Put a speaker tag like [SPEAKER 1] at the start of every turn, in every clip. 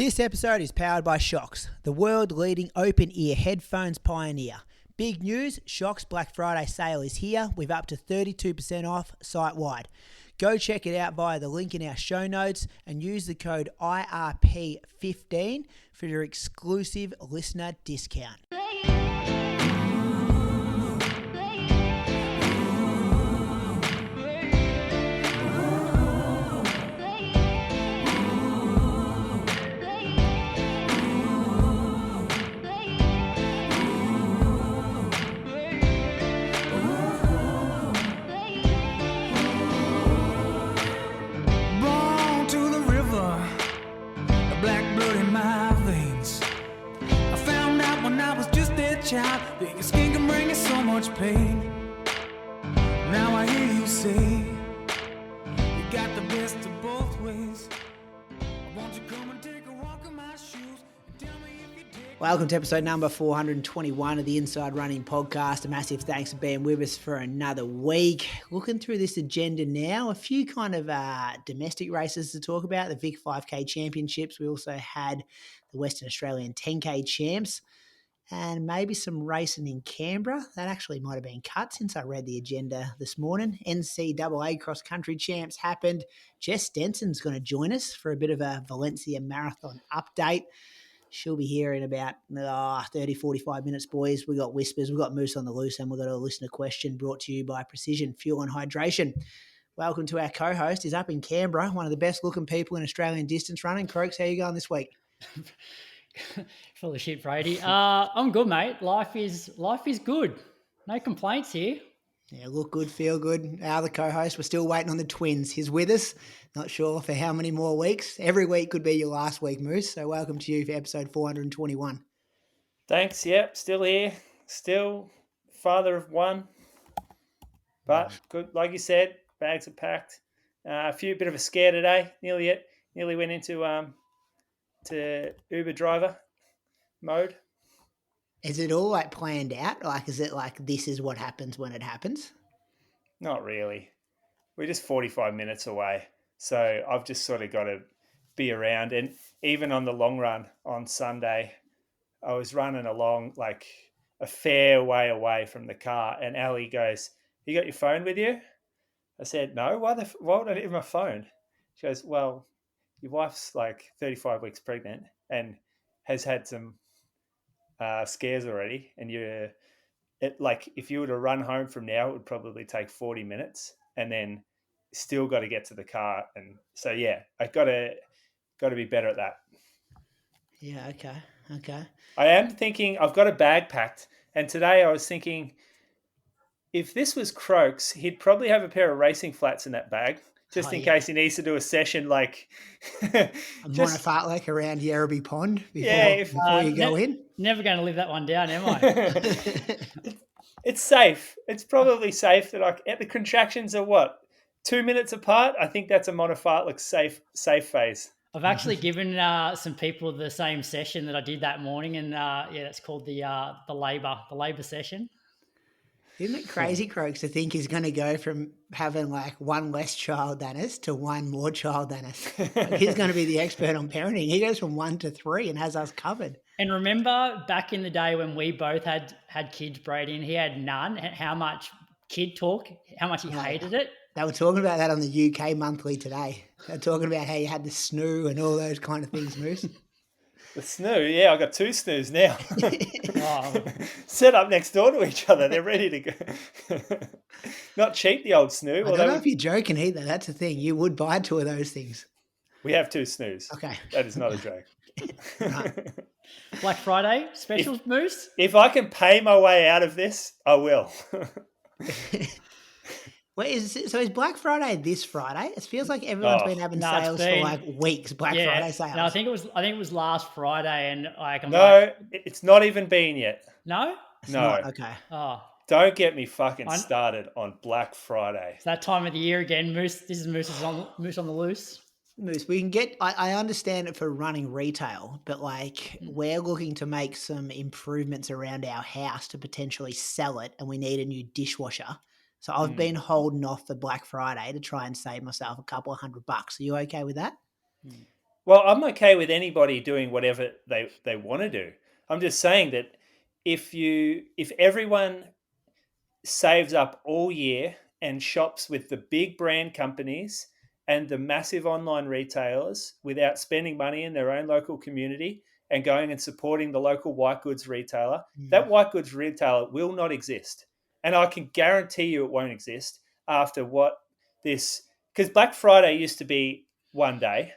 [SPEAKER 1] This episode is powered by Shocks, the world-leading open-ear headphones pioneer. Big news, Shocks Black Friday sale is here with up to 32% off site-wide. Go check it out via the link in our show notes and use the code IRP15 for your exclusive listener discount.
[SPEAKER 2] Your skin can bring you so much pain. Now I hear you say you got the best of both ways. Won't you come and take a walk in my shoes and tell me if you take...
[SPEAKER 1] Welcome to episode number 421 of the Inside Running Podcast. A massive thanks for being with us for another week. Looking through this agenda now, a few kind of domestic races to talk about. The Vic 5K Championships. We also had the Western Australian 10K Champs. And maybe some racing in Canberra. That actually might have been cut since I read the agenda this morning. NCAA cross-country champs happened. Jess Stenson's going to join us for a bit of a Valencia Marathon update. She'll be here in about 30, 45 minutes, boys. We got whispers, we got moose on the loose, and we've got a listener question brought to you by Precision Fuel and Hydration. Welcome to our co-host. He's up in Canberra, one of the best-looking people in Australian distance running. Croaks, how you going this week?
[SPEAKER 3] Full of shit, Brady. I'm good, mate. Life is good. No complaints here.
[SPEAKER 1] Yeah, look good, feel good. Our other co-host, we're still waiting on the twins. He's with us. Not sure for how many more weeks. Every week could be your last week, Moose. So welcome to you for episode 421.
[SPEAKER 4] Thanks. Yep, still here. Still father of one. But good, like you said, bags are packed. A bit of a scare today. Nearly went into to Uber driver mode.
[SPEAKER 1] Is it all like planned out? Like, is it like this is what happens when it happens?
[SPEAKER 4] Not really. We're just 45 minutes away. So I've just sort of got to be around. And even on the long run on Sunday, I was running along like a fair way away from the car. And Ali goes, "You got your phone with you?" I said, "No, why would I need my phone?" She goes, "Well, your wife's like 35 weeks pregnant and has had some scares already. And if you were to run home from now, it would probably take 40 minutes and then still got to get to the car." And so, yeah, I got to be better at that.
[SPEAKER 1] Yeah. Okay.
[SPEAKER 4] I am thinking I've got a bag packed. And today I was thinking if this was Croaks, he'd probably have a pair of racing flats in that bag. Just in case he needs to do a session like...
[SPEAKER 1] a monofartlek around Yerrabee Pond before you go in.
[SPEAKER 3] Never going to live that one down, am I?
[SPEAKER 4] It's safe. It's probably safe that the contractions are what? 2 minutes apart? I think that's a monofartlek safe phase.
[SPEAKER 3] I've actually given some people the same session that I did that morning, and that's called the labour session.
[SPEAKER 1] Isn't it crazy, Croaks, to think he's going to go from having like one less child than us to one more child than us? Like, he's going to be the expert on parenting. He goes from 1 to 3 and has us covered.
[SPEAKER 3] And remember back in the day when we both had kids, Brady, and he had none, how much kid talk, how much he hated it?
[SPEAKER 1] They were talking about that on the UK Monthly today. They were talking about how you had the snoo and all those kind of things, Moose.
[SPEAKER 4] The snoo, yeah, I got 2 snoos now.
[SPEAKER 3] Oh.
[SPEAKER 4] Set up next door to each other. They're ready to go. Not cheap, the old snoo.
[SPEAKER 1] I don't know if you're joking either. That's the thing. You would buy 2 of those things.
[SPEAKER 4] We have 2 snoos.
[SPEAKER 1] Okay.
[SPEAKER 4] That is not a joke.
[SPEAKER 1] Right.
[SPEAKER 3] Black Friday specials, Moose?
[SPEAKER 4] If I can pay my way out of this, I will.
[SPEAKER 1] Is Black Friday this Friday? It feels like everyone's been having sales for like weeks. Friday sales.
[SPEAKER 3] No, I think it was last Friday, and
[SPEAKER 4] it's not even been yet.
[SPEAKER 3] No,
[SPEAKER 1] it's not. Okay.
[SPEAKER 3] Oh,
[SPEAKER 4] don't get me fucking started on Black Friday.
[SPEAKER 3] It's that time of the year again, Moose. This is Moose on the loose.
[SPEAKER 1] Moose, we can get. I understand it for running retail, but like we're looking to make some improvements around our house to potentially sell it, and we need a new dishwasher. So I've been holding off for Black Friday to try and save myself a couple of $100. Are you okay with that?
[SPEAKER 4] Well, I'm okay with anybody doing whatever they want to do. I'm just saying that if everyone saves up all year and shops with the big brand companies and the massive online retailers without spending money in their own local community and going and supporting the local white goods retailer, that white goods retailer will not exist. And I can guarantee you it won't exist after what this, because Black Friday used to be one day,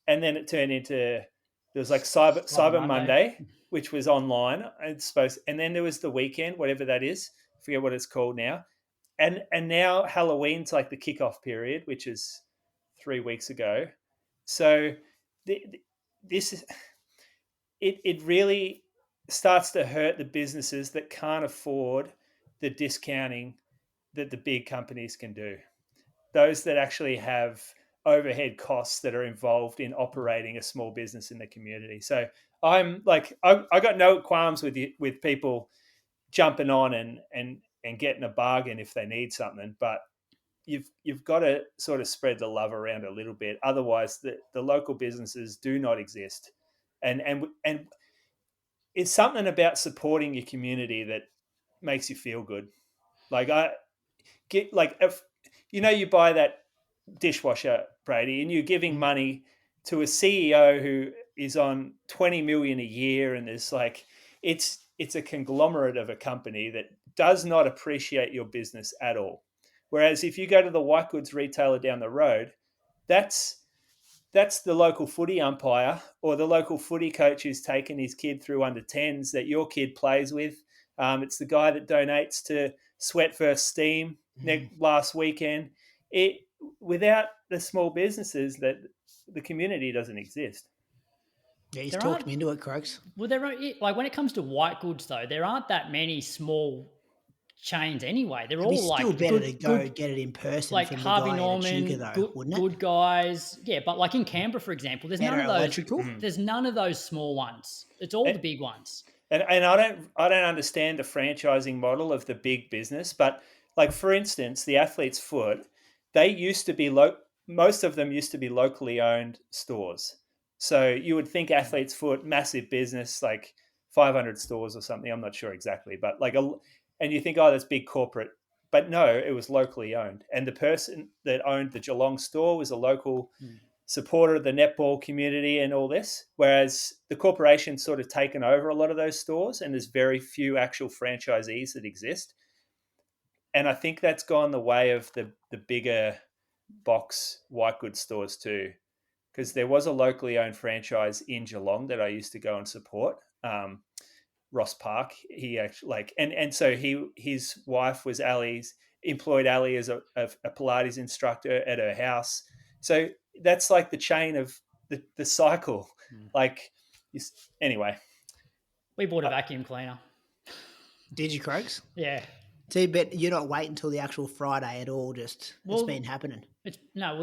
[SPEAKER 4] and then it turned into, there was like Cyber Monday, which was online. And then there was the weekend, whatever that is. I forget what it's called now. And now Halloween's like the kickoff period, which is 3 weeks ago. So this is, it really starts to hurt the businesses that can't afford the discounting that the big companies can do. Those that actually have overhead costs that are involved in operating a small business in the community. So I'm like, I got no qualms with people jumping on and getting a bargain if they need something, but you've got to sort of spread the love around a little bit. Otherwise, the local businesses do not exist, and it's something about supporting your community that makes you feel good. Like if you buy that dishwasher, Brady, and you're giving money to a CEO who is on 20 million a year, and there's like it's a conglomerate of a company that does not appreciate your business at all. Whereas if you go to the white goods retailer down the road, that's the local footy umpire or the local footy coach who's taken his kid through under 10s that your kid plays with. It's the guy that donates to Sweat vs. Steam last weekend. Without the small businesses, that the community doesn't exist.
[SPEAKER 1] Yeah, he's talked me into it, Croaks.
[SPEAKER 3] Well, like when it comes to white goods, though, there aren't that many small chains anyway. They're all like
[SPEAKER 1] still better to go get it in person,
[SPEAKER 3] like
[SPEAKER 1] from
[SPEAKER 3] Harvey
[SPEAKER 1] the guy
[SPEAKER 3] Norman,
[SPEAKER 1] at Echuca, though, wouldn't it?
[SPEAKER 3] Good guys. Yeah, but like in Canberra, for example, there's none of those.
[SPEAKER 1] Electrical.
[SPEAKER 3] There's none of those small ones. It's all the big ones.
[SPEAKER 4] And I don't understand the franchising model of the big business, but like for instance, the Athlete's Foot, they used to be most of them used to be locally owned stores. So you would think Athlete's Foot, massive business, like 500 stores or something. I'm not sure exactly, but and you think, oh, that's big corporate. But no, it was locally owned. And the person that owned the Geelong store was a local supporter of the netball community and all this. Whereas the corporation's sort of taken over a lot of those stores, and there's very few actual franchisees that exist. And I think that's gone the way of the bigger box white goods stores too. Because there was a locally owned franchise in Geelong that I used to go and support. Ross Park. He actually so his wife was employed Ali as a Pilates instructor at her house. So that's like the chain of the cycle. Anyway,
[SPEAKER 3] we bought a vacuum cleaner.
[SPEAKER 1] Did you, Croaks?
[SPEAKER 3] Yeah.
[SPEAKER 1] So but you're not waiting until the actual Friday at all. It's been happening.
[SPEAKER 3] It's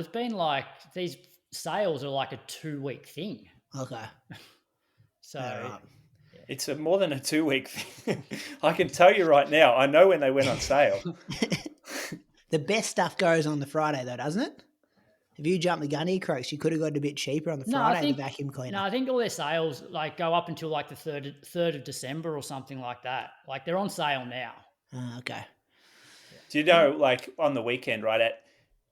[SPEAKER 3] been like these sales are like a 2-week thing.
[SPEAKER 1] Okay.
[SPEAKER 3] So.
[SPEAKER 1] Right.
[SPEAKER 4] It's more than a 2-week thing. I can tell you right now, I know when they went on sale.
[SPEAKER 1] The best stuff goes on the Friday, though, doesn't it? If you jump the gun here, Croaks, you could have got it a bit cheaper on the Friday, the vacuum cleaner.
[SPEAKER 3] No, I think all their sales like go up until like the 3rd of December or something like that. Like they're on sale now.
[SPEAKER 1] Okay.
[SPEAKER 4] Do you know, like on the weekend, right,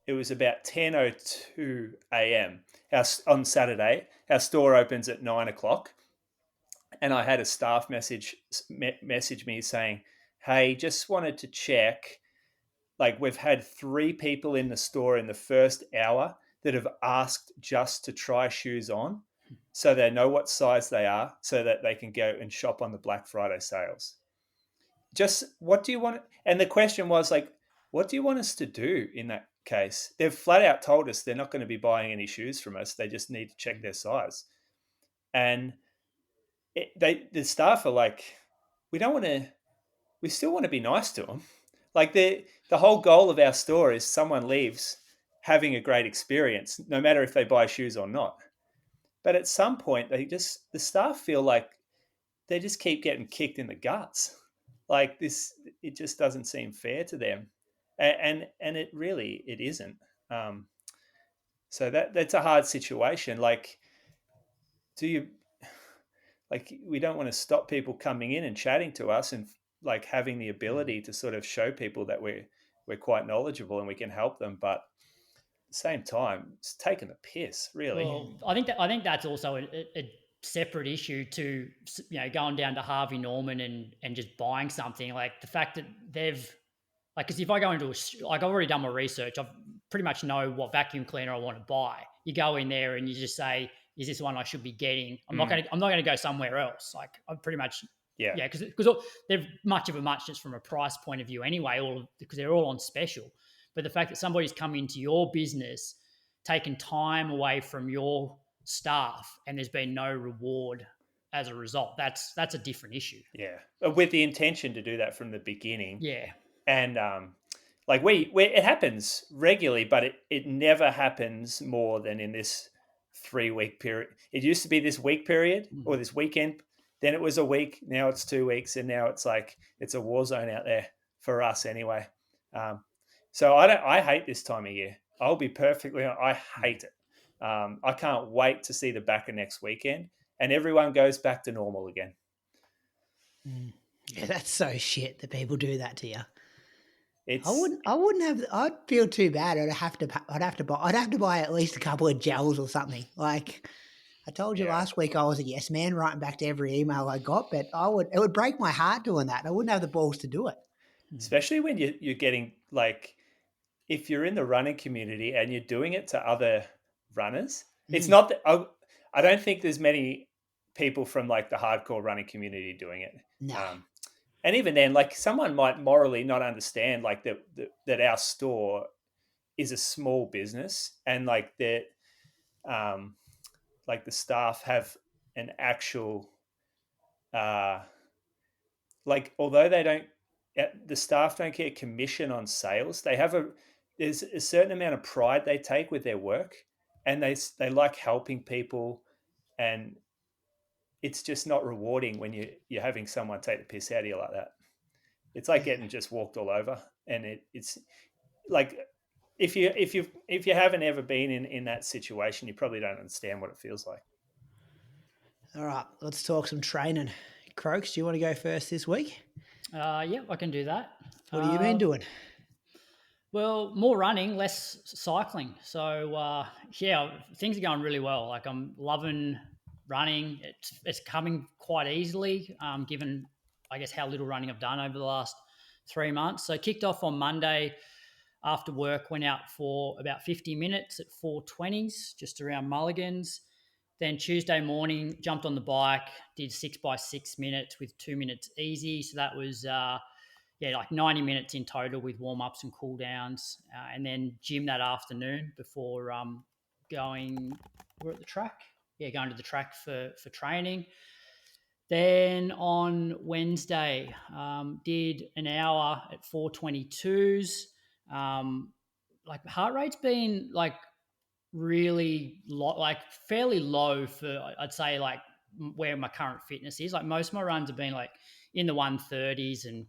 [SPEAKER 4] it was about 10:02 a.m. on Saturday. Our store opens at 9 o'clock. And I had a staff message me saying, hey, just wanted to check, like we've had 3 people in the store in the first hour that have asked just to try shoes on so they know what size they are so that they can go and shop on the Black Friday sales. Just what do you want? And the question was like, what do you want us to do in that case? They've flat out told us they're not going to be buying any shoes from us. They just need to check their size. And the staff are like, we still want to be nice to them. Like the whole goal of our store is someone leaves having a great experience, no matter if they buy shoes or not. But at some point, the staff feel like they just keep getting kicked in the guts. Like this, it just doesn't seem fair to them. And it isn't. So that's a hard situation. Like, do you, like, we don't want to stop people coming in and chatting to us and like having the ability to sort of show people that we're quite knowledgeable and we can help them, but at the same time, it's taking the piss, really.
[SPEAKER 3] Well, I think that's also a separate issue to, you know, going down to Harvey Norman and just buying something. Like the fact that they've, like, because if I go into like, I've already done my research, I pretty much know what vacuum cleaner I want to buy. You go in there and you just say, is this one I should be getting? I'm not going to go somewhere else. Like, I'm pretty much, yeah, because they're much of a muchness from a price point of view anyway, because they're all on special. But the fact that somebody's come into your business, taken time away from your staff, and there's been no reward as a result, that's a different issue.
[SPEAKER 4] Yeah, with the intention to do that from the beginning.
[SPEAKER 3] Yeah.
[SPEAKER 4] And like it happens regularly, but it never happens more than in this 3-week period. It used to be this week period or this weekend. Then it was a week. Now it's 2 weeks, and now it's like it's a war zone out there for us anyway. So I hate this time of year. I'll be perfectly honest, I hate it. I can't wait to see the back of next weekend, and everyone goes back to normal again.
[SPEAKER 1] Yeah, that's so shit that people do that to you. I'd feel too bad. I'd have to buy at least a couple of gels or something. Like I told you last week, I was a yes man writing back to every email I got, but it would break my heart doing that. I wouldn't have the balls to do it.
[SPEAKER 4] Especially when you're getting, like, if you're in the running community and you're doing it to other runners, it's not that I don't think there's many people from like the hardcore running community doing it.
[SPEAKER 1] No.
[SPEAKER 4] And even then, like, someone might morally not understand like that our store is a small business, and like that, like the staff have an actual, like, although the staff don't get commission on sales, there's a certain amount of pride they take with their work, and they like helping people, and it's just not rewarding when you're having someone take the piss out of you like that. It's like getting just walked all over, and it's like if you haven't ever been in that situation, you probably don't understand what it feels like.
[SPEAKER 1] All right, let's talk some training. Croaks, do you want to go first this week?
[SPEAKER 3] Yeah, I can do that.
[SPEAKER 1] What have you been doing?
[SPEAKER 3] Well, more running, less cycling. So yeah, things are going really well. Like, I'm loving running. It's coming quite easily, given, I guess, how little running I've done over the last 3 months. So kicked off on Monday after work, went out for about 50 minutes at 4:20s, just around Mulligan's. Then Tuesday morning, jumped on the bike, did 6x6 minutes with 2 minutes easy. So that was, like 90 minutes in total with warm-ups and cool-downs. And then gym that afternoon before going to the track for training. Then on Wednesday, did an hour at 4:22s. Like, heart rate's been like really fairly low for, I'd say, like where my current fitness is. Like, most of my runs have been like in the 130s, and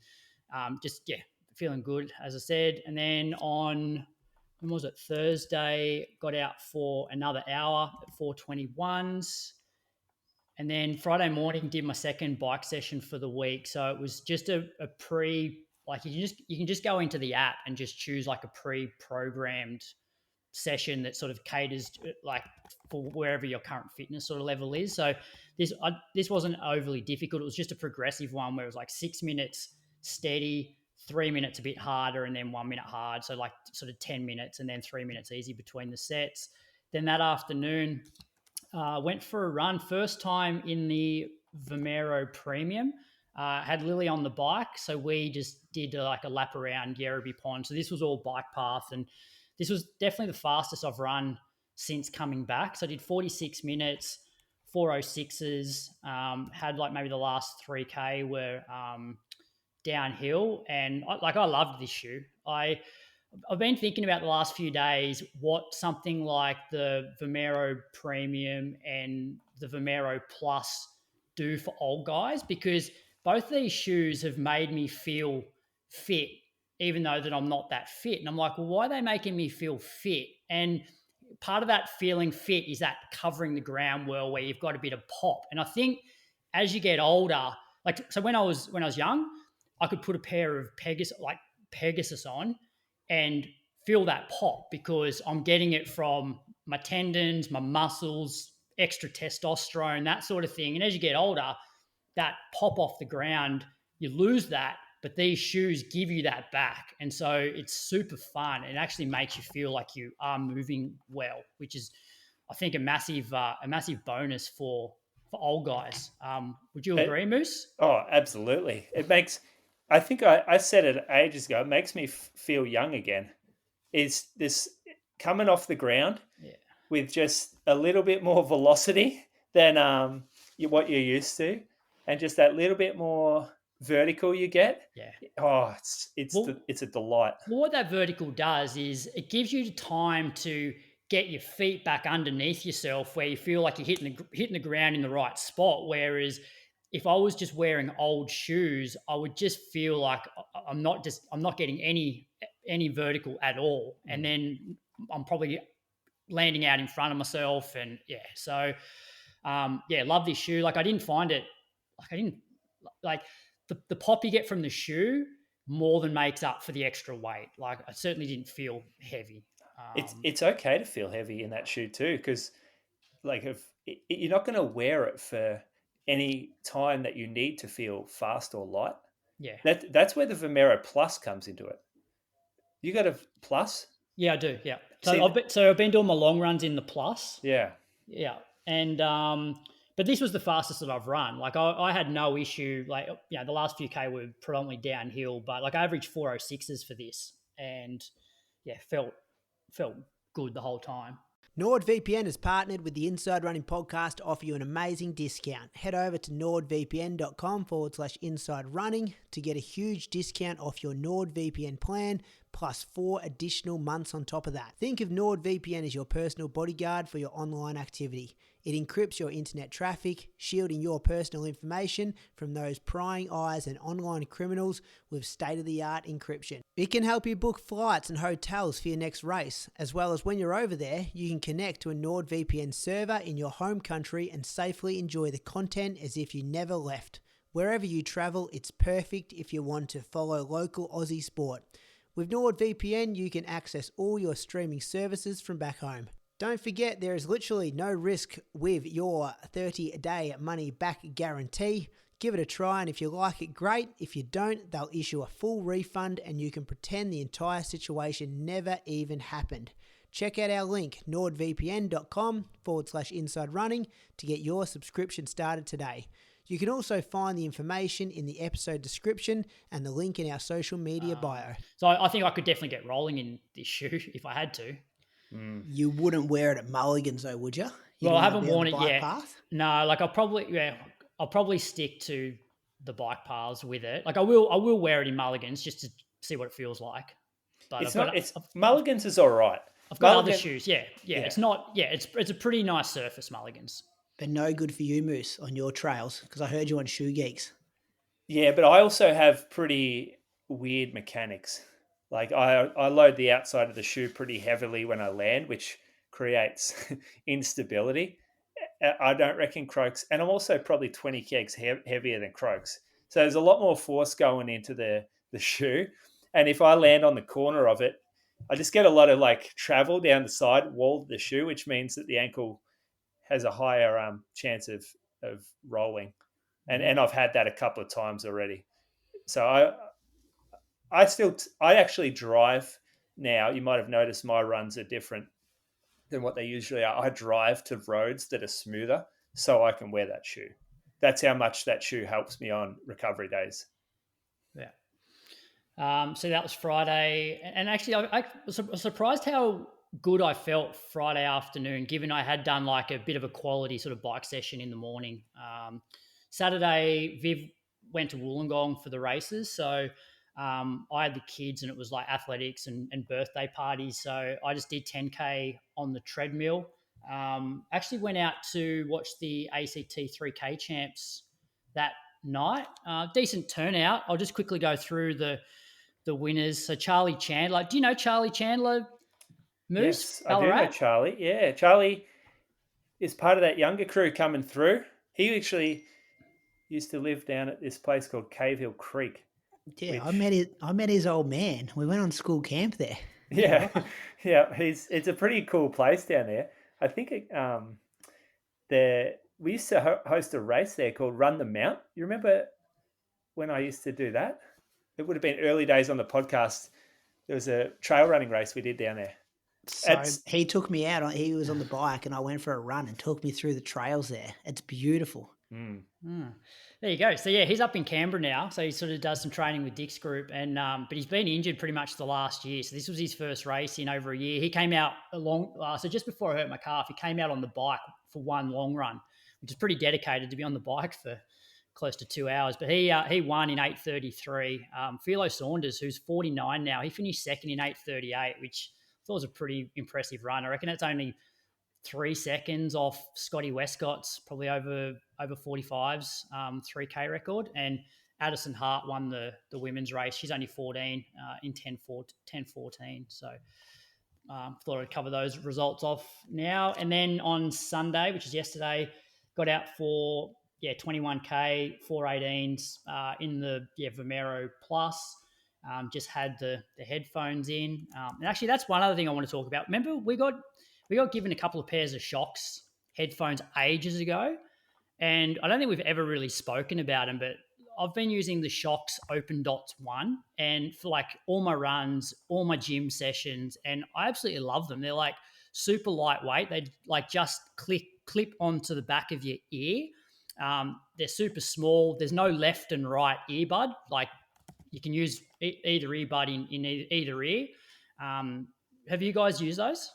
[SPEAKER 3] feeling good, as I said. And then on, when was it, Thursday, got out for another hour at 4:21s. And then Friday morning did my second bike session for the week. So it was just a like, you can just go into the app and just choose like a pre-programmed session that sort of caters like for wherever your current fitness sort of level is. So this wasn't overly difficult. It was just a progressive one where it was like 6 minutes steady, 3 minutes a bit harder, and then 1 minute hard. So like sort of 10 minutes and then 3 minutes easy between the sets. Then that afternoon, went for a run. First time in the Vomero Premium. Had Lily on the bike, so we just did like a lap around Yerrabee Pond. So this was all bike path, and this was definitely the fastest I've run since coming back. So I did 46 minutes, 4:06s. Had like maybe the last 3K were downhill, and I loved this shoe. I've been thinking about the last few days what something like the Vomero Premium and the Vomero Plus do for old guys, because both these shoes have made me feel fit, even though that I'm not that fit. And I'm like, well, why are they making me feel fit? And part of that feeling fit is that covering the ground well, where you've got a bit of pop. And I think as you get older, like, so when I was young, I could put a pair of Pegasus on and feel that pop because I'm getting it from my tendons, my muscles, extra testosterone, that sort of thing. And as you get older, that pop off the ground, you lose that, but these shoes give you that back. And so it's super fun. It actually makes you feel like you are moving well, which is, I think, a massive bonus for old guys. Would you agree, Moose?
[SPEAKER 4] Oh, absolutely. It makes, I think I said it ages ago, it makes me feel young again. Is this coming off the ground with just a little bit more velocity than what you're used to, and just that little bit more vertical you get.
[SPEAKER 3] Yeah.
[SPEAKER 4] Oh, it's a delight.
[SPEAKER 3] Well, what that vertical does is it gives you time to get your feet back underneath yourself, where you feel like you're hitting the ground in the right spot. Whereas if I was just wearing old shoes, I would just feel like I'm not getting any vertical at all, and then I'm probably landing out in front of myself. And love this shoe. Like, I didn't find it, like the pop you get from the shoe more than makes up for the extra weight. Like, I certainly didn't feel heavy.
[SPEAKER 4] It's okay to feel heavy in that shoe too, because like if you're not going to wear it for any time that you need to feel fast or light.
[SPEAKER 3] Yeah,
[SPEAKER 4] that's where the Vomero Plus comes into it. You got a Plus?
[SPEAKER 3] Yeah, I do. Yeah. So I've been doing my long runs in the Plus.
[SPEAKER 4] Yeah.
[SPEAKER 3] Yeah. And but this was the fastest that I've run. Like, I had no issue. Like, the last few K were predominantly downhill, but like I averaged 406s for this, and felt good the whole time.
[SPEAKER 1] NordVPN has partnered with the Inside Running podcast to offer you an amazing discount. Head over to nordvpn.com/inside running to get a huge discount off your NordVPN plan, plus 4 additional months on top of that. Think of NordVPN as your personal bodyguard for your online activity. It encrypts your internet traffic, shielding your personal information from those prying eyes and online criminals with state-of-the-art encryption. It can help you book flights and hotels for your next race, as well as when you're over there, you can connect to a NordVPN server in your home country and safely enjoy the content as if you never left. Wherever you travel, it's perfect if you want to follow local Aussie sport. With NordVPN, you can access all your streaming services from back home. Don't forget, there is literally no risk with your 30-day money-back guarantee. Give it a try, and if you like it, great. If you don't, they'll issue a full refund, and you can pretend the entire situation never even happened. Check out our link, nordvpn.com/inside running, to get your subscription started today. You can also find the information in the episode description and the link in our social media bio.
[SPEAKER 3] So I think I could definitely get rolling in this shoe if I had to.
[SPEAKER 1] You wouldn't wear it at Mulligan's though, would you?
[SPEAKER 3] Well, I haven't worn it yet.
[SPEAKER 1] Path?
[SPEAKER 3] No, like I'll probably stick to the bike paths with it. Like I will wear it in Mulligan's just to see what it feels like. But
[SPEAKER 4] Mulligan's is all right.
[SPEAKER 3] I've got other shoes. Yeah. It's not. Yeah, it's a pretty nice surface, Mulligan's.
[SPEAKER 1] But no good for you, Moose, on your trails, because I heard you on Shoe Geeks.
[SPEAKER 4] Yeah, but I also have pretty weird mechanics. Like I load the outside of the shoe pretty heavily when I land, which creates instability. I don't reckon Croaks, and I'm also probably 20 kegs heavier than Croaks. So there's a lot more force going into the shoe. And if I land on the corner of it, I just get a lot of like travel down the side wall of the shoe, which means that the ankle has a higher chance of rolling. And I've had that a couple of times already. So I actually drive now. You might have noticed my runs are different than what they usually are. I drive to roads that are smoother so I can wear that shoe. That's how much that shoe helps me on recovery days.
[SPEAKER 3] Yeah. So that was Friday. And actually, I was surprised how good I felt Friday afternoon, given I had done like a bit of a quality sort of bike session in the morning. Saturday, Viv went to Wollongong for the races. So I had the kids and it was like athletics and birthday parties. So I just did 10K on the treadmill. Actually went out to watch the ACT 3K champs that night. Decent turnout. I'll just quickly go through the winners. So Charlie Chandler. Do you know Charlie Chandler? Moose,
[SPEAKER 4] Yes, I do know Charlie. Yeah, Charlie is part of that younger crew coming through. He actually used to live down at this place called Cave Hill Creek.
[SPEAKER 1] Yeah,
[SPEAKER 4] Which,
[SPEAKER 1] I met his old man. We went on school camp there.
[SPEAKER 4] yeah, yeah, it's a pretty cool place down there. I think we used to host a race there called Run the Mount. You remember when I used to do that? It would have been early days on the podcast. There was a trail running race we did down there.
[SPEAKER 1] So he took me out. He was on the bike, and I went for a run and took me through the trails there. It's beautiful.
[SPEAKER 3] There you go. So yeah, he's up in Canberra now. So he sort of does some training with Dick's group, and but he's been injured pretty much the last year. So this was his first race in over a year. He came out so just before I hurt my calf, he came out on the bike for one long run, which is pretty dedicated to be on the bike for close to 2 hours. But he won in 8:33. Philo Saunders, who's 49 now, he finished second in 8:38, which I thought was a pretty impressive run. I reckon it's only 3 seconds off Scotty Westcott's probably over 45's 3K record. And Addison Hart won the women's race. She's only 14 in 10:14. So thought I'd cover those results off now. And then on Sunday, which is yesterday, got out for 21K 418s in the Vomero Plus. Just had the headphones in. And actually, that's one other thing I want to talk about. Remember, we got given a couple of pairs of Shocks headphones ages ago, and I don't think we've ever really spoken about them, but I've been using the Shocks Open Dots 1 and for like all my runs, all my gym sessions, and I absolutely love them. They're like super lightweight. They like just clip onto the back of your ear. They're super small. There's no left and right earbud. Like you can use either earbud in either ear. Have you guys used those?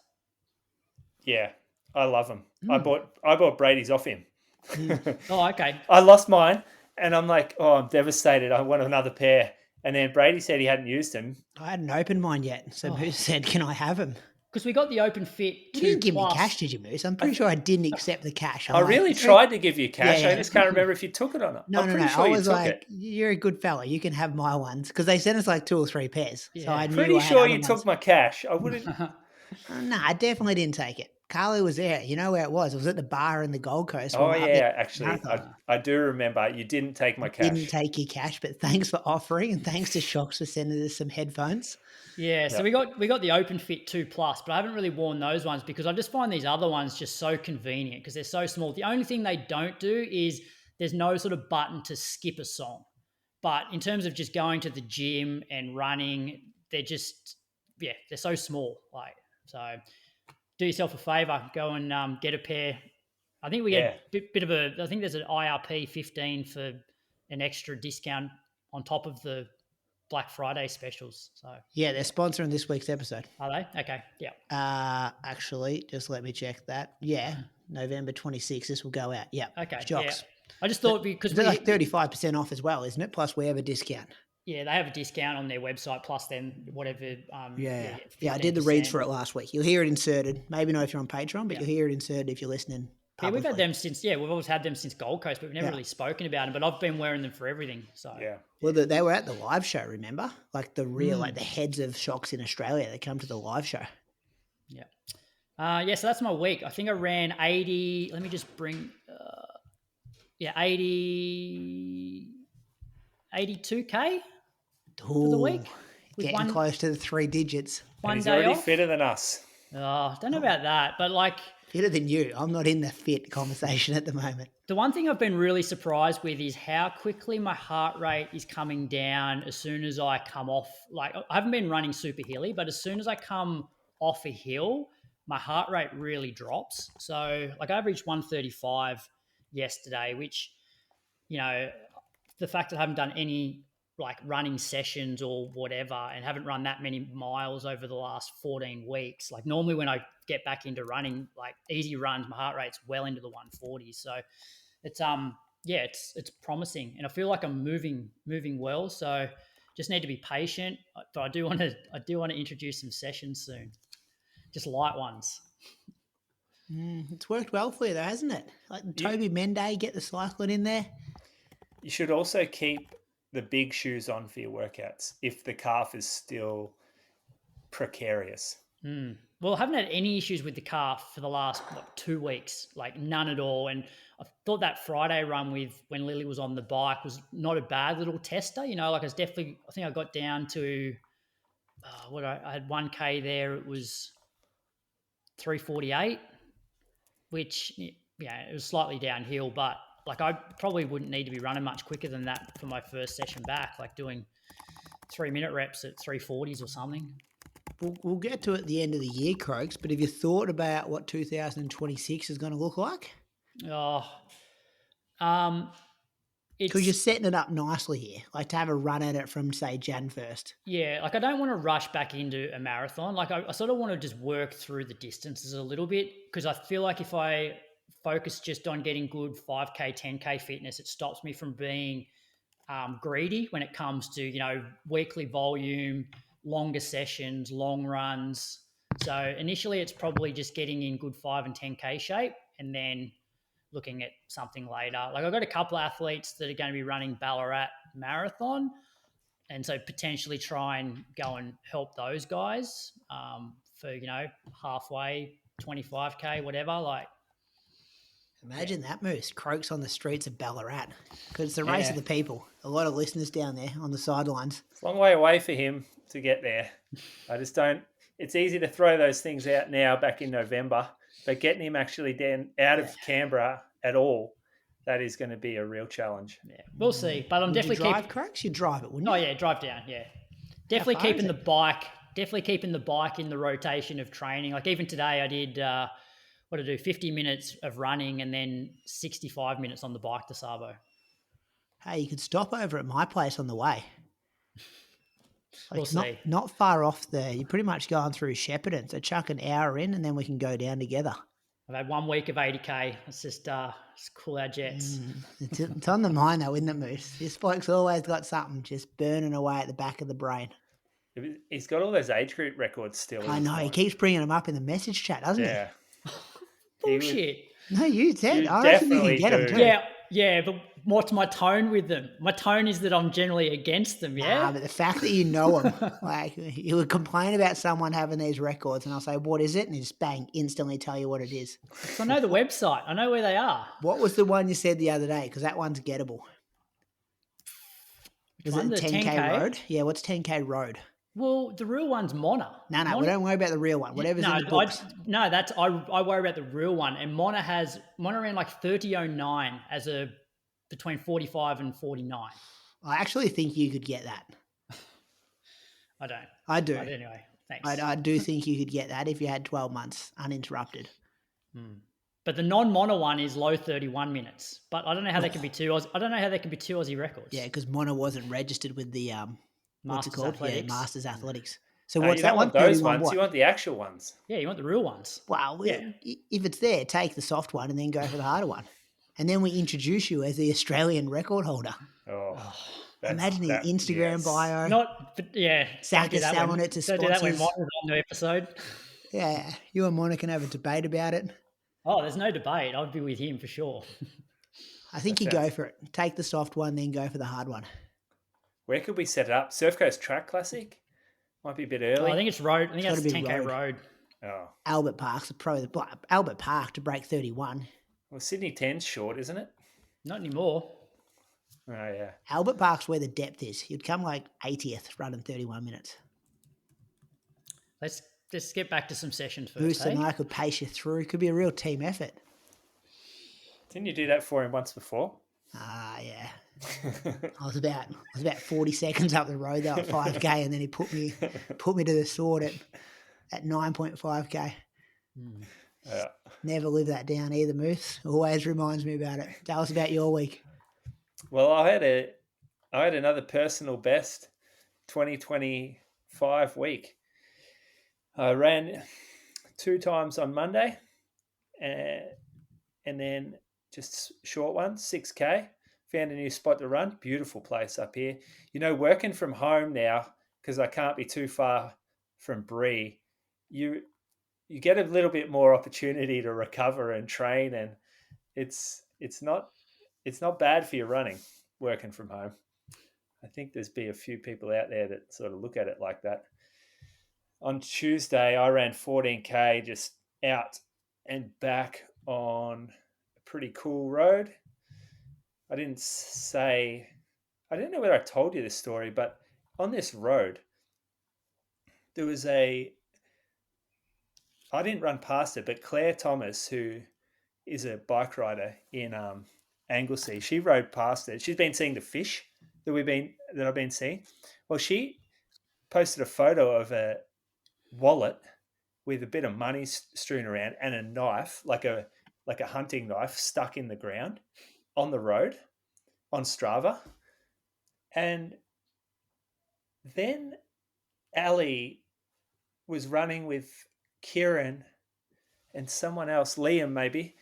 [SPEAKER 4] Yeah, I love them. I bought Brady's off him.
[SPEAKER 3] Oh, okay.
[SPEAKER 4] I lost mine, and I'm like, I'm devastated. I want another pair. And then Brady said he hadn't used them.
[SPEAKER 1] I hadn't opened mine yet, so Moose said, "Can I have them?"
[SPEAKER 3] Because we got the Open Fit 2
[SPEAKER 1] You didn't give
[SPEAKER 3] Plus.
[SPEAKER 1] me cash, did you, Moose? I'm pretty sure I didn't accept the cash.
[SPEAKER 4] I really tried to give you cash.
[SPEAKER 1] Yeah.
[SPEAKER 4] I just can't remember if you took it or not.
[SPEAKER 1] No.
[SPEAKER 4] Sure
[SPEAKER 1] I was
[SPEAKER 4] you took
[SPEAKER 1] like,
[SPEAKER 4] it.
[SPEAKER 1] "You're a good fella. You can have my ones," because they sent us like 2 or 3 pairs.
[SPEAKER 3] Yeah.
[SPEAKER 1] So I knew
[SPEAKER 4] Pretty
[SPEAKER 1] I had
[SPEAKER 4] sure
[SPEAKER 1] other
[SPEAKER 4] you
[SPEAKER 1] ones.
[SPEAKER 4] took my cash. I wouldn't.
[SPEAKER 1] No, I definitely didn't take it. Carly was there. You know where it was? It was at the bar in the Gold Coast.
[SPEAKER 4] Oh, yeah, actually. I do remember. You didn't take my cash.
[SPEAKER 1] Didn't take your cash, but thanks for offering, and thanks to Shocks for sending us some headphones.
[SPEAKER 3] Yeah, so we got the Open Fit 2 Plus, but I haven't really worn those ones because I just find these other ones just so convenient because they're so small. The only thing they don't do is there's no sort of button to skip a song. But in terms of just going to the gym and running, they're just, they're so small. Like, so do yourself a favor, go and get a pair. I think we get a bit of I think there's an IRP 15 for an extra discount on top of the Black Friday specials. So
[SPEAKER 1] yeah, they're sponsoring this week's episode.
[SPEAKER 3] Are they? Okay. Yeah.
[SPEAKER 1] Actually, just let me check that. Yeah, November 26th. This will go out. Yeah.
[SPEAKER 3] Okay.
[SPEAKER 1] Shocks.
[SPEAKER 3] Yeah. I just thought because
[SPEAKER 1] they're like 35% off as well, isn't it? Plus we have a discount.
[SPEAKER 3] Yeah, they have a discount on their website. Plus then whatever.
[SPEAKER 1] Yeah. I did the reads for it last week. You'll hear it inserted. Maybe not if you're on Patreon, but you'll hear it inserted if you're listening.
[SPEAKER 3] Yeah, we've had them since. Yeah, we've always had them since Gold Coast, but we've never really spoken about them. But I've been wearing them for everything. So
[SPEAKER 4] yeah.
[SPEAKER 1] Well, they were at the live show. Remember, like the real, like the heads of Shocks in Australia. They come to the live show.
[SPEAKER 3] Yeah. So that's my week. I think I ran 80. Let me just bring. 82K for the week.
[SPEAKER 1] Getting close to the 3 digits.
[SPEAKER 3] One
[SPEAKER 4] he's
[SPEAKER 3] day
[SPEAKER 4] already
[SPEAKER 3] off.
[SPEAKER 4] fitter than us.
[SPEAKER 3] I don't know about that, but like.
[SPEAKER 1] Fitter than you. I'm not in the fit conversation at the moment.
[SPEAKER 3] The one thing I've been really surprised with is how quickly my heart rate is coming down as soon as I come off. Like I haven't been running super hilly, but as soon as I come off a hill, my heart rate really drops. So like I averaged 135 yesterday, which, the fact that I haven't done any like running sessions or whatever and haven't run that many miles over the last 14 weeks. Like normally when I get back into running, like easy runs, my heart rate's well into the 140s. So it's, it's promising. And I feel like I'm moving well. So just need to be patient, but I do want to introduce some sessions soon. Just light ones.
[SPEAKER 1] It's worked well for you though, hasn't it? Like Toby Menday, get the cycling in there.
[SPEAKER 4] You should also keep the big shoes on for your workouts if the calf is still precarious.
[SPEAKER 3] Well, I haven't had any issues with the calf for the last 2 weeks, like none at all. And I thought that Friday run when Lily was on the bike was not a bad little tester. Like I was definitely, I think I got down to I had 1K there. It was 3:48, which it was slightly downhill, but like I probably wouldn't need to be running much quicker than that for my first session back, like doing 3-minute reps at 3:40s or something.
[SPEAKER 1] We'll get to it at the end of the year, Croaks, but have you thought about what 2026 is going to look like? Because you're setting it up nicely here, like to have a run at it from, say, Jan 1st.
[SPEAKER 3] Yeah, like I don't want to rush back into a marathon. Like I sort of want to just work through the distances a little bit, because I feel like if I focus just on getting good 5K, 10K fitness, it stops me from being greedy when it comes to, weekly volume, longer sessions, long runs. So initially it's probably just getting in good 5 and 10K shape, and then looking at something later. Like I've got a couple of athletes that are going to be running Ballarat Marathon, and so potentially try and go and help those guys for, halfway, 25K, whatever. Like,
[SPEAKER 1] imagine that, Moose. Croaks on the streets of Ballarat, because it's the race of the people. A lot of listeners down there on the sidelines.
[SPEAKER 4] It's a long way away for him to get there. I just don't. It's easy to throw those things out now back in November, but getting him actually down out of Canberra at all, that is going to be a real challenge.
[SPEAKER 3] Yeah, we'll see. But I'm definitely
[SPEAKER 1] drive, Croaks? You drive it, wouldn't you?
[SPEAKER 3] Oh yeah, drive down. Yeah, definitely keeping the bike. Definitely keeping the bike in the rotation of training. Like even today, I did 50 minutes of running and then 65 minutes on the bike to Sabo.
[SPEAKER 1] Hey, you could stop over at my place on the way.
[SPEAKER 3] We'll see.
[SPEAKER 1] Not far off there. You're pretty much going through Shepparton. So chuck an hour in and then we can go down together.
[SPEAKER 3] I've had 1 week of 80K. Let's just cool our jets.
[SPEAKER 1] It's on the mind though, isn't it, Moose? This bloke's always got something just burning away at the back of the brain.
[SPEAKER 4] He's got all those age group records still.
[SPEAKER 1] I know. He keeps bringing them up in the message chat, doesn't he?
[SPEAKER 4] Yeah.
[SPEAKER 3] Bullshit.
[SPEAKER 1] No, you said.
[SPEAKER 4] You
[SPEAKER 1] I reckon you can get them too.
[SPEAKER 3] Yeah, but what's my tone with them? My tone is that I'm generally against them, yeah?
[SPEAKER 1] Nah, but the fact that you know them, like you would complain about someone having these records and I'll say, what is it? And he just bang, instantly tell you what it is.
[SPEAKER 3] So I know the website. I know where they are.
[SPEAKER 1] What was the one you said the other day? Because that one's gettable. Is it the 10K road? Yeah, what's 10K road?
[SPEAKER 3] Well, the real one's Mona.
[SPEAKER 1] No, we don't worry about the real one. Whatever's in the books.
[SPEAKER 3] I worry about the real one. And Mona ran like 30:09 as between 45 and 49.
[SPEAKER 1] I actually think you could get that.
[SPEAKER 3] I don't.
[SPEAKER 1] I do.
[SPEAKER 3] But anyway, thanks.
[SPEAKER 1] I do think you could get that if you had 12 months uninterrupted.
[SPEAKER 3] But the non-Mona one is low 31 minutes. But I don't know how they can be two. I don't know how they can be two Aussie records.
[SPEAKER 1] Yeah, because Mona wasn't registered with the what's it called?
[SPEAKER 3] Athletics.
[SPEAKER 1] Yeah, Masters Athletics. So
[SPEAKER 4] what's that one? Those ones. What? You want the actual ones.
[SPEAKER 3] Yeah, you want the real ones.
[SPEAKER 1] Well, if it's there, take the soft one and then go for the harder one. And then we introduce you as the Australian record holder. Imagine the Instagram bio. Saka selling it to sponsors.
[SPEAKER 3] Do that when Mona's on the episode.
[SPEAKER 1] Yeah, you and Mona can have a debate about it.
[SPEAKER 3] Oh, there's no debate. I'd be with him for sure.
[SPEAKER 1] I think you go for it. Take the soft one, then go for the hard one.
[SPEAKER 4] Where could we set it up? Surf Coast Track Classic? Might be a bit early.
[SPEAKER 3] I think it's road. I think that's 10K road.
[SPEAKER 4] Oh.
[SPEAKER 1] Albert Park's Albert Park to break 31.
[SPEAKER 4] Well, Sydney 10's short, isn't it?
[SPEAKER 3] Not anymore.
[SPEAKER 4] Oh, yeah.
[SPEAKER 1] Albert Park's where the depth is. You'd come like 80th running 31 minutes.
[SPEAKER 3] Let's just get back to some sessions first.
[SPEAKER 1] Bruce and I could pace you through. Could be a real team effort.
[SPEAKER 4] Didn't you do that for him once before?
[SPEAKER 1] Yeah. I was about 40 seconds up the road though at 5K, and then he put me to the sword at 9.5K.
[SPEAKER 4] Yeah.
[SPEAKER 1] Never live that down either, Moose. Always reminds me about it. Tell us about your week.
[SPEAKER 4] Well, I had another personal best 2025 week. I ran 2 times on Monday, and then just short ones, 6K. Found a new spot to run. Beautiful place up here. Working from home now, because I can't be too far from Brady, you get a little bit more opportunity to recover and train, and it's not bad for your running working from home. I think there's be a few people out there that sort of look at it like that. on Tuesday, I ran 14K just out and back on a pretty cool road. I don't know whether I told you this story, but on this road, there was I didn't run past it, but Claire Thomas, who is a bike rider in Anglesey, she rode past it. She's been seeing the fish that I've been seeing. Well, she posted a photo of a wallet with a bit of money strewn around and a knife, like a hunting knife, stuck in the ground on the road on Strava. And then Ali was running with Kieran and someone else, Liam maybe,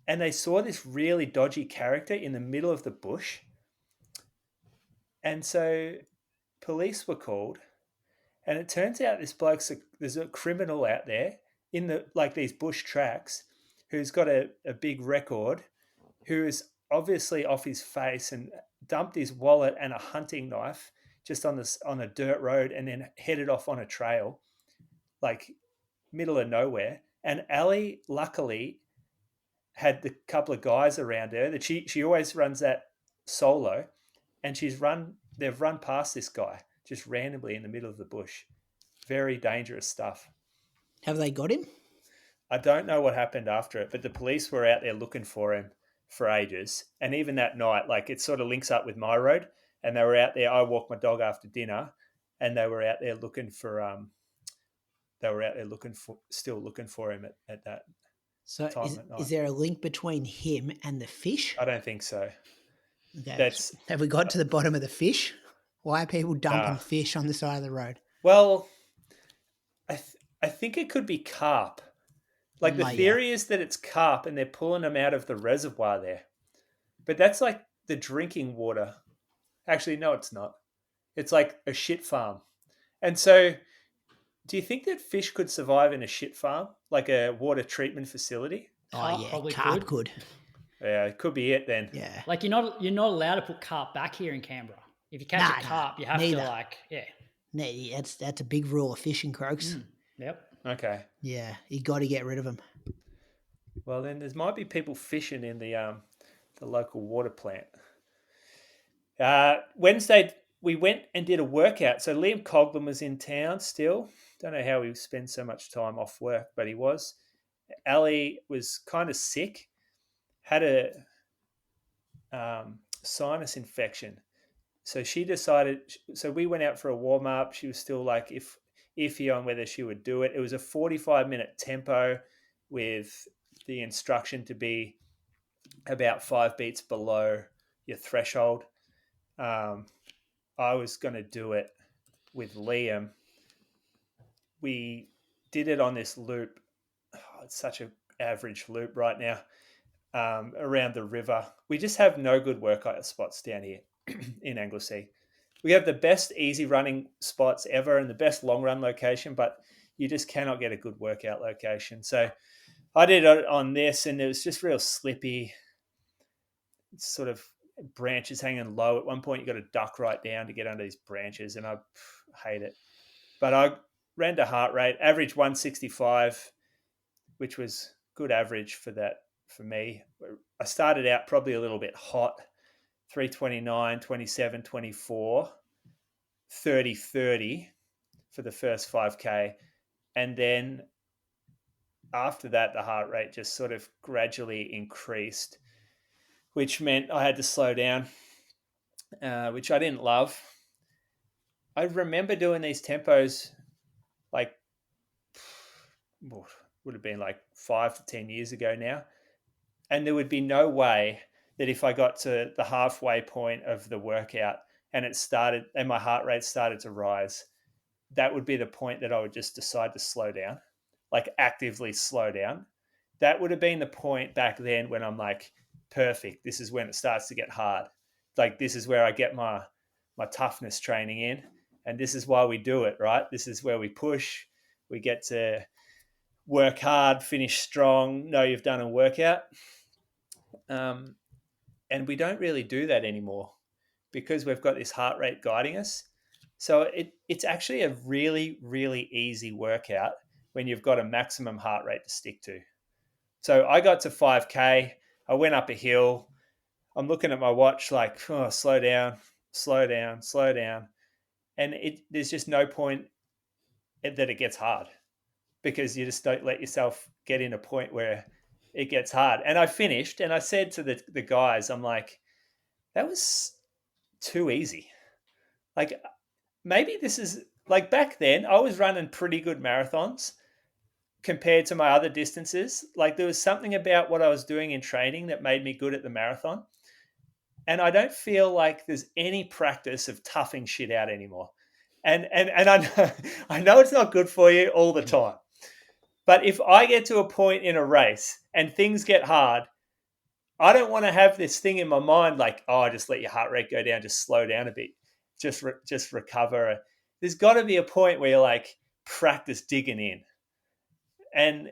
[SPEAKER 4] and they saw this really dodgy character in the middle of the bush. And so police were called, and it turns out there's a criminal out there in these bush tracks who's got a big record, who is obviously off his face and dumped his wallet and a hunting knife just on a dirt road and then headed off on a trail, like middle of nowhere. And Ali, luckily, had the couple of guys around her that she always runs that solo, and they've run past this guy just randomly in the middle of the bush. Very dangerous stuff.
[SPEAKER 1] Have they got him?
[SPEAKER 4] I don't know what happened after it, but the police were out there looking for him for ages. And even that night, like, it sort of links up with my road, and they were out there. I walked my dog after dinner, and they were out there looking for still looking for him at that time at night.
[SPEAKER 1] Is there a link between him and the fish?
[SPEAKER 4] I don't think so.
[SPEAKER 1] Okay. Have we got to the bottom of the fish? Why are people dumping fish on the side of the road?
[SPEAKER 4] Well, I think it could be carp. Like, the theory is that it's carp and they're pulling them out of the reservoir there. But that's like the drinking water. Actually, no, it's not. It's like a shit farm. And so, do you think that fish could survive in a shit farm, like a water treatment facility?
[SPEAKER 1] Oh, yeah,
[SPEAKER 3] probably
[SPEAKER 1] carp could.
[SPEAKER 4] Yeah, it could be it then.
[SPEAKER 1] Yeah.
[SPEAKER 3] Like, you're not allowed to put carp back here in Canberra. If you catch a carp, you have to
[SPEAKER 1] That's a big rule of fishing, Croaks.
[SPEAKER 3] Yep.
[SPEAKER 4] Okay.
[SPEAKER 1] Yeah, you got to get rid of them.
[SPEAKER 4] Well, then there might be people fishing in the local water plant. Wednesday, we went and did a workout. So Liam Coghlan was in town still. Don't know how he spends so much time off work, but he was. Ali was kind of sick, had a sinus infection. So she decided, so we went out for a warm up. She was still like iffy on whether she would do it. It was a 45-minute tempo with the instruction to be about 5 beats below your threshold. I was going to do it with Liam. We did it on this loop. Oh, it's such an average loop right now, around the river. We just have no good workout spots down here in Anglesey. We have the best easy running spots ever and the best long run location, but you just cannot get a good workout location. So I did it on this, and it was just real slippy. It's sort of branches hanging low. At one point, you got to duck right down to get under these branches, and I hate it. But I ran to heart rate, average 165, which was good average for me. I started out probably a little bit hot. 3:29, 27, 24, 30, 30 for the first 5K. And then after that, the heart rate just sort of gradually increased, which meant I had to slow down, which I didn't love. I remember doing these tempos like, would have been like 5 to 10 years ago now. And there would be no way that if I got to the halfway point of the workout and my heart rate started to rise, that would be the point that I would just decide to slow down, like actively slow down. That would have been the point back then when I'm like, perfect. This is when it starts to get hard. Like, this is where I get my toughness training in. And this is why we do it, right? This is where we push. We get to work hard, finish strong, know you've done a workout. And we don't really do that anymore because we've got this heart rate guiding us. So it's actually a really, really easy workout when you've got a maximum heart rate to stick to. So I got to 5K. I went up a hill. I'm looking at my watch like, oh, slow down, slow down, slow down. And there's just no point that it gets hard, because you just don't let yourself get in a point where it gets hard. And I finished and I said to the guys, I'm like, that was too easy. Like, maybe this is like back then I was running pretty good marathons compared to my other distances. Like, there was something about what I was doing in training that made me good at the marathon. And I don't feel like there's any practice of toughing shit out anymore. And I know, I know it's not good for you all the time. But if I get to a point in a race and things get hard, I don't want to have this thing in my mind like, oh, just let your heart rate go down, just slow down a bit, just recover. There's got to be a point where you're like, practice digging in. And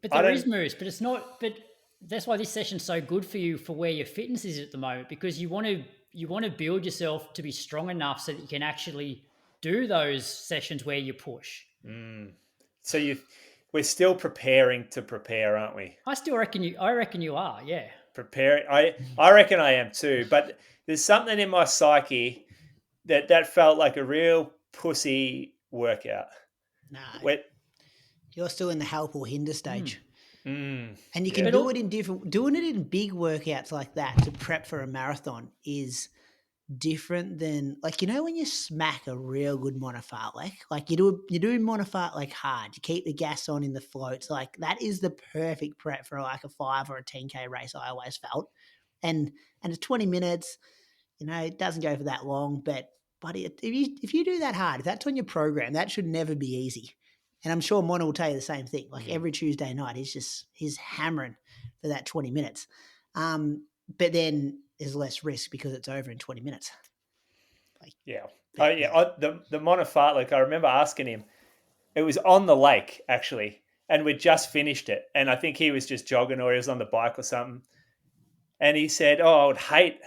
[SPEAKER 3] But there is moves, but it's not. But that's why this session's so good for you for where your fitness is at the moment, because you want to build yourself to be strong enough so that you can actually do those sessions where you push.
[SPEAKER 4] So we're still preparing to prepare, aren't we?
[SPEAKER 3] I reckon you are, yeah.
[SPEAKER 4] Preparing. I reckon I am too. But there's something in my psyche that felt like a real pussy workout.
[SPEAKER 1] No. You're still in the help or hinder stage.
[SPEAKER 4] And
[SPEAKER 1] you can do it doing it in big workouts like that to prep for a marathon is different than, like, when you smack a real good monofartlek, like you do monofartlek hard, you keep the gas on in the floats, like that is the perfect prep for like a 5 or a 10K race, I always felt. And it's 20 minutes, it doesn't go for that long, but if you do that hard, if that's on your program, that should never be easy. And I'm sure Mono will tell you the same thing. Like every Tuesday night, he's hammering for that 20 minutes. But then there's less risk because it's over in 20 minutes.
[SPEAKER 4] The monofartlek, I remember asking him, it was on the lake actually, and we'd just finished it. And I think he was just jogging or he was on the bike or something. And he said, oh, I would hate,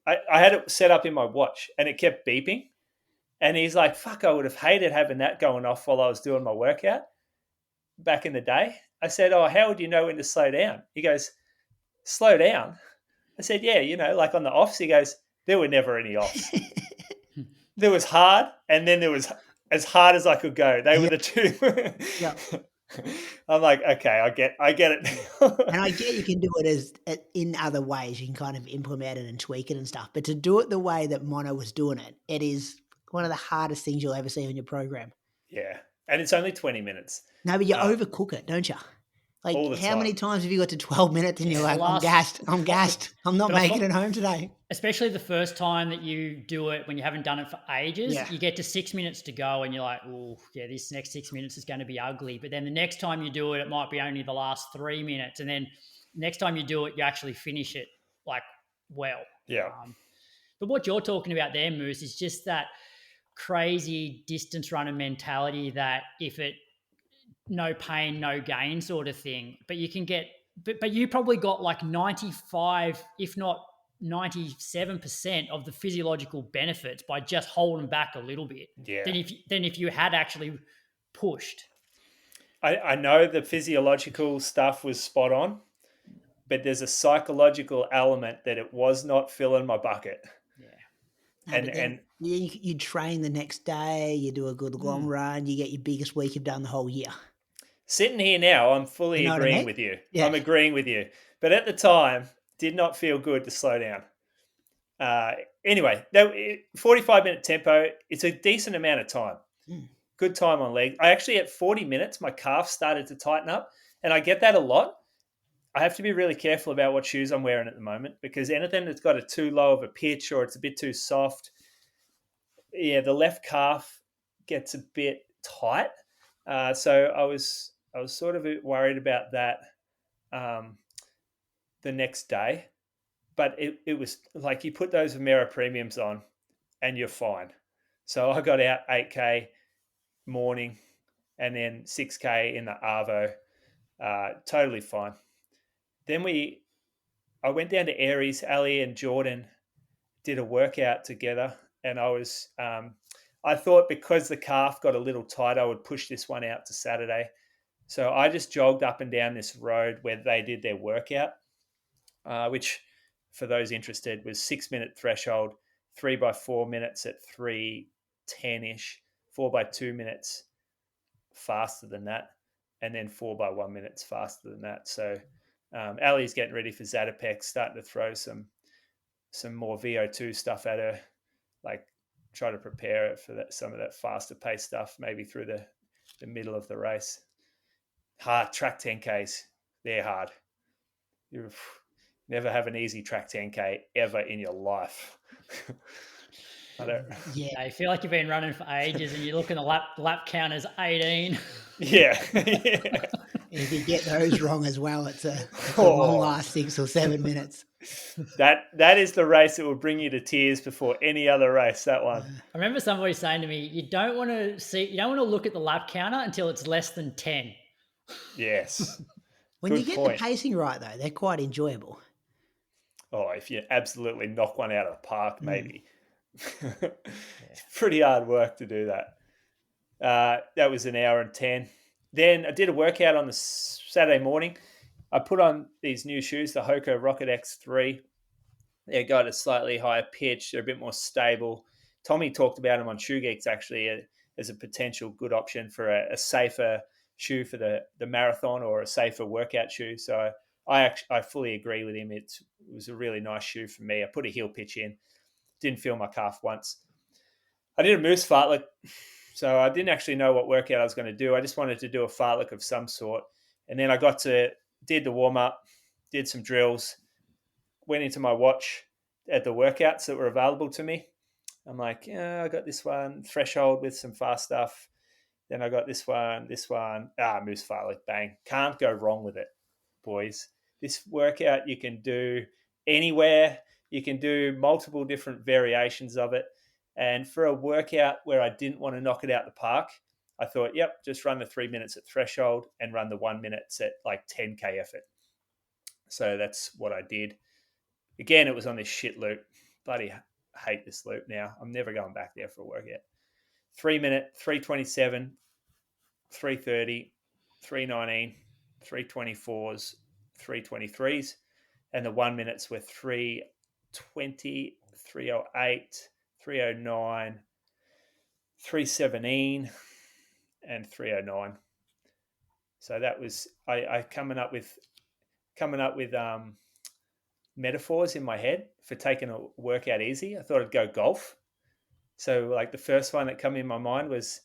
[SPEAKER 4] I had it set up in my watch and it kept beeping. And he's like, fuck, I would have hated having that going off while I was doing my workout back in the day. I said, oh, how would you know when to slow down? He goes, slow down? I said, yeah, like on the offs. He goes, there were never any offs. There was hard, and then there was as hard as I could go. They were the two.
[SPEAKER 1] Yeah.
[SPEAKER 4] I'm like, okay, I get it.
[SPEAKER 1] And I get you can do it in other ways. You can kind of implement it and tweak it and stuff. But to do it the way that Mono was doing it, it is one of the hardest things you'll ever see on your program.
[SPEAKER 4] Yeah. And it's only 20 minutes.
[SPEAKER 1] No, but you overcook it, don't you? Like, how many times have you got to 12 minutes and you're like, I'm gassed. I'm not making it home today.
[SPEAKER 3] Especially the first time that you do it when you haven't done it for ages, you get to 6 minutes to go and you're like, oh, yeah, this next 6 minutes is going to be ugly. But then the next time you do it, it might be only the last 3 minutes. And then next time you do it, you actually finish it like well.
[SPEAKER 4] Yeah.
[SPEAKER 3] But what you're talking about there, Moose, is just that crazy distance runner mentality that no pain, no gain sort of thing. But you can get, but you probably got like 95, if not 97% of the physiological benefits by just holding back a little bit.
[SPEAKER 4] Yeah.
[SPEAKER 3] Than if you had actually pushed.
[SPEAKER 4] I know the physiological stuff was spot on, but there's a psychological element that it was not filling my bucket.
[SPEAKER 1] No, and you train the next day, you do a good long run, you get your biggest week you've done the whole year.
[SPEAKER 4] Sitting here now, I'm fully agreeing with you. Yeah. I'm agreeing with you. But at the time, did not feel good to slow down. Anyway, 45-minute tempo, it's a decent amount of time. Good time on legs. I actually, at 40 minutes, my calf started to tighten up, and I get that a lot. I have to be really careful about what shoes I'm wearing at the moment, because anything that's got a too low of a pitch or it's a bit too soft, the left calf gets a bit tight. So I was sort of worried about that the next day, but it was like you put those Vomero premiums on and you're fine. So I got out 8K morning and then 6K in the Arvo, totally fine. Then I went down to Aries. Ali and Jordan did a workout together and I thought because the calf got a little tight, I would push this one out to Saturday. So I just jogged up and down this road where they did their workout, which for those interested was 6-minute threshold, 3x4 minutes at 3:10-ish, 4x2 minutes faster than that, and then 4x1 minutes faster than that. So Ali's getting ready for Zatopek, starting to throw some more VO2 stuff at her, like try to prepare her for some of that faster pace stuff, maybe through the middle of the race. Hard track 10Ks, they're hard. You never have an easy track 10K ever in your life. I don't.
[SPEAKER 1] Yeah.
[SPEAKER 3] I feel like you've been running for ages, and you look in the lap count as 18.
[SPEAKER 4] Yeah.
[SPEAKER 1] If you get those wrong as well, it's a long last 6 or 7 minutes.
[SPEAKER 4] That is the race that will bring you to tears before any other race. That one.
[SPEAKER 3] I remember somebody saying to me, you don't want to look at the lap counter until it's less than 10.
[SPEAKER 4] Yes.
[SPEAKER 1] When
[SPEAKER 4] Good
[SPEAKER 1] you get
[SPEAKER 4] point.
[SPEAKER 1] the pacing right, though, they're quite enjoyable.
[SPEAKER 4] Oh, if you absolutely knock one out of the park, maybe. It's pretty hard work to do that. That was an hour and 10. Then I did a workout on the Saturday morning. I put on these new shoes, the Hoka Rocket X3. They got a slightly higher pitch. They're a bit more stable. Tommy talked about them on Shoe Geeks, actually, as a potential good option for a safer shoe for the marathon, or a safer workout shoe. So I fully agree with him. It was a really nice shoe for me. I put a heel pitch in. Didn't feel my calf once. I did a moose fartlek, so I didn't actually know what workout I was going to do. I just wanted to do a fartlek of some sort. And then I did the warm-up, did some drills, went into my watch at the workouts that were available to me. I'm like, I got this one, threshold with some fast stuff. Then I got this one, moose fartlek, bang. Can't go wrong with it, boys. This workout you can do anywhere. You can do multiple different variations of it. And for a workout where I didn't want to knock it out the park, I thought, just run the 3 minutes at threshold and run the 1 minute at like 10K effort. So that's what I did. Again, it was on this shit loop. Bloody hate this loop now. I'm never going back there for a workout. 3 minute, 3:27, 3:30, 3:19, 3:24s, 3:23s, and the 1 minutes were 3:20, 3:08, 3:09, 3:17, and 3:09. So that was I coming up with metaphors in my head for taking a workout easy. I thought I'd go golf. So like the first one that came in my mind was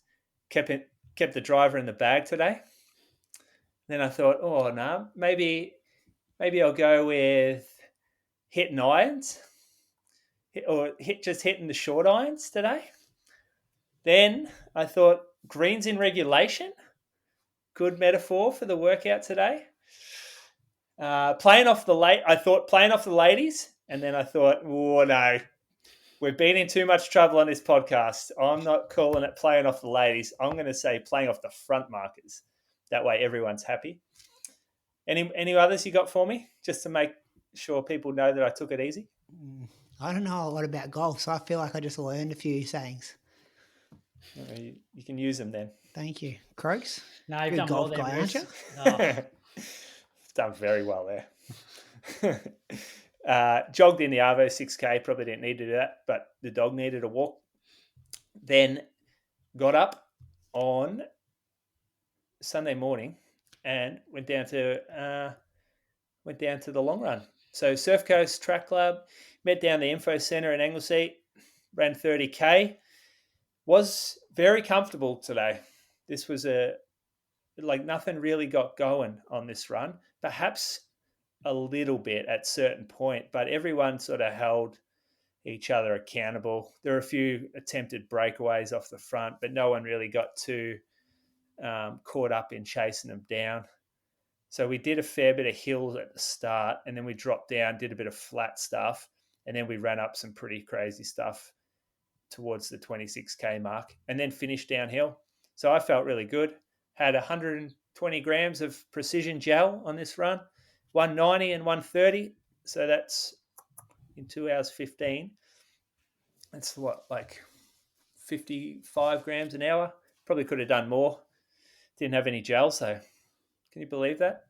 [SPEAKER 4] kept the driver in the bag today. Then I thought, oh no, maybe I'll go with hitting irons, hitting the short irons today. Then I thought greens in regulation, good metaphor for the workout today. Playing off the ladies, and then I thought, oh no, we've been in too much trouble on this podcast. I'm not calling it playing off the ladies. I'm going to say playing off the front markers. That way everyone's happy. Any others you got for me, just to make sure people know that I took it easy?
[SPEAKER 1] I don't know a lot about golf, so I feel like I just learned a few sayings.
[SPEAKER 4] You can use them then.
[SPEAKER 1] Thank you. Croaks?
[SPEAKER 3] No, you've
[SPEAKER 1] good
[SPEAKER 3] done
[SPEAKER 1] golf
[SPEAKER 3] well there,
[SPEAKER 1] guy, aren't you?
[SPEAKER 3] Bruce.
[SPEAKER 4] Done very well there. Jogged in the Arvo 6K, probably didn't need to do that, but the dog needed a walk. Then got up on Sunday morning and went down to the long run. So Surf Coast Track Club, met down the Info Centre in Anglesey, ran 30K, was very comfortable today. This was nothing really got going on this run, perhaps a little bit at certain point, but everyone sort of held each other accountable. There were a few attempted breakaways off the front, but no one really got too caught up in chasing them down. So we did a fair bit of hills at the start, and then we dropped down, did a bit of flat stuff, and then we ran up some pretty crazy stuff towards the 26K mark, and then finished downhill. So I felt really good. Had 120 grams of precision gel on this run, 190 and 130. So that's in 2 hours 15. It's like 55 grams an hour. Probably could have done more. Didn't have any gels though. Can you believe that?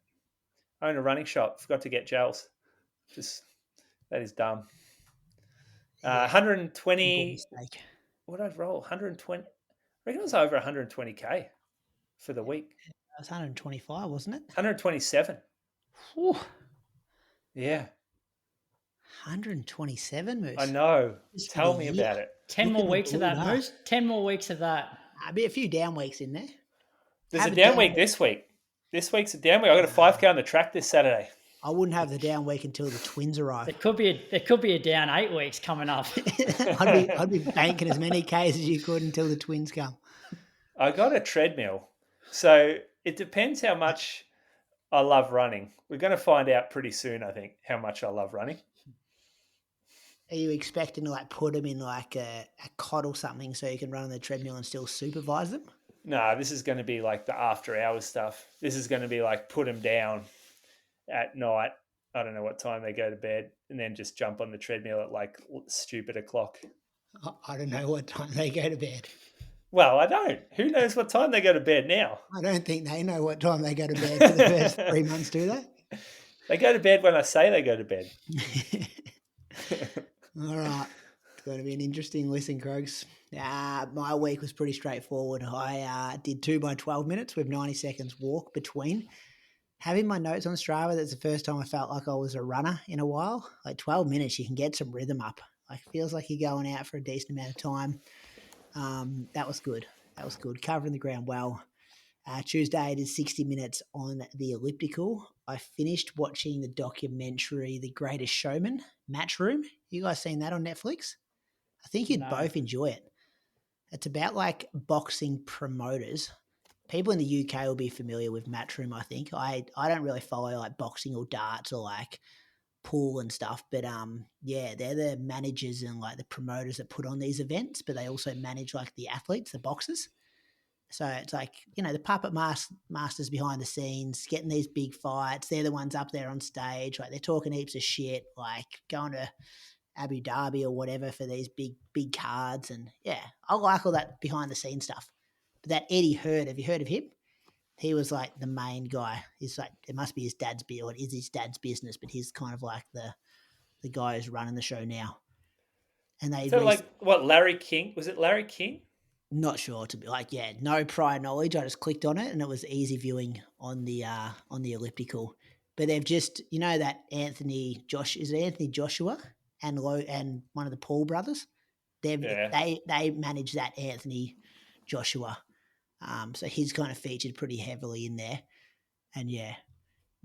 [SPEAKER 4] I own a running shop. Forgot to get gels. Just that is dumb.
[SPEAKER 1] Yeah, simple
[SPEAKER 4] 120.
[SPEAKER 1] mistake.
[SPEAKER 4] What did I roll? 120. I reckon it was over 120k for the week.
[SPEAKER 1] That was 125, wasn't it?
[SPEAKER 4] 127.
[SPEAKER 1] Whew,
[SPEAKER 4] Yeah,
[SPEAKER 1] 127
[SPEAKER 4] I
[SPEAKER 1] moose.
[SPEAKER 4] know.
[SPEAKER 1] Just for
[SPEAKER 4] Tell
[SPEAKER 1] the
[SPEAKER 4] me
[SPEAKER 1] year.
[SPEAKER 4] about it.
[SPEAKER 3] 10
[SPEAKER 1] Look
[SPEAKER 3] more
[SPEAKER 1] at the
[SPEAKER 3] weeks of
[SPEAKER 1] blue
[SPEAKER 3] that,
[SPEAKER 1] bar.
[SPEAKER 3] Moose. 10 more weeks of that.
[SPEAKER 1] There'll be a few down weeks in there.
[SPEAKER 4] There's
[SPEAKER 1] Have
[SPEAKER 4] a
[SPEAKER 1] a
[SPEAKER 4] down
[SPEAKER 1] down
[SPEAKER 4] week
[SPEAKER 1] week.
[SPEAKER 4] this week. This week's a down week. I got a 5k on the track this Saturday.
[SPEAKER 1] I wouldn't have the down week until the twins arrive.
[SPEAKER 3] There could be a down 8 weeks coming up.
[SPEAKER 1] I'd be banking as many Ks as you could until the twins come.
[SPEAKER 4] I got a treadmill. So it depends how much I love running. We're going to find out pretty soon, I think, how much I love running.
[SPEAKER 1] Are you expecting to put them in a cot or something so you can run on the treadmill and still supervise them?
[SPEAKER 4] No, this is going to be like the after hours stuff. This is going to be like put them down at night. I don't know what time they go to bed, and then just jump on the treadmill at like stupid o'clock.
[SPEAKER 1] I don't know what time they go to bed.
[SPEAKER 4] Well, I don't. Who knows what time they go to bed now?
[SPEAKER 1] I don't think they know what time they go to bed for the first 3 months, do they?
[SPEAKER 4] They go to bed when I say they go to bed.
[SPEAKER 1] All right. It's going to be an interesting listen, Croaks. My week was pretty straightforward. I did 2 by 12 minutes with 90 seconds walk between. Having my notes on Strava, that's the first time I felt like I was a runner in a while. 12 minutes, you can get some rhythm up. It feels like you're going out for a decent amount of time. That was good. Covering the ground well. Tuesday, I did 60 minutes on the elliptical. I finished watching the documentary The Greatest Showman, Matchroom. You guys seen that on Netflix? I think you'd both enjoy it. It's about boxing promoters. People in the UK will be familiar with Matchroom, I think. I don't really follow boxing or darts or pool and stuff, but they're the managers and the promoters that put on these events, but they also manage the athletes, the boxers. So it's the puppet masters behind the scenes, getting these big fights. They're the ones up there on stage. They're talking heaps of shit, going to Abu Dhabi or whatever for these big cards. And yeah, I like all that behind the scenes stuff. But that Eddie Hearn, have you heard of him? He was the main guy. He's it must be his dad's business, or it is his dad's business, but he's kind of the guy who's running the show now. And they
[SPEAKER 4] what, Larry King? Was it Larry King?
[SPEAKER 1] Not sure, to be no prior knowledge. I just clicked on it and it was easy viewing on the elliptical. But they've just, that Anthony Joshua and one of the Paul brothers. They manage that Anthony Joshua. So he's kind of featured pretty heavily in there. And yeah,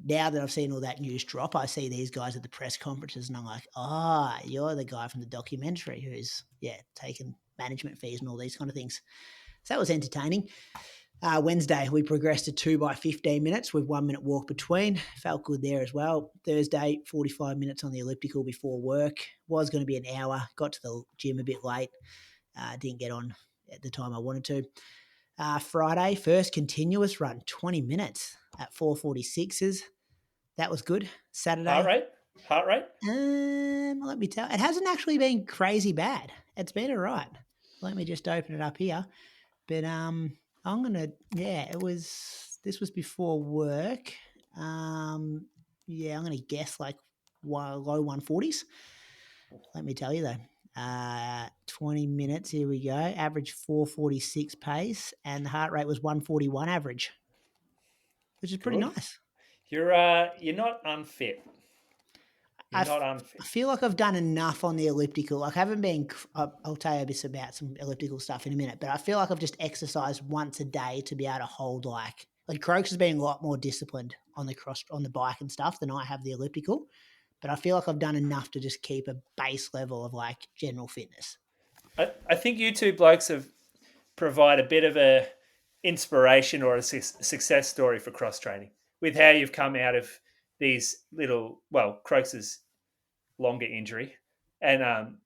[SPEAKER 1] now that I've seen all that news drop, I see these guys at the press conferences and I'm like, you're the guy from the documentary who's taken management fees and all these kind of things. So that was entertaining. Wednesday, we progressed to 2 by 15 minutes with 1 minute walk between. Felt good there as well. Thursday, 45 minutes on the elliptical before work. Was going to be an hour. Got to the gym a bit late. Didn't get on at the time I wanted to. Friday, first continuous run, 20 minutes at 4:46s. That was good. Saturday.
[SPEAKER 4] Heart rate?
[SPEAKER 1] Let me tell. It hasn't actually been crazy bad. It's been all right. Let me just open it up here. But I'm gonna. This was before work. I'm gonna guess low 140s. Let me tell you though. 20 minutes. Here we go. Average 4:46 pace, and the heart rate was 141 average, which is pretty nice.
[SPEAKER 4] You're not unfit. I
[SPEAKER 1] feel like I've done enough on the elliptical. I haven't been. I'll tell you a bit about some elliptical stuff in a minute, but I feel like I've just exercised once a day to be able to hold like Croaks has been a lot more disciplined on the bike and stuff than I have the elliptical. But I feel like I've done enough to just keep a base level of general fitness.
[SPEAKER 4] I think you two blokes provide a bit of a inspiration or a success story for cross training with how you've come out of these Croaks' longer injury and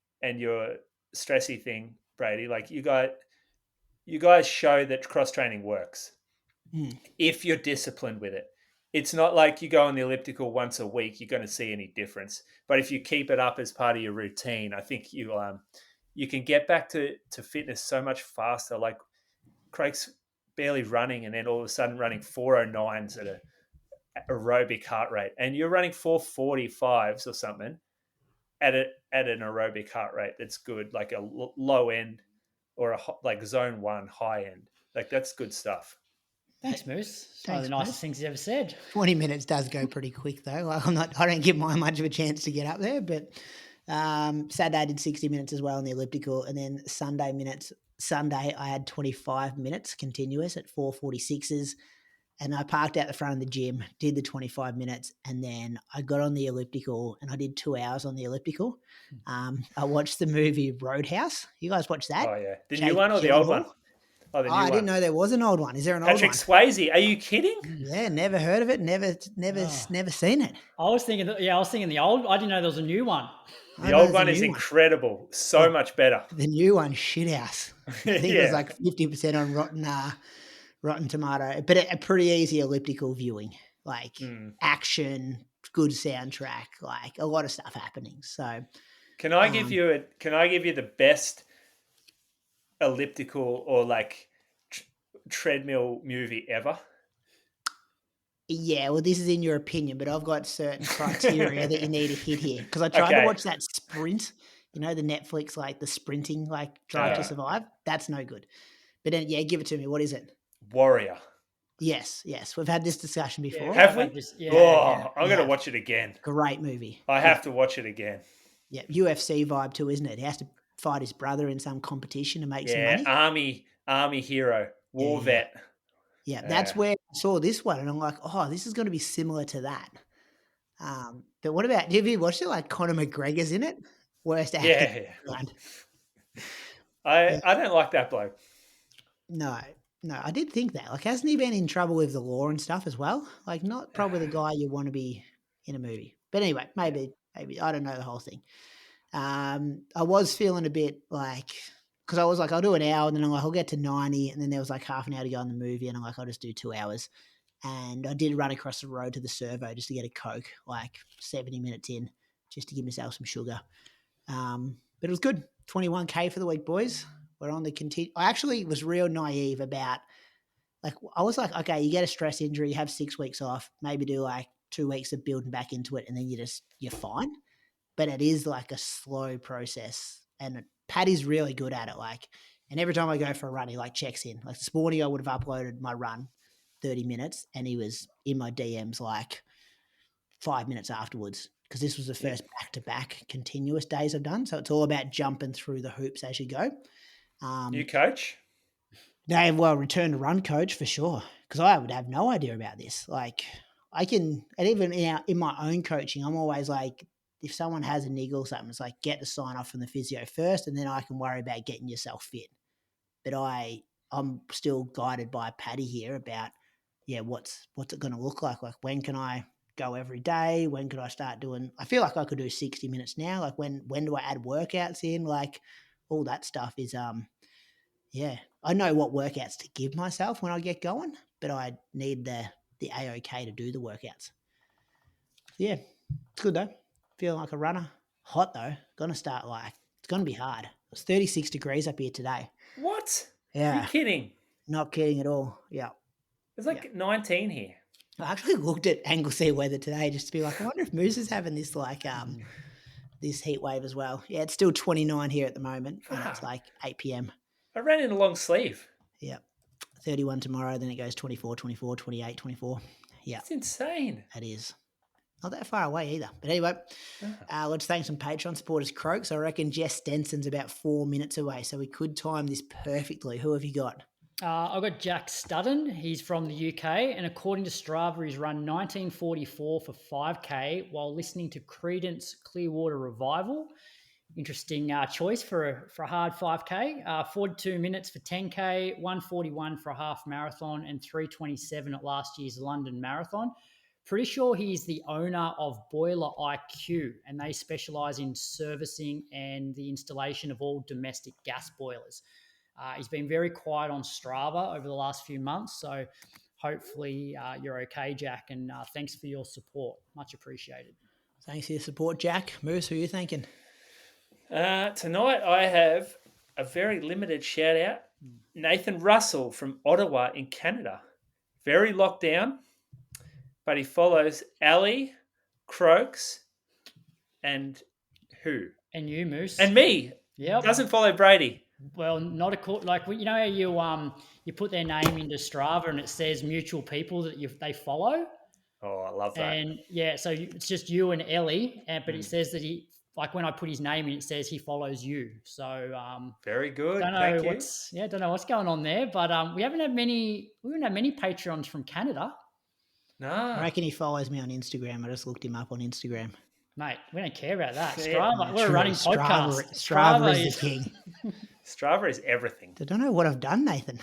[SPEAKER 4] your stressy thing, Brady. You guys show that cross training works if you're disciplined with it. It's not like you go on the elliptical once a week, you're going to see any difference. But if you keep it up as part of your routine, I think you can get back to fitness so much faster. Like Craig's barely running, and then all of a sudden running 409s at a aerobic heart rate, and you're running 445s or something at an aerobic heart rate that's good, like a low end or like zone 1 high end. Like that's good stuff.
[SPEAKER 3] Thanks, Moose. It's one of
[SPEAKER 1] Thanks,
[SPEAKER 3] the nicest
[SPEAKER 1] Moose.
[SPEAKER 3] things you ever said.
[SPEAKER 1] 20 minutes does go pretty quick though. Like I don't give mine much of a chance to get up there, but Saturday I did 60 minutes as well on the elliptical, and then Sunday I had 25 minutes continuous at 446s, and I parked out the front of the gym, did the 25 minutes, and then I got on the elliptical and I did 2 hours on the elliptical. I watched the movie Roadhouse. You guys watched that?
[SPEAKER 4] Oh yeah, the new one or the old one?
[SPEAKER 1] Oh, the new one. I didn't know there was an old one. Is there an
[SPEAKER 4] Patrick
[SPEAKER 1] old one?
[SPEAKER 4] Swayze? Are you kidding?
[SPEAKER 1] Yeah, never heard of it. Never seen it.
[SPEAKER 3] I was thinking the old. I didn't know there was a new one.
[SPEAKER 4] The old one is incredible. So much better.
[SPEAKER 1] The new one, shithouse. I think it was like 50% on Rotten Tomato, but a pretty easy elliptical viewing. Like action, good soundtrack, like a lot of stuff happening. So,
[SPEAKER 4] can I give you the best elliptical or like treadmill movie ever?
[SPEAKER 1] Yeah, well, this is in your opinion, but I've got certain criteria that you need to hit here, because I tried to watch that Sprint, the Netflix, like the sprinting, like Drive to Survive. That's no good. But then, give it to me. What is it?
[SPEAKER 4] Warrior.
[SPEAKER 1] Yes. We've had this discussion before.
[SPEAKER 4] Have we? I'm going to watch it again.
[SPEAKER 1] Great movie.
[SPEAKER 4] I have to watch it again.
[SPEAKER 1] Yeah, UFC vibe too, isn't it? He has to fight his brother in some competition to make some money.
[SPEAKER 4] Army hero, war vet.
[SPEAKER 1] Yeah, that's where I saw this one, and I'm like, oh, this is going to be similar to that. But what about, have you watched it? Like Conor McGregor's in it? Worst actor.
[SPEAKER 4] I don't like that bloke.
[SPEAKER 1] No, I did think that. Like, hasn't he been in trouble with the law and stuff as well? Like, not probably the guy you want to be in a movie. But anyway, maybe I don't know the whole thing. I was feeling a bit like, because I was like, I'll do an hour, and then I'm like, I'll get to 90, and then there was like half an hour to go in the movie, and I'm like, I'll just do 2 hours. And I did run across the road to the servo just to get a Coke, like 70 minutes in, just to give myself some sugar. But it was good. 21K for the week, boys. We're on the continue. I actually was real naive about, like, I was like, okay, you get a stress injury, you have 6 weeks off, maybe do like 2 weeks of building back into it, and then you're fine. But it is like a slow process, and Paddy's really good at it. Like, and every time I go for a run, he like checks in. Like this morning, I would have uploaded my run 30 minutes, and he was in my DMs like 5 minutes afterwards, because this was the first back-to-back continuous days I've done. So it's all about jumping through the hoops as you go.
[SPEAKER 4] You coach?
[SPEAKER 1] No, well, return to run coach for sure, because I would have no idea about this. Like, I can, and even in my own coaching, I'm always like, if someone has a niggle or something, it's like, get the sign off from the physio first, and then I can worry about getting yourself fit. But I'm still guided by Paddy here about, what's it going to look like? Like, when can I go every day? When could I start doing? I feel like I could do 60 minutes now. Like, when do I add workouts in? Like, all that stuff is, I know what workouts to give myself when I get going, but I need the AOK to do the workouts. Yeah, it's good though. Feeling like a runner. Hot though. Gonna start it's gonna be hard. It's 36 degrees up here today.
[SPEAKER 4] What?
[SPEAKER 1] Yeah.
[SPEAKER 4] Are you kidding?
[SPEAKER 1] Not kidding at all. Yeah.
[SPEAKER 4] It's like 19 here.
[SPEAKER 1] I actually looked at Anglesea weather today just to be like, I wonder if Moose is having this this heat wave as well. Yeah, it's still 29 here at the moment, and it's like 8 p.m.
[SPEAKER 4] I ran in a long sleeve.
[SPEAKER 1] Yeah. 31 tomorrow, then it goes 24, 24, 28, 24. Yeah.
[SPEAKER 4] It's insane.
[SPEAKER 1] It is. Not that far away either. But anyway, let's thank some Patreon supporters. Croaks, I reckon Jess Stenson's about 4 minutes away, so we could time this perfectly. Who have you got?
[SPEAKER 3] I've got Jack Studden. He's from the UK, and according to Strava, he's run 1944 for 5K while listening to Creedence Clearwater Revival. Interesting choice for a hard 5K. 42 minutes for 10K, 141 for a half marathon, and 327 at last year's London Marathon. Pretty sure he's the owner of Boiler IQ, and they specialise in servicing and the installation of all domestic gas boilers. He's been very quiet on Strava over the last few months, so hopefully you're okay, Jack, and thanks for your support. Much appreciated.
[SPEAKER 1] Thanks for your support, Jack. Moose, who are you thinking?
[SPEAKER 4] Tonight I have a very limited shout out. Nathan Russell from Ottawa in Canada. Very locked down, but he follows Ali, Croaks, and who?
[SPEAKER 3] And you, Moose.
[SPEAKER 4] And me.
[SPEAKER 3] Yep.
[SPEAKER 4] Doesn't follow Brady.
[SPEAKER 3] Well, not a like you know how you put their name into Strava and it says mutual people that they follow.
[SPEAKER 4] Oh, I love that.
[SPEAKER 3] And yeah, so it's just you and Ellie, but it says that he, like when I put his name in, it says he follows you. So
[SPEAKER 4] very good.
[SPEAKER 3] Don't know
[SPEAKER 4] Thank
[SPEAKER 3] don't know what's going on there, but we haven't had many Patreons from Canada.
[SPEAKER 4] No,
[SPEAKER 1] I reckon he follows me on Instagram. I just looked him up on Instagram.
[SPEAKER 3] Mate, we don't care about that.
[SPEAKER 4] Yeah,
[SPEAKER 3] Strava, we're a running podcast.
[SPEAKER 1] Strava is the king.
[SPEAKER 4] Strava is everything.
[SPEAKER 1] I don't know what I've done, Nathan.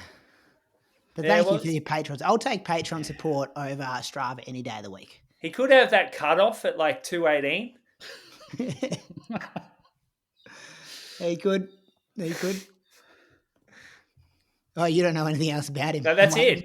[SPEAKER 1] But thank you for your patrons. I'll take Patreon support over Strava any day of the week.
[SPEAKER 4] He could have that cutoff at like 2:18.
[SPEAKER 1] He could. Oh, you don't know anything else about him.
[SPEAKER 4] No, that's it.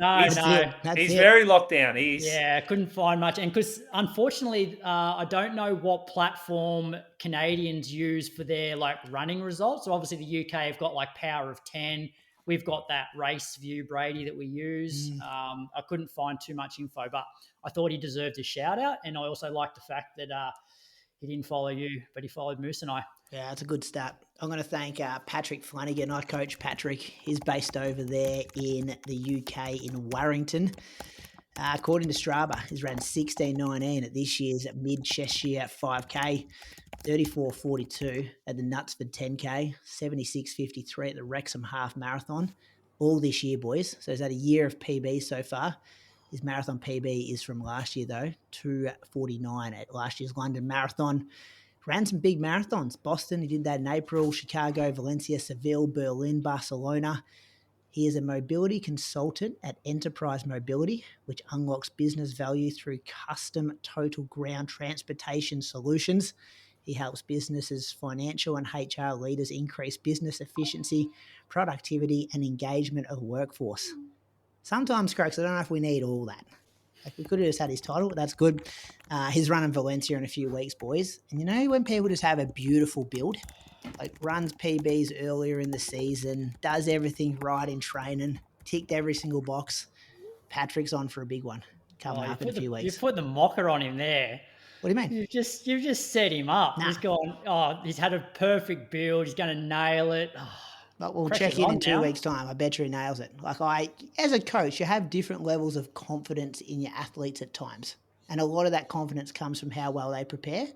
[SPEAKER 4] He's very locked down.
[SPEAKER 3] I couldn't find much. And because unfortunately, I don't know what platform Canadians use for their like running results. So obviously the UK have got like Power of 10. We've got that Race View Brady that we use. I couldn't find too much info, but I thought he deserved a shout out. And I also like the fact that he didn't follow you, but he followed Moose and I.
[SPEAKER 1] Yeah, that's a good start. I'm going to thank Patrick Flanagan. I coach Patrick. He's based over there in the UK in Warrington. According to Strava, he's ran 16:19 at this year's Mid-Cheshire 5K, 34:42 at the Knutsford 10K, 76:53 at the Wrexham Half Marathon. All this year, boys. So he's had a year of PB so far. His marathon PB is from last year, though, 2:49 at last year's London Marathon. Ran some big marathons. Boston, he did that in April. Chicago, Valencia, Seville, Berlin, Barcelona. He is a mobility consultant at Enterprise Mobility, which unlocks business value through custom total ground transportation solutions. He helps businesses, financial and HR leaders increase business efficiency, productivity, and engagement of workforce. Sometimes, Croaks, I don't know if we need all that. Like we could have just had his title, but that's good. He's running Valencia in a few weeks, boys. And you know when people just have a beautiful build, like runs PBs earlier in the season, does everything right in training, ticked every single box. Patrick's on for a big one coming up in a few weeks.
[SPEAKER 3] You put the mocker on him there.
[SPEAKER 1] What do you mean?
[SPEAKER 3] You've just set him up. Nah. He's gone, he's had a perfect build. He's going to nail it.
[SPEAKER 1] But we'll check in 2 weeks' time. I bet you he nails it. Like as a coach, you have different levels of confidence in your athletes at times. And a lot of that confidence comes from how well they prepare.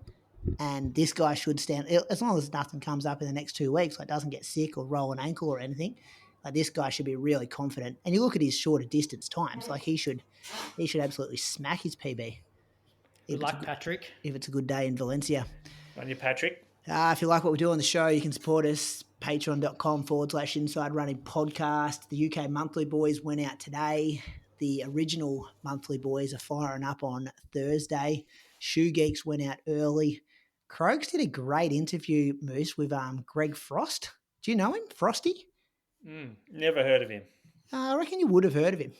[SPEAKER 1] And this guy should stand, as long as nothing comes up in the next 2 weeks, like doesn't get sick or roll an ankle or anything, like this guy should be really confident. And you look at his shorter distance times, like he should absolutely smack his PB.
[SPEAKER 3] Good luck, Patrick.
[SPEAKER 1] If it's a good day in Valencia.
[SPEAKER 4] On you, Patrick.
[SPEAKER 1] If you like what we do on the show, you can support us. Patreon.com/Inside Running Podcast. The UK Monthly Boys went out today. The original Monthly Boys are firing up on Thursday. Shoe Geeks went out early. Croaks did a great interview, Moose, with Greg Frost. Do you know him, Frosty?
[SPEAKER 4] Never heard of him.
[SPEAKER 1] I reckon you would have heard of him.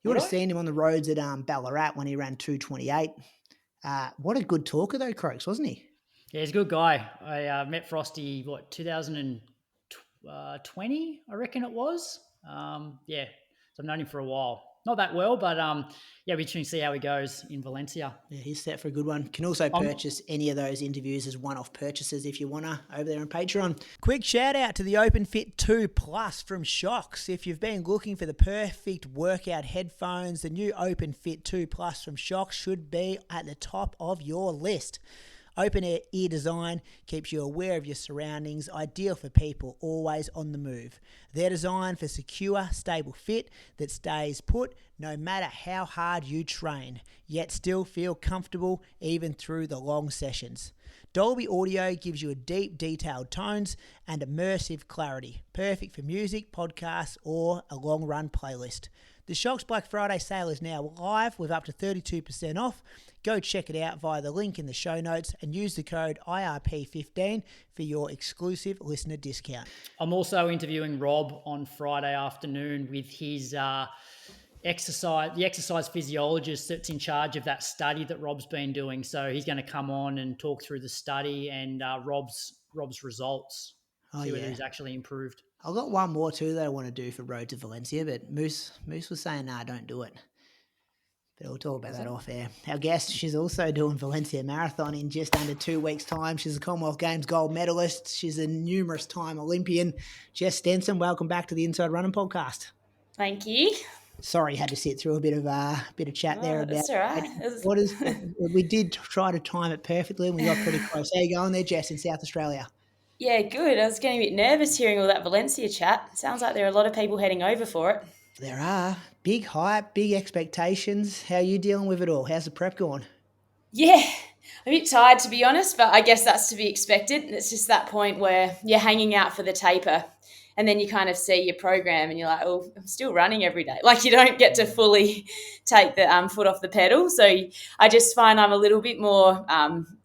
[SPEAKER 1] You would have seen him on the roads at Ballarat when he ran 2:28. What a good talker, though, Croaks, wasn't he?
[SPEAKER 3] Yeah, he's a good guy. I met Frosty, 2020, I reckon it was. So I've known him for a while. Not that well, but we can see how he goes in Valencia.
[SPEAKER 1] Yeah, he's set for a good one. Can also purchase any of those interviews as one-off purchases if you want to over there on Patreon. Quick shout out to the Open Fit 2 Plus from Shox. If you've been looking for the perfect workout headphones, the new Open Fit 2 Plus from Shox should be at the top of your list. Open ear design keeps you aware of your surroundings, ideal for people always on the move. They're designed for secure, stable fit that stays put no matter how hard you train, yet still feel comfortable even through the long sessions. Dolby Audio gives you a deep, detailed tones and immersive clarity, perfect for music, podcasts, or a long-run playlist. The Shox Black Friday sale is now live with up to 32% off. Go check it out via the link in the show notes and use the code IRP15 for your exclusive listener discount.
[SPEAKER 3] I'm also interviewing Rob on Friday afternoon with his exercise physiologist that's in charge of that study that Rob's been doing. So he's going to come on and talk through the study, and Rob's Rob's results, see whether he's actually improved.
[SPEAKER 1] I've got one more too that I want to do for Road to Valencia, but Moose was saying, nah, don't do it. But we'll talk about that off air. Our guest, she's also doing Valencia Marathon in just under 2 weeks' time. She's a Commonwealth Games gold medalist. She's a numerous time Olympian. Jess Stenson, welcome back to the Inside Running podcast.
[SPEAKER 5] Thank you.
[SPEAKER 1] Sorry, you had to sit through a bit of chat there about.
[SPEAKER 5] That's all right.
[SPEAKER 1] We did try to time it perfectly, and we got pretty close. How you going there, Jess, in South Australia?
[SPEAKER 5] Yeah, good. I was getting a bit nervous hearing all that Valencia chat. Sounds like there are a lot of people heading over for it.
[SPEAKER 1] There are. Big hype, big expectations. How are you dealing with it all? How's the prep going?
[SPEAKER 5] Yeah, a bit tired to be honest, but I guess that's to be expected. It's just that point where you're hanging out for the taper and then you kind of see your program and you're like, oh, I'm still running every day. Like you don't get to fully take the foot off the pedal. So I just find I'm a little bit more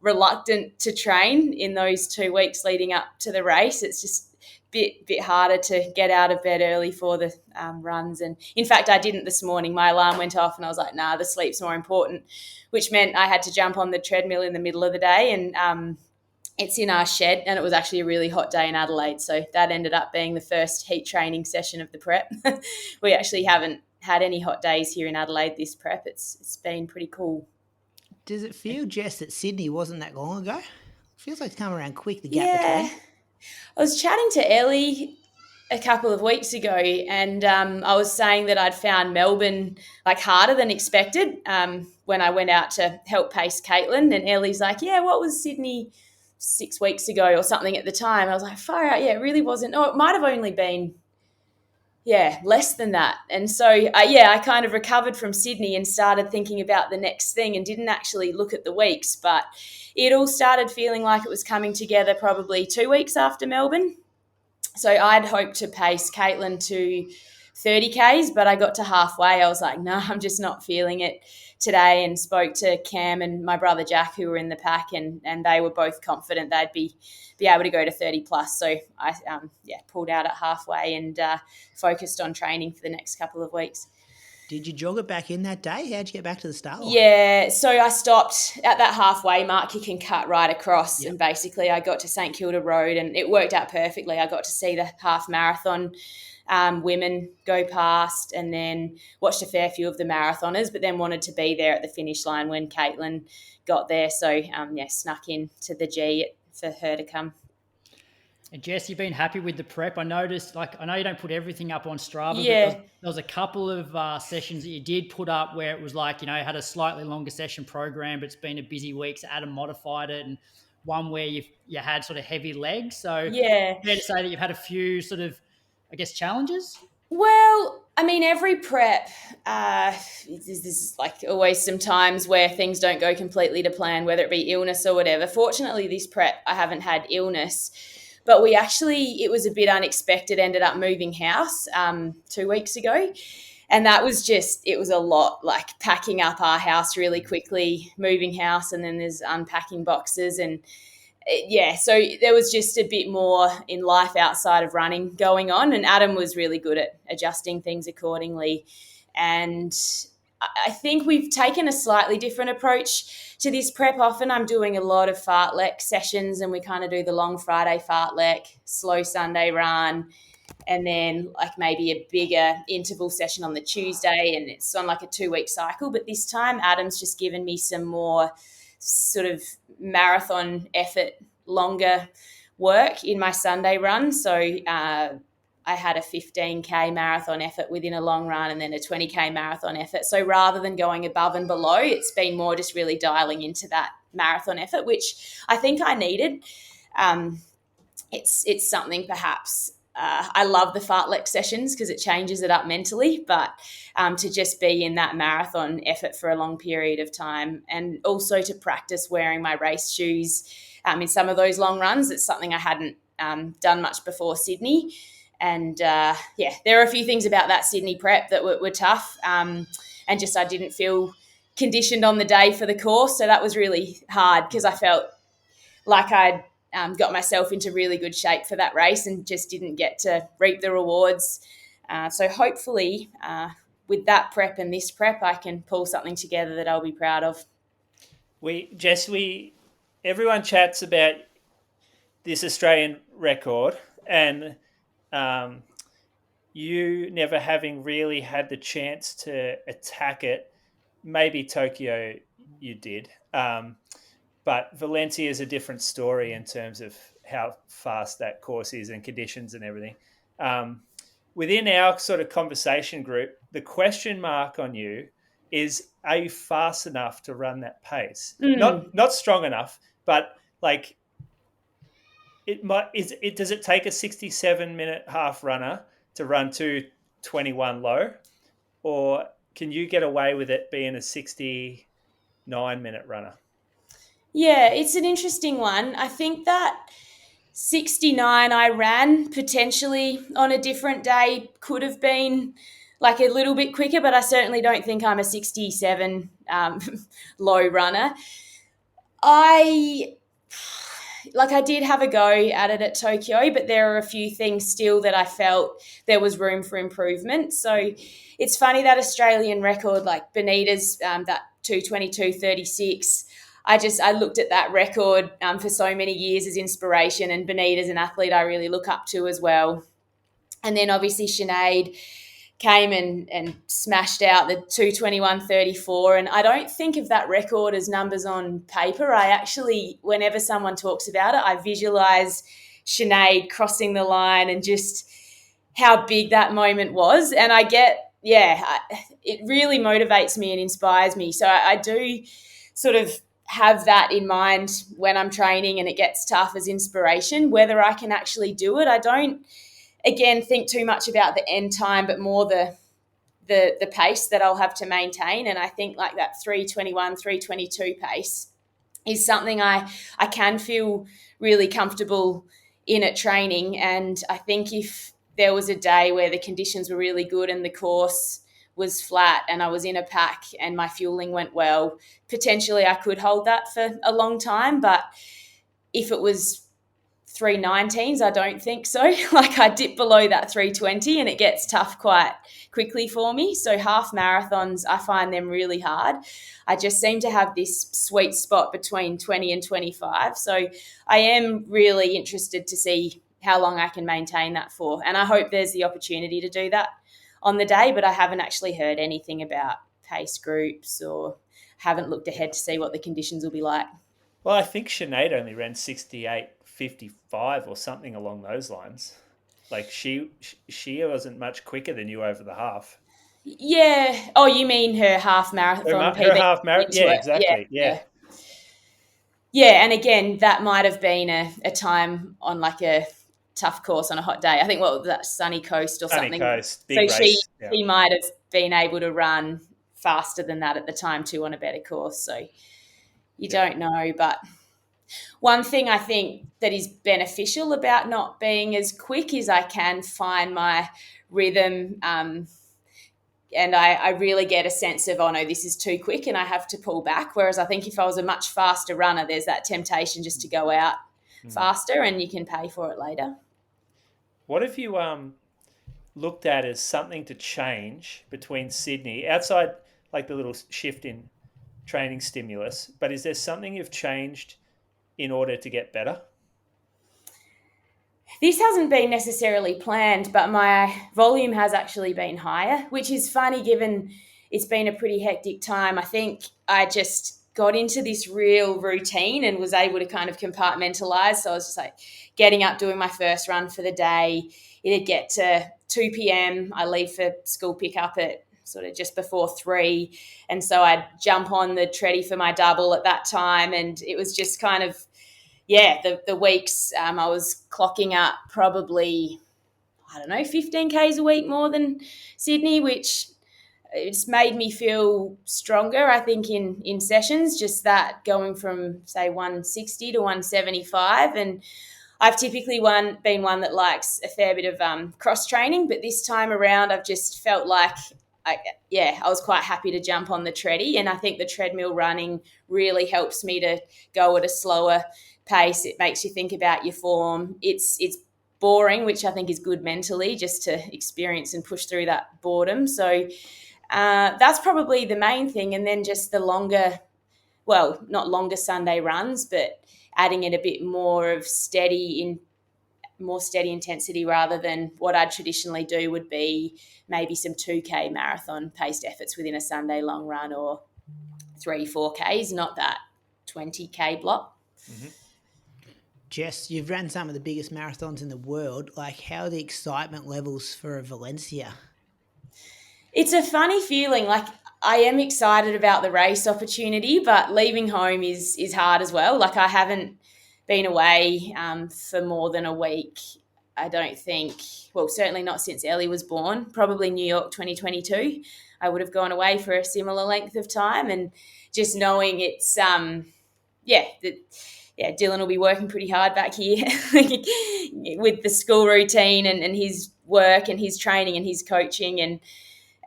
[SPEAKER 5] reluctant to train in those 2 weeks leading up to the race. It's just bit harder to get out of bed early for the runs. And in fact, I didn't this morning. My alarm went off and I was like, nah, the sleep's more important, which meant I had to jump on the treadmill in the middle of the day. And it's in our shed and it was actually a really hot day in Adelaide. So that ended up being the first heat training session of the prep. We actually haven't had any hot days here in Adelaide this prep. It's been pretty cool.
[SPEAKER 1] Does it feel, Jess, that Sydney wasn't that long ago? It feels like it's come around quick, the gap between.
[SPEAKER 5] I was chatting to Ellie a couple of weeks ago and I was saying that I'd found Melbourne like harder than expected when I went out to help pace Caitlin, and Ellie's like, yeah, what was Sydney 6 weeks ago or something at the time? I was like, far out, yeah, it really wasn't. Oh, it might have only been, less than that. And so, I kind of recovered from Sydney and started thinking about the next thing and didn't actually look at the weeks, but it all started feeling like it was coming together probably 2 weeks after Melbourne. So I'd hoped to pace Caitlin to 30 Ks, but I got to halfway. I was like, no, I'm just not feeling it today, and spoke to Cam and my brother Jack, who were in the pack, and they were both confident they'd be able to go to 30 plus. So I pulled out at halfway and focused on training for the next couple of weeks.
[SPEAKER 1] Did you jog it back in that day? How'd you get back to the start line?
[SPEAKER 5] Yeah, so I stopped at that halfway mark. You can cut right across. Yep. And basically I got to St Kilda Road and it worked out perfectly. I got to see the half marathon women go past and then watched a fair few of the marathoners, but then wanted to be there at the finish line when Caitlin got there. So, snuck in to the G for her to come.
[SPEAKER 3] And Jess, you've been happy with the prep. I noticed, I know you don't put everything up on Strava,
[SPEAKER 5] yeah.
[SPEAKER 3] but there was a couple of sessions that you did put up where it was had a slightly longer session program, but it's been a busy week. So Adam modified it, and one where you had sort of heavy legs. So fair to say that you've had a few sort of, challenges?
[SPEAKER 5] Well, I mean, every prep, there's always some times where things don't go completely to plan, whether it be illness or whatever. Fortunately, this prep, I haven't had illness. But it was a bit unexpected, ended up moving house 2 weeks ago. And that was it was a lot, like packing up our house really quickly, moving house, and then there's unpacking boxes. And so there was just a bit more in life outside of running going on. And Adam was really good at adjusting things accordingly. And I think we've taken a slightly different approach to this prep. Often I'm doing a lot of fartlek sessions and we kind of do the long Friday fartlek, slow Sunday run, and then maybe a bigger interval session on the Tuesday, and it's on a 2 week cycle. But this time Adam's just given me some more sort of marathon effort, longer work in my Sunday run. So I had a 15K marathon effort within a long run and then a 20K marathon effort. So rather than going above and below, it's been more just really dialing into that marathon effort, which I think I needed. It's something perhaps I love the fartlek sessions because it changes it up mentally, but to just be in that marathon effort for a long period of time, and also to practice wearing my race shoes in some of those long runs. It's something I hadn't done much before Sydney. And there are a few things about that Sydney prep that were tough, and just I didn't feel conditioned on the day for the course. So that was really hard because I felt like I'd got myself into really good shape for that race and just didn't get to reap the rewards. So hopefully with that prep and this prep, I can pull something together that I'll be proud of.
[SPEAKER 4] Everyone chats about this Australian record, and you never having really had the chance to attack it. Maybe Tokyo you did, but Valencia is a different story in terms of how fast that course is and conditions and everything. Within our sort of conversation group, the question mark on you is, are you fast enough to run that pace? Not strong enough, but like does it take a 67-minute half runner to run 2:21 low, or can you get away with it being a 69-minute runner?
[SPEAKER 5] Yeah, it's an interesting one. I think that 69 I ran potentially on a different day could have been like a little bit quicker, but I certainly don't think I'm a 67 low runner. I did have a go at it at Tokyo, but there are a few things still that I felt there was room for improvement. So it's funny, that Australian record, like Benita's, that 2:22.36, I looked at that record for so many years as inspiration, and Benita's an athlete I really look up to as well. And then obviously Sinead came and smashed out the 2:21.34, and I don't think of that record as numbers on paper. I actually, whenever someone talks about it, I visualize Sinead crossing the line and just how big that moment was. And it really motivates me and inspires me. So I do sort of have that in mind when I'm training and it gets tough as inspiration. Whether I can actually do it, I don't, again, think too much about the end time, but more the pace that I'll have to maintain. And I think like that 3:21, 3:22 pace is something I can feel really comfortable in at training. And I think if there was a day where the conditions were really good and the course was flat and I was in a pack and my fueling went well, potentially I could hold that for a long time. But if it was 3:19s, I don't think so. Like, I dip below that 3:20 and it gets tough quite quickly for me. So half marathons, I find them really hard. I just seem to have this sweet spot between 20 and 25. So I am really interested to see how long I can maintain that for. And I hope there's the opportunity to do that on the day, but I haven't actually heard anything about pace groups or haven't looked ahead to see what the conditions will be like.
[SPEAKER 4] Well, I think Sinead only ran 68:55 or something along those lines. Like she wasn't much quicker than you over the half.
[SPEAKER 5] Yeah. Oh, you mean her half marathon?
[SPEAKER 4] Her half marathon. Yeah, exactly. Yeah.
[SPEAKER 5] Yeah, and again, that might have been a time on like a tough course on a hot day. I think, what was that, Sunny Coast or something?
[SPEAKER 4] Sunny Coast, big
[SPEAKER 5] so
[SPEAKER 4] race.
[SPEAKER 5] She might have been able to run faster than that at the time too on a better course. So you don't know. But one thing I think that is beneficial about not being as quick is I can find my rhythm, and I really get a sense of, oh no, this is too quick and I have to pull back. Whereas I think if I was a much faster runner, there's that temptation just to go out faster and you can pay for it later.
[SPEAKER 4] What have you looked at as something to change between Sydney, outside like the little shift in training stimulus, but is there something you've changed in order to get better?
[SPEAKER 5] This hasn't been necessarily planned, but my volume has actually been higher, which is funny given it's been a pretty hectic time. I think I just got into this real routine and was able to kind of compartmentalize. So I was just like getting up, doing my first run for the day. It'd get to 2 p.m. I leave for school pickup at sort of just before 3. And so I'd jump on the treadie for my double at that time. And it was just kind of, the weeks I was clocking up probably, 15 Ks a week more than Sydney, which it's made me feel stronger, I think, in sessions, just that going from, say, 160 to 175. And I've typically been one that likes a fair bit of cross-training, but this time around I've just felt like, I was quite happy to jump on the treadie. And I think the treadmill running really helps me to go at a slower pace. It makes you think about your form. It's boring, which I think is good mentally, just to experience and push through that boredom. So that's probably the main thing. And then just the not longer Sunday runs, but adding it a bit more steady intensity rather than what I'd traditionally do would be maybe some 2K marathon paced efforts within a Sunday long run or 3-4Ks, not that 20K block.
[SPEAKER 4] Mm-hmm.
[SPEAKER 1] Jess, you've ran some of the biggest marathons in the world. Like, how are the excitement levels for Valencia?
[SPEAKER 5] It's a funny feeling. Like, I am excited about the race opportunity, but leaving home is hard as well. Like, I haven't been away for more than a week, I don't think. Well, certainly not since Ellie was born. Probably New York 2022. I would have gone away for a similar length of time, and just knowing it's Dylan will be working pretty hard back here with the school routine and his work and his training and his coaching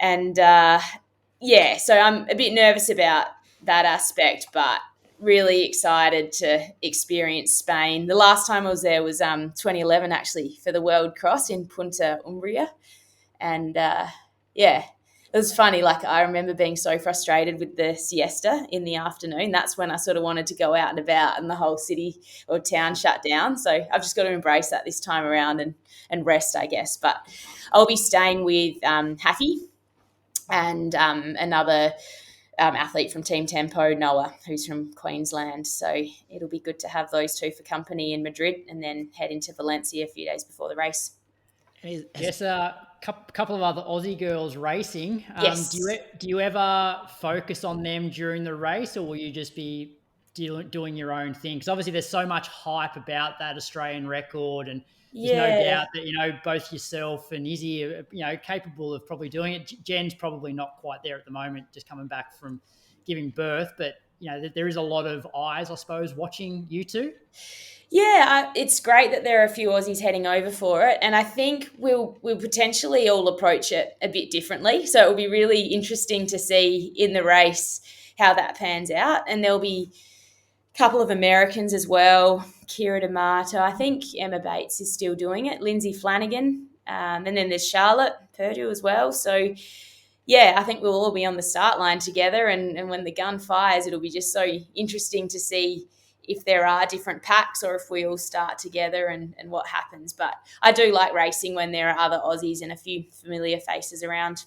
[SPEAKER 5] so I'm a bit nervous about that aspect, but really excited to experience Spain. The last time I was there was 2011 actually for the World Cross in Punta Umbria, and it was funny. Like, I remember being so frustrated with the siesta in the afternoon. That's when I sort of wanted to go out and about and the whole city or town shut down. So I've just got to embrace that this time around and rest, I guess. But I'll be staying with Haffy and another athlete from Team Tempo, Noah, who's from Queensland. So it'll be good to have those two for company in Madrid and then head into Valencia a few days before the race.
[SPEAKER 3] Yes, a couple of other Aussie girls racing.
[SPEAKER 5] Yes.
[SPEAKER 3] Do you ever focus on them during the race, or will you just be doing your own thing? Because obviously there's so much hype about that Australian record, and there's no doubt that, both yourself and Izzy are, capable of probably doing it. Jen's probably not quite there at the moment, just coming back from giving birth, but, there is a lot of eyes, I suppose, watching you two.
[SPEAKER 5] Yeah, it's great that there are a few Aussies heading over for it, and I think we'll potentially all approach it a bit differently. So it will be really interesting to see in the race how that pans out. And there'll be a couple of Americans as well, Kira D'Amato. I think Emma Bates is still doing it, Lindsay Flanagan, and then there's Charlotte Purdue as well. So, yeah, I think we'll all be on the start line together, and when the gun fires, it'll be just so interesting to see if there are different packs or if we all start together and what happens. But I do like racing when there are other Aussies and a few familiar faces around.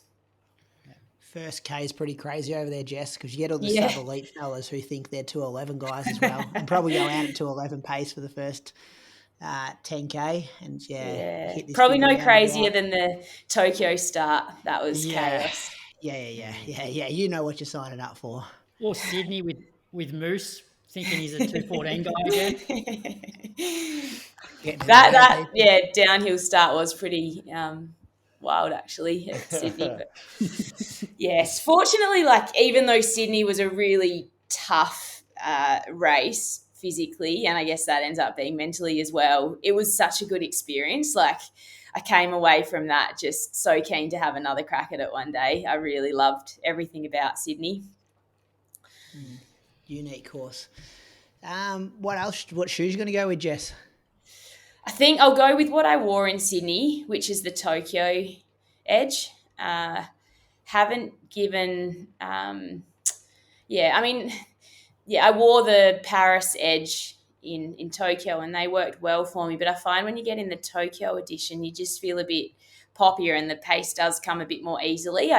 [SPEAKER 1] First K is pretty crazy over there, Jess, because you get all the sub-elite fellas who think they're 2:11 guys as well, and probably go out at 2:11 pace for the first 10K. And
[SPEAKER 5] probably no crazier than the Tokyo start. That was chaos.
[SPEAKER 1] Yeah. You know what you're signing up for.
[SPEAKER 3] Or Sydney with Moose, thinking he's a 2:14 guy again.
[SPEAKER 5] Downhill start was pretty wild actually at Sydney. But yes, fortunately, even though Sydney was a really tough race physically, and I guess that ends up being mentally as well, it was such a good experience. Like, I came away from that just so keen to have another crack at it one day. I really loved everything about Sydney.
[SPEAKER 1] Unique course. What else? What shoes are you going to go with, Jess?
[SPEAKER 5] I think I'll go with what I wore in Sydney, which is the Tokyo Edge. Haven't given... I wore the Paris Edge in Tokyo, and they worked well for me. But I find when you get in the Tokyo edition, you just feel a bit poppier and the pace does come a bit more easily.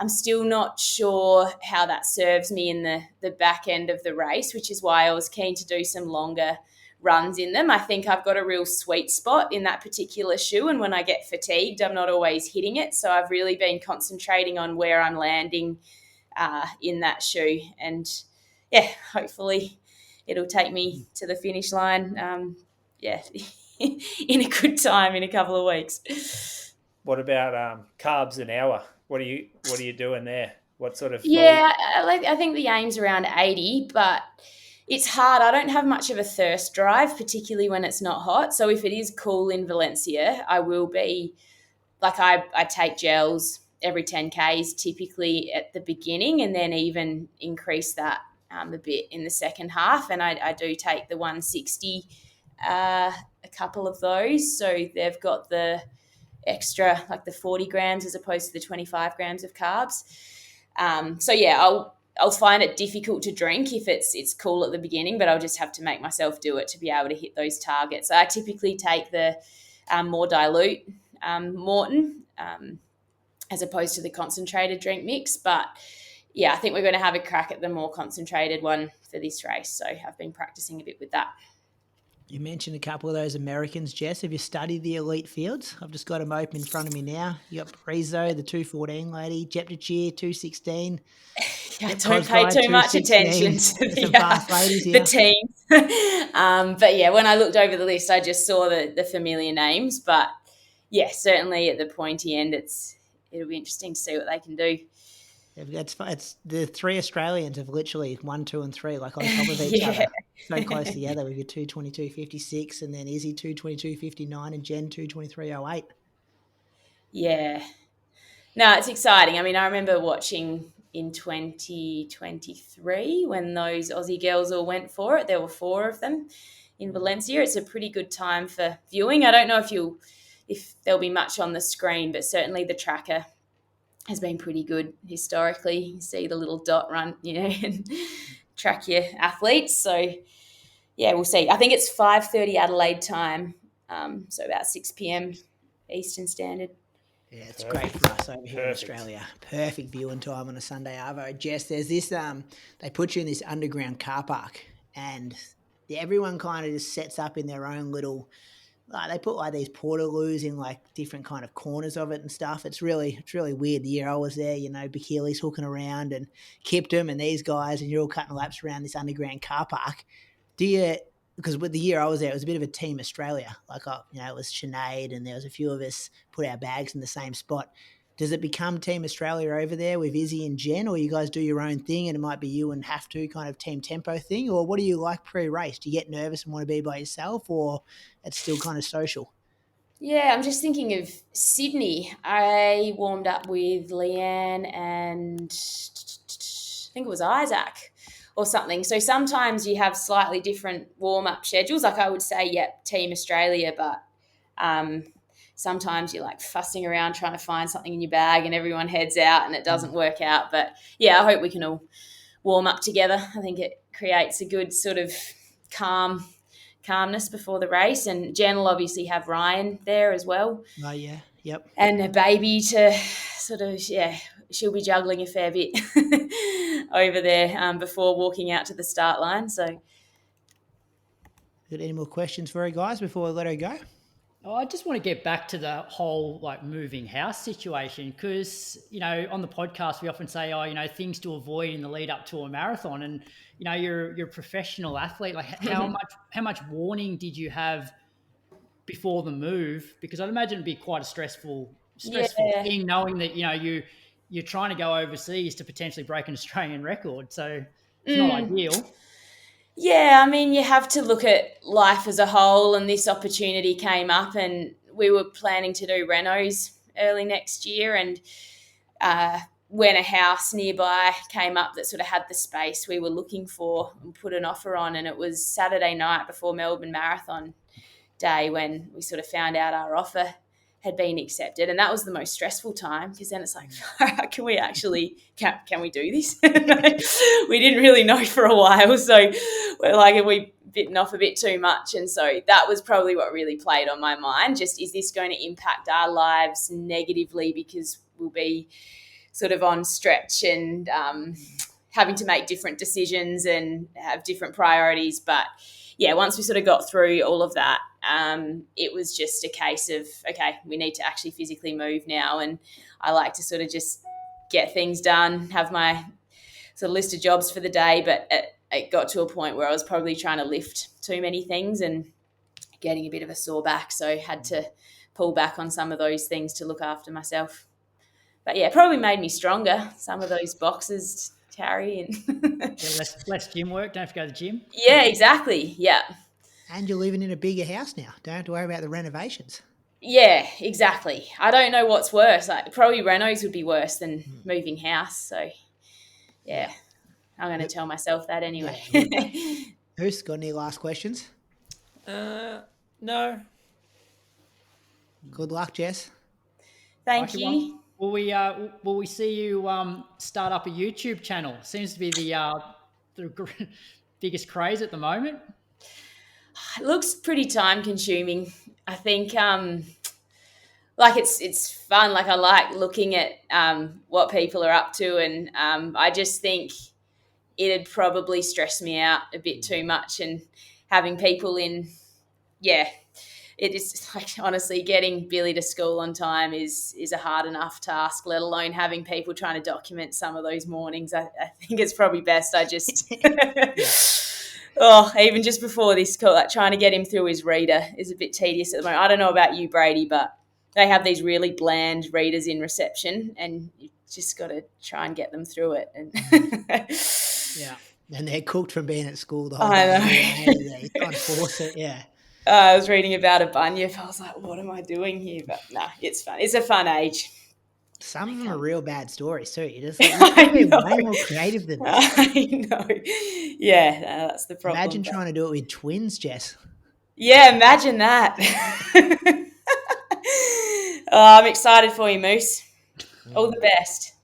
[SPEAKER 5] I'm still not sure how that serves me in the back end of the race, which is why I was keen to do some longer runs in them. I think I've got a real sweet spot in that particular shoe, and when I get fatigued, I'm not always hitting it. So I've really been concentrating on where I'm landing in that shoe. And, hopefully it'll take me to the finish line, in a good time in a couple of weeks.
[SPEAKER 4] What about carbs an hour? What are you doing there? What sort of...
[SPEAKER 5] I think the aim's around 80, but it's hard. I don't have much of a thirst drive, particularly when it's not hot. So if it is cool in Valencia, I will be... I take gels every 10Ks typically at the beginning, and then even increase that a bit in the second half. And I do take the 160, a couple of those. So they've got the extra, the 40 grams as opposed to the 25 grams of carbs. I'll I'll find it difficult to drink if it's cool at the beginning, but I'll just have to make myself do it to be able to hit those targets. So I typically take the more dilute Morton as opposed to the concentrated drink mix. But yeah, I think we're going to have a crack at the more concentrated one for this race. So I've been practicing a bit with that.
[SPEAKER 1] You mentioned a couple of those Americans, Jess. Have you studied the elite fields? I've just got them open in front of me now. You got Parizo, the 2:14 lady, Jeptachir, 2:16.
[SPEAKER 5] I don't pay too much attention to the teams. But yeah, when I looked over the list, I just saw the familiar names. But yeah, certainly at the pointy end, it'll be interesting to see what they can do.
[SPEAKER 1] It's the three Australians have literally 1, 2, and 3 like on top of each other, so close together. We've got 2:22.56, and then Izzy 2:22.59, and Jen 2:23.08.
[SPEAKER 5] Yeah, no, it's exciting. I mean, I remember watching in 2023 when those Aussie girls all went for it. There were 4 of them in Valencia. It's a pretty good time for viewing. I don't know if there'll be much on the screen, but certainly the tracker has been pretty good historically. You see the little dot run, and track your athletes. So, yeah, we'll see. I think it's 5:30 Adelaide time, so about 6 p.m. Eastern Standard.
[SPEAKER 1] Yeah, it's great for us over here in Australia. Perfect viewing time on a Sunday arvo. Jess, there's this, they put you in this underground car park, and everyone kind of just sets up in their own little, they put like these portaloos in like different kind of corners of it and stuff. It's really weird. The year I was there, Bikili's hooking around and Kiptum and these guys, and you're all cutting laps around this underground car park. Because with the year I was there, it was a bit of a Team Australia. Like, it was Sinead and there was a few of us put our bags in the same spot. Does it become Team Australia over there with Izzy and Jen, or you guys do your own thing and it might be you and have to kind of team tempo thing? Or what do you like pre-race? Do you get nervous and want to be by yourself, or it's still kind of social?
[SPEAKER 5] Yeah, I'm just thinking of Sydney. I warmed up with Leanne and I think it was Isaac or something. So sometimes you have slightly different warm-up schedules. Like I would say, Team Australia, but sometimes you're like fussing around trying to find something in your bag and everyone heads out and it doesn't work out. But yeah, I hope we can all warm up together. I think it creates a good sort of calmness before the race. And Jen will obviously have Ryan there as well.
[SPEAKER 1] Oh, yeah. Yep.
[SPEAKER 5] And a baby to sort of, she'll be juggling a fair bit over there before walking out to the start line. So,
[SPEAKER 1] got any more questions for her, guys, before we let her go?
[SPEAKER 3] Oh, I just want to get back to the whole moving house situation because, on the podcast, we often say, things to avoid in the lead up to a marathon. And, you're a professional athlete. Like how much warning did you have before the move? Because I'd imagine it'd be quite a stressful thing knowing that, you're trying to go overseas to potentially break an Australian record. So it's not ideal.
[SPEAKER 5] Yeah, I mean, you have to look at life as a whole, and this opportunity came up and we were planning to do renos early next year, and when a house nearby came up that sort of had the space we were looking for and put an offer on, and it was Saturday night before Melbourne Marathon day when we sort of found out our offer had been accepted, and that was the most stressful time because then it's like, can we do this? We didn't really know for a while, so we're like, have we bitten off a bit too much? And so that was probably what really played on my mind. Just, is this going to impact our lives negatively because we'll be sort of on stretch and having to make different decisions and have different priorities? But yeah, once we sort of got through all of that, it was just a case of, okay, we need to actually physically move now. And I like to sort of just get things done, have my sort of list of jobs for the day. But it got to a point where I was probably trying to lift too many things and getting a bit of a sore back. So I had to pull back on some of those things to look after myself. But yeah, it probably made me stronger, some of those boxes to carry. And
[SPEAKER 3] less gym work, don't have to go to the gym.
[SPEAKER 5] Yeah, exactly, yeah.
[SPEAKER 1] And you're living in a bigger house now. Don't have to worry about the renovations.
[SPEAKER 5] Yeah, exactly. I don't know what's worse. Probably renos would be worse than moving house. So, yeah, I'm going to tell myself that anyway.
[SPEAKER 1] Who's got any last questions?
[SPEAKER 6] No.
[SPEAKER 1] Good luck, Jess.
[SPEAKER 5] Thank you.
[SPEAKER 3] Will we see you start up a YouTube channel? Seems to be the biggest craze at the moment.
[SPEAKER 5] It looks pretty time consuming. I think like it's fun. Like I like looking at what people are up to, and I just think it'd probably stress me out a bit too much, and having people in, yeah, it is like honestly getting Billy to school on time is a hard enough task, let alone having people trying to document some of those mornings. I think it's probably best I just even just before this call, like trying to get him through his reader is a bit tedious at the moment. I don't know about you, Brady, but they have these really bland readers in reception, and you just got to try and get them through it. And
[SPEAKER 1] Yeah, and they're cooked from being at school the whole
[SPEAKER 5] I
[SPEAKER 1] day.
[SPEAKER 5] know.
[SPEAKER 1] You can't force it. Yeah.
[SPEAKER 5] I was reading about a bunyip. I was like, what am I doing here? But nah, it's fun. It's a fun age.
[SPEAKER 1] Some of them are real bad stories too. You just like,
[SPEAKER 5] I
[SPEAKER 1] you
[SPEAKER 5] know.
[SPEAKER 1] way more creative than this.
[SPEAKER 5] I know. Yeah, that's the problem.
[SPEAKER 1] Imagine trying to do it with twins, Jess.
[SPEAKER 5] Yeah, imagine that. I'm excited for you, Moose. All the best.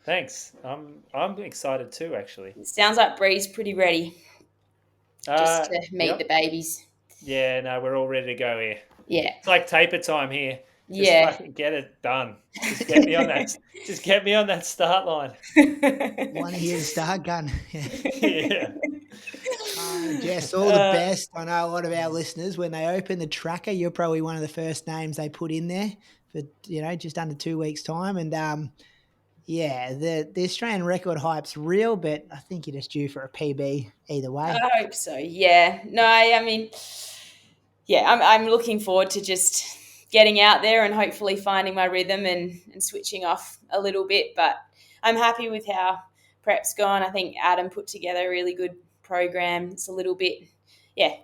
[SPEAKER 4] Thanks. I'm excited too, actually.
[SPEAKER 5] It sounds like Bree's pretty ready just to meet the babies.
[SPEAKER 4] Yeah, no, we're all ready to go here.
[SPEAKER 5] Yeah.
[SPEAKER 4] It's like taper time here. Just fucking get it done. Just get me on that. Just get me on that start line.
[SPEAKER 1] Want to hear the start gun?
[SPEAKER 4] Yeah.
[SPEAKER 1] Jess, all the best. I know a lot of our listeners, when they open the tracker, you're probably one of the first names they put in there for just under 2 weeks' time. And the Australian record hype's real, but I think you're just due for a PB either way.
[SPEAKER 5] I hope so. Yeah. No, I mean, yeah, I'm looking forward to just getting out there and hopefully finding my rhythm and switching off a little bit. But I'm happy with how prep's gone. I think Adam put together a really good program. It's a little bit,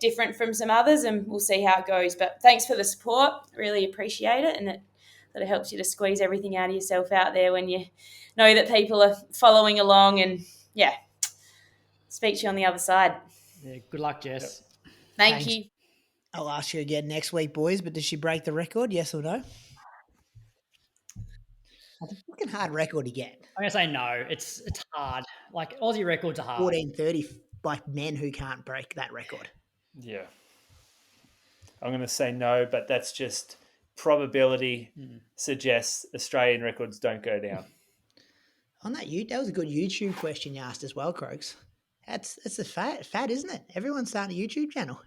[SPEAKER 5] different from some others, and we'll see how it goes. But thanks for the support. Really appreciate it. And it helps you to squeeze everything out of yourself out there when you know that people are following along, and speak to you on the other side.
[SPEAKER 3] Yeah, good luck, Jess.
[SPEAKER 5] Thank you.
[SPEAKER 1] I'll ask you again next week, boys, but does she break the record, yes or no? It's a fucking hard record to get.
[SPEAKER 3] I'm going to say no. It's hard. Like, Aussie records are hard.
[SPEAKER 1] 14:30 by men who can't break that record.
[SPEAKER 4] Yeah. I'm going to say no, but that's just probability suggests Australian records don't go down.
[SPEAKER 1] On that was a good YouTube question you asked as well, Croaks. That's a fad, isn't it? Everyone's starting a YouTube channel.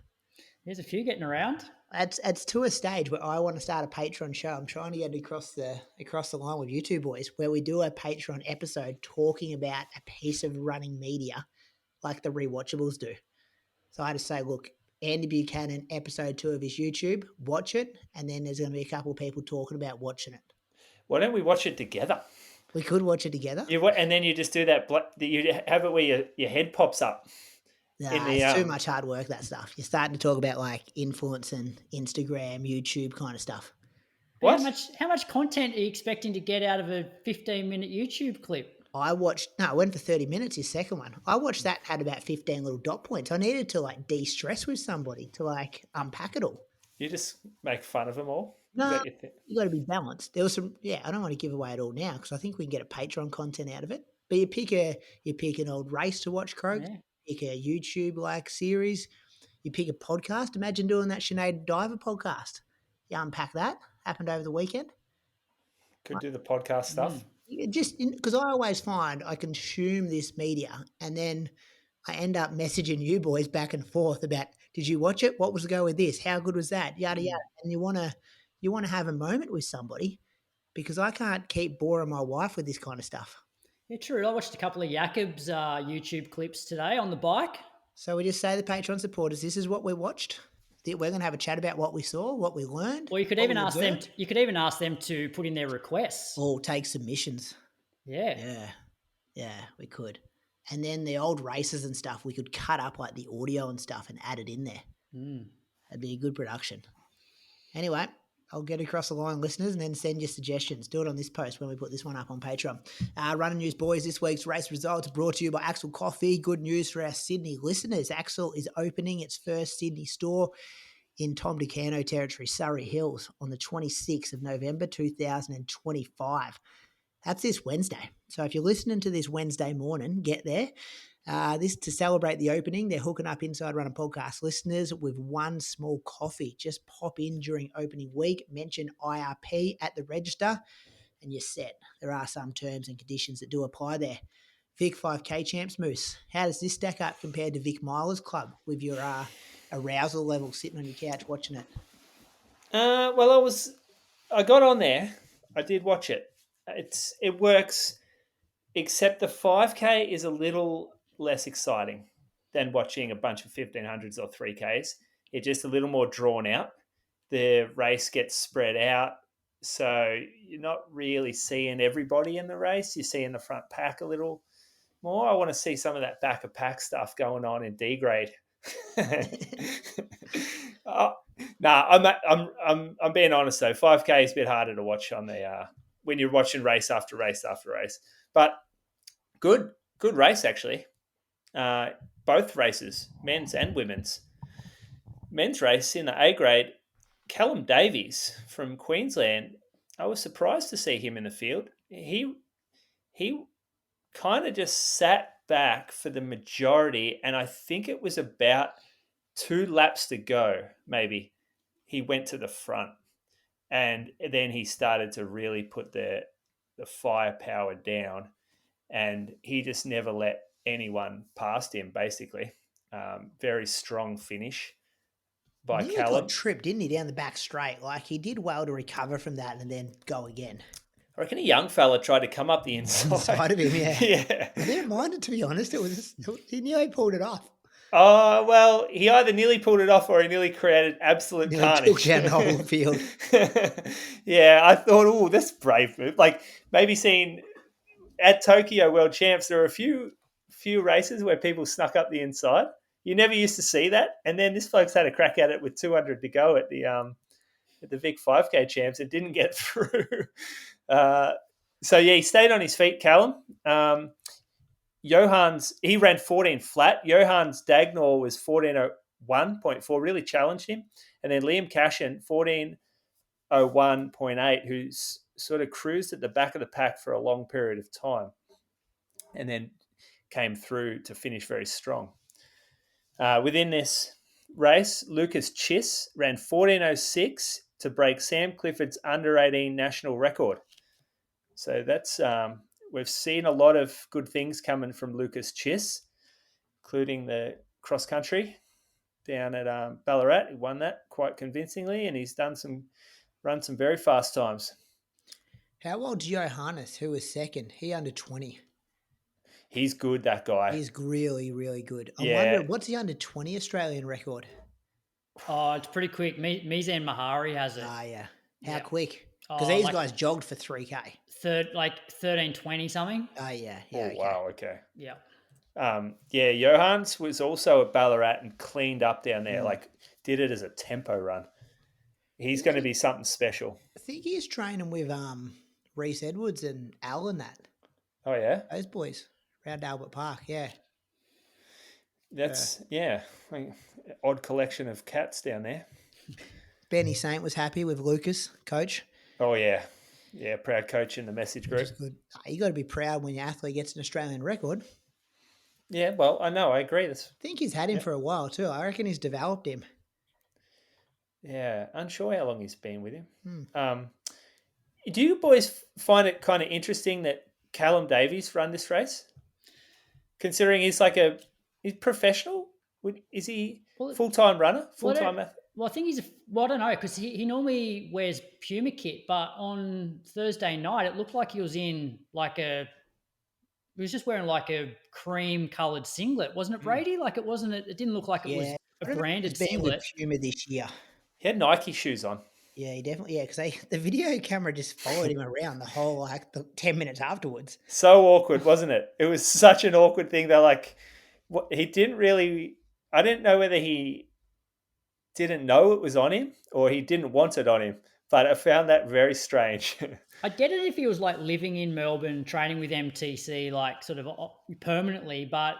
[SPEAKER 3] There's a few getting around.
[SPEAKER 1] It's to a stage where I want to start a Patreon show. I'm trying to get across the line with you two boys, where we do a Patreon episode talking about a piece of running media like the Rewatchables do. So I just say, look, Andy Buchanan, episode 2 of his YouTube, watch it, and then there's going to be a couple of people talking about watching it.
[SPEAKER 4] Why don't we watch it together?
[SPEAKER 1] We could watch it together.
[SPEAKER 4] And then you just do that. You have it where your head pops up.
[SPEAKER 1] Nah, it's too much hard work, that stuff. You're starting to talk about like influence and Instagram, YouTube kind of stuff.
[SPEAKER 4] What?
[SPEAKER 3] How much content are you expecting to get out of a 15-minute YouTube clip?
[SPEAKER 1] I went for 30 minutes, his second one. I watched that, had about 15 little dot points. I needed to like de-stress with somebody to like unpack it all.
[SPEAKER 4] You just make fun of them all?
[SPEAKER 1] No, you got to be balanced. There was some, I don't want to give away it all now because I think we can get a Patreon content out of it. But you pick an old race to watch, Krog. Yeah. Pick a YouTube like series. You pick a podcast. Imagine doing that Sinead Diver podcast. You unpack that. Happened over the weekend.
[SPEAKER 4] Could do the podcast stuff.
[SPEAKER 1] Just because I always find I consume this media and then I end up messaging you boys back and forth about, did you watch it? What was the go with this? How good was that? Yada yada. And you want to have a moment with somebody because I can't keep boring my wife with this kind of stuff.
[SPEAKER 3] Yeah, true. I watched a couple of Jakob's YouTube clips today on the bike.
[SPEAKER 1] So we just say the Patreon supporters, this is what we watched. We're going to have a chat about what we saw, what we learned.
[SPEAKER 3] Or you could even ask them. You could even ask them to put in their requests.
[SPEAKER 1] Or take submissions.
[SPEAKER 3] Yeah,
[SPEAKER 1] we could. And then the old races and stuff, we could cut up like the audio and stuff and add it in there. That'd be a good production. Anyway, I'll get across the line, listeners, and then send your suggestions. Do it on this post when we put this one up on Patreon. Running news, boys. This week's race results brought to you by Axel Coffee. Good news for our Sydney listeners. Axel is opening its first Sydney store in Tom Decano territory, Surrey Hills, on the 26th of November, 2025. That's this Wednesday. So if you're listening to this Wednesday morning, get there. This to celebrate the opening. They're hooking up Inside Running podcast listeners with one small coffee. Just pop in during opening week, mention IRP at the register, and you're set. There are some terms and conditions that do apply there. Vic 5K champs, Moose. How does this stack up compared to Vic Milers Club with your arousal level sitting on your couch watching it?
[SPEAKER 4] Well, I got on there. I did watch it. It works, except the 5K is a little less exciting than watching a bunch of 1500s or 3Ks. It's just a little more drawn out. The race gets spread out, so you're not really seeing everybody in the race. You're seeing the front pack a little more. I want to see some of that back of pack stuff going on in D grade. I'm being honest though. 5K is a bit harder to watch on the when you're watching race after race after race. But good race actually. Both races, men's and women's. Men's race in the A grade, Callum Davies from Queensland. I was surprised to see him in the field. He kind of just sat back for the majority, and I think it was about 2 laps to go, maybe. He went to the front, and then he started to really put the firepower down, and he just never let anyone past him, basically. Very strong finish by
[SPEAKER 1] Nearly
[SPEAKER 4] Callum.
[SPEAKER 1] got tripped, didn't he, down the back straight? Like, he did well to recover from that and then go again.
[SPEAKER 4] I reckon a young fella tried to come up the inside.
[SPEAKER 1] Inside of him, yeah.
[SPEAKER 4] Yeah.
[SPEAKER 1] I didn't mind it, to be honest. He nearly pulled it off.
[SPEAKER 4] Oh, well, he either nearly pulled it off or he nearly created absolute carnage.
[SPEAKER 1] Took down the whole field.
[SPEAKER 4] Yeah, I thought, oh, that's a brave move. Like, maybe seeing at Tokyo World Champs, there were a few races where people snuck up the inside. You never used to see that. And then this bloke's had a crack at it with 200 to go at the Vic 5K Champs. It didn't get through. So, yeah, he stayed on his feet, Callum. Johans, he ran 14 flat. Johans Dagnall was 14:01.4, really challenged him. And then Liam Cashin, 14:01.8, who's sort of cruised at the back of the pack for a long period of time. And then came through to finish very strong. Within this race, Lucas Chiss ran 14:06 to break Sam Clifford's under 18 national record. So that's we've seen a lot of good things coming from Lucas Chiss, including the cross country down at Ballarat. He won that quite convincingly, and he's run some very fast times.
[SPEAKER 1] How old's Johannes, who was second? He under 20.
[SPEAKER 4] He's good, that guy.
[SPEAKER 1] He's really, really good. I
[SPEAKER 4] Yeah.
[SPEAKER 1] wonder, what's the under 20 Australian record?
[SPEAKER 3] Oh, it's pretty quick. Mizan Mahari has it.
[SPEAKER 1] Yeah. How
[SPEAKER 3] Yeah.
[SPEAKER 1] quick? Because
[SPEAKER 3] Oh,
[SPEAKER 1] these
[SPEAKER 3] like
[SPEAKER 1] guys jogged for 3K.
[SPEAKER 3] 13:20 something.
[SPEAKER 1] Yeah.
[SPEAKER 4] Oh,
[SPEAKER 1] Okay.
[SPEAKER 4] wow, okay.
[SPEAKER 3] Yeah.
[SPEAKER 4] Yeah, Johans was also at Ballarat and cleaned up down there, like did it as a tempo run. He's going to be something special.
[SPEAKER 1] I think he's training with Reese Edwards and Al and that.
[SPEAKER 4] Oh, yeah?
[SPEAKER 1] Those boys around Albert Park, yeah.
[SPEAKER 4] That's, I mean, odd collection of cats down there.
[SPEAKER 1] Benny Saint was happy with Lucas, coach.
[SPEAKER 4] Oh, yeah. Yeah, proud coach in the message group.
[SPEAKER 1] Which is good. You got to be proud when your athlete gets an Australian record.
[SPEAKER 4] Yeah, well, I know, I agree.
[SPEAKER 1] I think he's had him for a while too. I reckon he's developed him.
[SPEAKER 4] Yeah, unsure how long he's been with him. Do you boys find it kind of interesting that Callum Davies run this race? Considering he's he's professional? Is he full-time runner? Full-time athlete?
[SPEAKER 3] Well, I think I don't know, because he normally wears Puma kit, but on Thursday night, it looked like he was in he was just wearing like a cream coloured singlet. Wasn't it, Brady? Like it didn't look like it was a branded singlet.
[SPEAKER 1] With Puma this year.
[SPEAKER 4] He had Nike shoes on.
[SPEAKER 1] Yeah, he definitely, because the video camera just followed him around the whole, the 10 minutes afterwards.
[SPEAKER 4] So awkward, wasn't it? It was such an awkward thing. They're he didn't really, I didn't know whether he didn't know it was on him or he didn't want it on him, but I found that very strange.
[SPEAKER 3] I get it if he was living in Melbourne, training with MTC, sort of permanently, but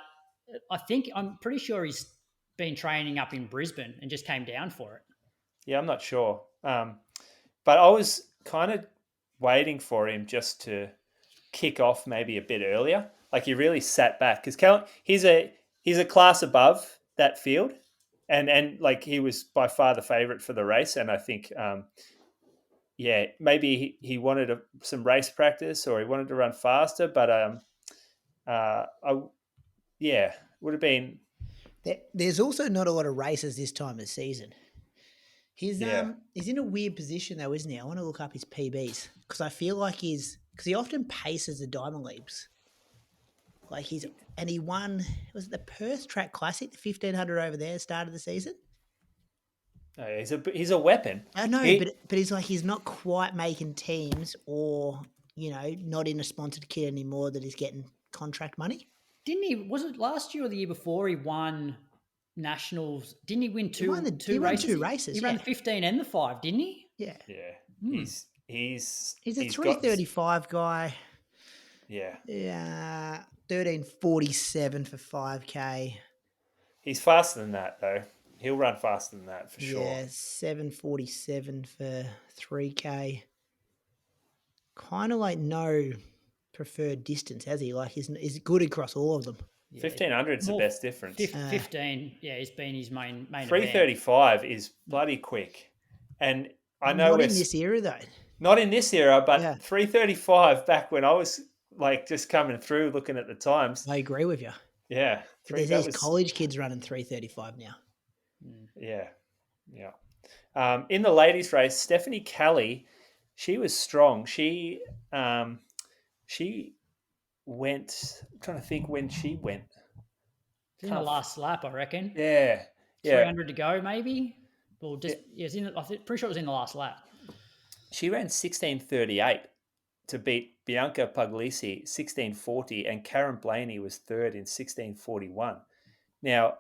[SPEAKER 3] I'm pretty sure he's been training up in Brisbane and just came down for it.
[SPEAKER 4] Yeah, I'm not sure. But I was kind of waiting for him just to kick off maybe a bit earlier. Like he really sat back because he's a class above that field, and like he was by far the favourite for the race. And I think, maybe he wanted some race practice or he wanted to run faster, but would have been.
[SPEAKER 1] There's also not a lot of races this time of season. He's
[SPEAKER 4] Yeah.
[SPEAKER 1] he's in a weird position though, isn't he? I want to look up his PBs because I feel like because he often paces the Diamond Leagues. Like he won, was it the Perth Track Classic, the 1500 over there, start of the season?
[SPEAKER 4] No, he's a weapon.
[SPEAKER 1] I know, but he's not quite making teams or, not in a sponsored kit anymore that he's getting contract money.
[SPEAKER 3] Didn't he? Was it last year or the year before he won nationals? Didn't he win two races?
[SPEAKER 1] He won 2 races.
[SPEAKER 3] He ran the 15 and the 5, didn't he?
[SPEAKER 1] Yeah.
[SPEAKER 4] Yeah. He's
[SPEAKER 1] a 335 guy.
[SPEAKER 4] Yeah.
[SPEAKER 1] Yeah. 13:47 for 5K.
[SPEAKER 4] He's faster than that though. He'll run faster than that for sure.
[SPEAKER 1] Yeah, 7:47 for 3K. Kind of like no preferred distance, has he? Like he's good across all of them.
[SPEAKER 4] Yeah. 1500 is the best difference.
[SPEAKER 3] 15, he's been his main
[SPEAKER 4] 335 is bloody quick. And I know
[SPEAKER 1] not in this era though.
[SPEAKER 4] Not in this era, but 335 back when I was like just coming through looking at the times.
[SPEAKER 1] I agree with you.
[SPEAKER 4] Yeah.
[SPEAKER 1] There's these college kids running 335 now.
[SPEAKER 4] Yeah. Yeah. In the ladies race, Stephanie Kelly, she was strong. She went, I'm trying to think when she went.
[SPEAKER 3] In the last lap, I reckon.
[SPEAKER 4] Yeah.
[SPEAKER 3] 300 to go, maybe. Or just pretty sure it was in the last lap.
[SPEAKER 4] She ran 16:38 to beat Bianca Puglisi 16:40, and Karen Blaney was third in 16:41. Now,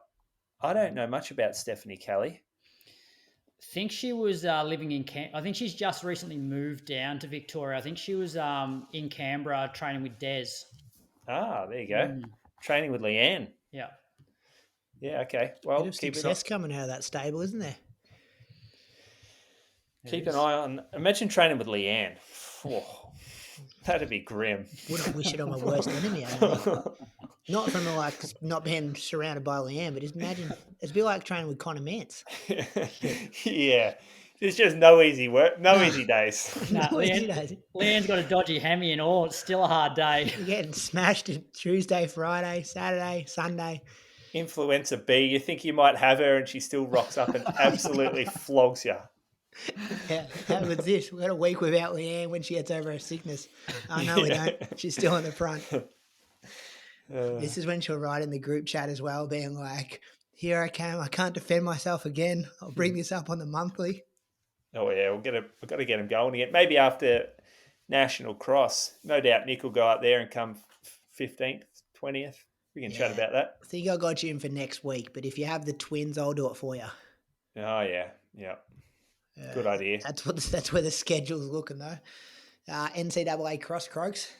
[SPEAKER 4] I don't know much about Stephanie Kelly.
[SPEAKER 3] I think she was living in I think she's just recently moved down to Victoria. I think she was in Canberra training with Des.
[SPEAKER 4] Ah, there you go. Training with Leanne.
[SPEAKER 3] Yeah.
[SPEAKER 4] Yeah, okay. Well,
[SPEAKER 1] bit of success coming out of that stable, isn't there?
[SPEAKER 4] Keep an eye on. Imagine training with Leanne. Oh, that'd be grim.
[SPEAKER 1] Wouldn't wish it on my worst enemy. I don't think. Not from not being surrounded by Leanne, but just imagine it'd be like training with Conor Mantz.
[SPEAKER 4] Yeah, there's just no easy work, no easy days.
[SPEAKER 3] Leanne's got a dodgy hammy and all. It's still a hard day.
[SPEAKER 1] You're getting smashed Tuesday, Friday, Saturday, Sunday.
[SPEAKER 4] Influenza B. You think you might have her, and she still rocks up and absolutely flogs you.
[SPEAKER 1] Yeah, that was it. We got a week without Leanne when she gets over her sickness. Oh, no, we don't. She's still in the front. This is when she'll write in the group chat as well, being like, here I came. I can't defend myself again. I'll bring this up on the monthly.
[SPEAKER 4] Oh, yeah. We've got to get him going again. Maybe after National Cross. No doubt Nick will go out there and come 15th, 20th. We can chat about that.
[SPEAKER 1] I think I got you in for next week, but if you have the twins, I'll do it for you.
[SPEAKER 4] Oh, yeah. Yeah. Good idea.
[SPEAKER 1] That's where the schedule's looking, though. NCAA Cross Croaks.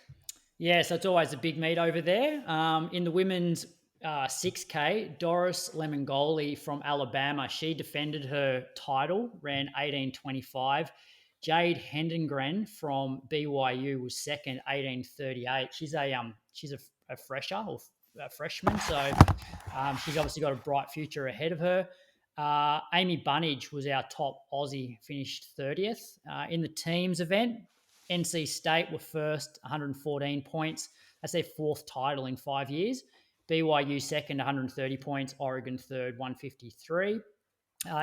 [SPEAKER 3] Yeah, so it's always a big meet over there. In the women's 6K, Doris Lemngole from Alabama, she defended her title, ran 18:25. Jade Hendengren from BYU was second, 18:38. She's a fresher or a freshman, so she's obviously got a bright future ahead of her. Amy Bunnage was our top Aussie, finished 30th. In the teams event, NC State were first, 114 points. That's their fourth title in 5 years. BYU second, 130 points. Oregon third, 153.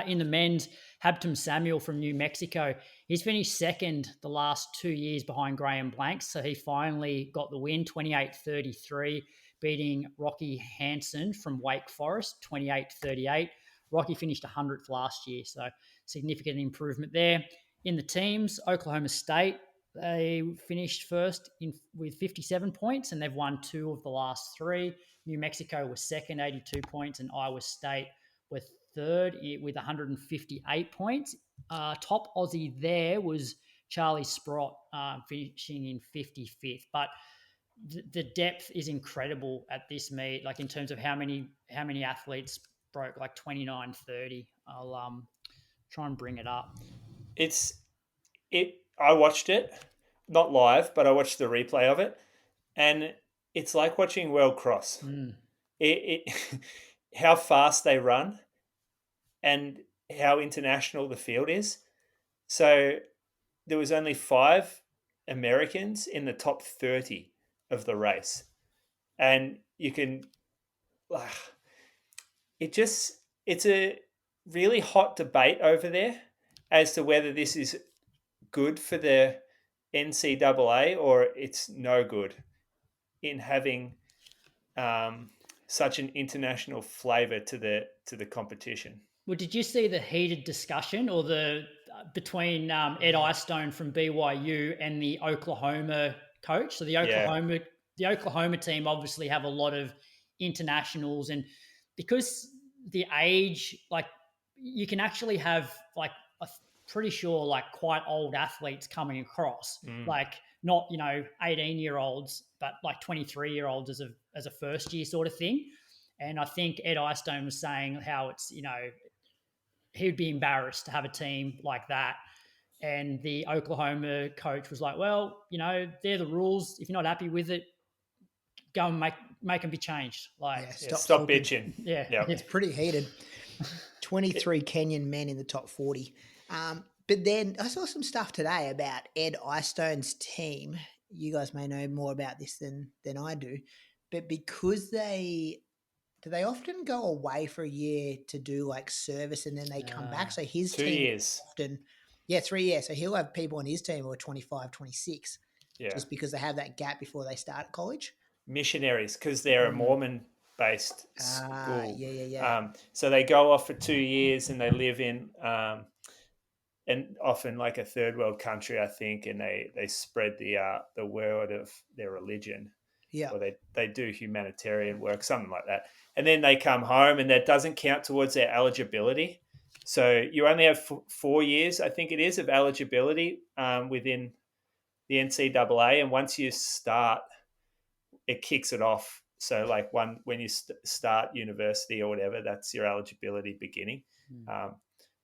[SPEAKER 3] In the men's, Habtum Samuel from New Mexico, he's finished second the last 2 years behind Graham Blanks, so he finally got the win, 28:33, beating Rocky Hansen from Wake Forest, 28:38. Rocky finished 100th last year, so significant improvement there. In the teams, Oklahoma State, they finished first with 57 points, and they've won 2 of the last 3. New Mexico was second, 82 points, and Iowa State were third with 158 points. Top Aussie there was Charlie Sprott, finishing in 55th. But the depth is incredible at this meet, like in terms of how many athletes broke like 29:30. I'll try and bring it up.
[SPEAKER 4] I watched it, not live, but I watched the replay of it. and it's like watching World Cross.
[SPEAKER 3] Mm.
[SPEAKER 4] How fast they run and how international the field is. So there was only 5 Americans in the top 30 of the race. And you can, it's a really hot debate over there as to whether this is good for the NCAA or it's no good in having such an international flavour to the competition.
[SPEAKER 3] Well, did you see the heated discussion or the between Ed Eyestone from BYU and the Oklahoma coach? So the Oklahoma team obviously have a lot of internationals, and because the age, like you can actually have like a pretty sure like quite old athletes coming across, like not 18-year-olds, but like 23-year-olds as a first year sort of thing. And I think Ed Eyestone was saying how it's he would be embarrassed to have a team like that. And the Oklahoma coach was like, well, they're the rules. If you're not happy with it, go and make them be changed. Like,
[SPEAKER 4] stop bitching.
[SPEAKER 3] Yeah.
[SPEAKER 1] It's pretty heated. 23 Kenyan men in the top 40. But then I saw some stuff today about Ed Eyestone's team. You guys may know more about this than I do. But because do they often go away for a year to do like service and then they come back? So his
[SPEAKER 4] 2
[SPEAKER 1] team
[SPEAKER 4] years.
[SPEAKER 1] often, 3 years. So he'll have people on his team who are 25, 26, just because they have that gap before they start college.
[SPEAKER 4] Missionaries, because they're a Mormon-based school.
[SPEAKER 1] Yeah.
[SPEAKER 4] So they go off for 2 years and they live in, and often like a third world country, I think, and they spread the word of their religion.
[SPEAKER 1] Yeah.
[SPEAKER 4] Or they do humanitarian work, something like that. And then they come home and that doesn't count towards their eligibility. So you only have 4 years, I think it is, of eligibility within the NCAA. And once you start, it kicks it off. So like when you start university or whatever, that's your eligibility beginning.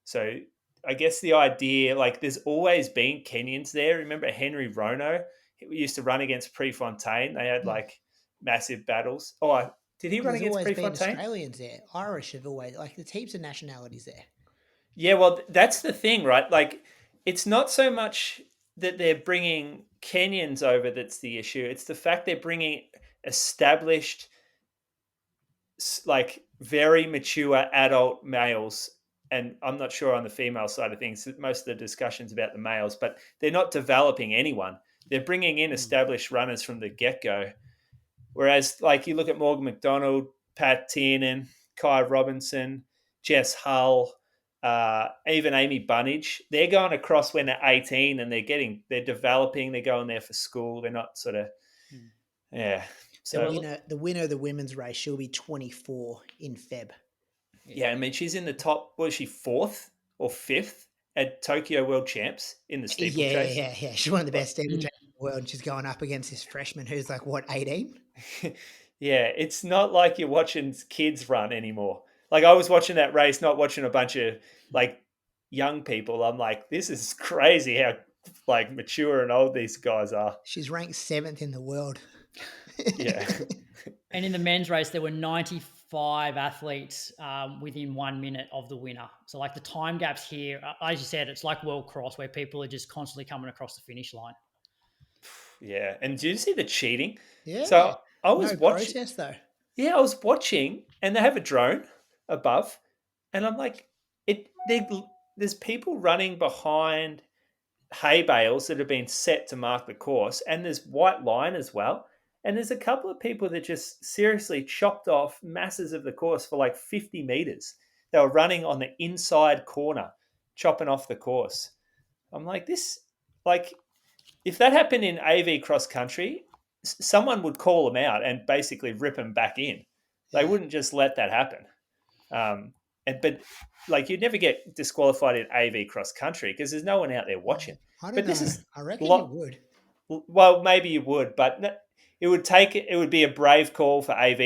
[SPEAKER 4] So I guess the idea, like there's always been Kenyans there. Remember Henry Rono? He used to run against Prefontaine. They had like massive battles. Oh, did he run against Prefontaine?
[SPEAKER 1] There's always been Australians there. Irish have always, like there's heaps of nationalities there.
[SPEAKER 4] Yeah, well, that's the thing, right? Like it's not so much that they're bringing Kenyans over that's the issue. It's the fact they're bringing established, like very mature adult males. And I'm not sure on the female side of things, most of the discussion's about the males, but they're not developing anyone. They're bringing in established runners from the get-go. Whereas, like, you look at Morgan McDonald, Pat Tiernan, Kai Robinson, Jess Hull, even Amy Bunnage, they're going across when they're 18 and they're developing, they're going there for school. They're not sort of, So
[SPEAKER 1] the winner of the women's race, she'll be 24 in Feb.
[SPEAKER 4] Yeah, I mean, she's in the top, was she 4th or 5th at Tokyo World Champs in the steeplechase?
[SPEAKER 1] Yeah. She's one of the best steeplechasers in the world, and she's going up against this freshman who's like, 18?
[SPEAKER 4] Yeah, it's not like you're watching kids run anymore. Like I was watching that race, not watching a bunch of like young people. I'm like, this is crazy how like mature and old these guys are.
[SPEAKER 1] She's ranked 7th in the world.
[SPEAKER 4] Yeah.
[SPEAKER 3] And in the men's race, there were 95 athletes within 1 minute of the winner. So like the time gaps here, as you said, it's like World Cross where people are just constantly coming across the finish line.
[SPEAKER 4] Yeah. And do you see the cheating?
[SPEAKER 1] Yeah.
[SPEAKER 4] So I was watching.
[SPEAKER 1] Protest though.
[SPEAKER 4] Yeah, I was watching and they have a drone above and I'm like, there's people running behind hay bales that have been set to mark the course and there's white line as well. And there's a couple of people that just seriously chopped off masses of the course for like 50 meters. They were running on the inside corner, chopping off the course. I'm like, if that happened in AV cross country, someone would call them out and basically rip them back in. They wouldn't just let that happen. But like you'd never get disqualified in AV cross country because there's no one out there watching.
[SPEAKER 1] I don't know. I reckon you would.
[SPEAKER 4] Well, maybe you would, but it would be a brave call for AV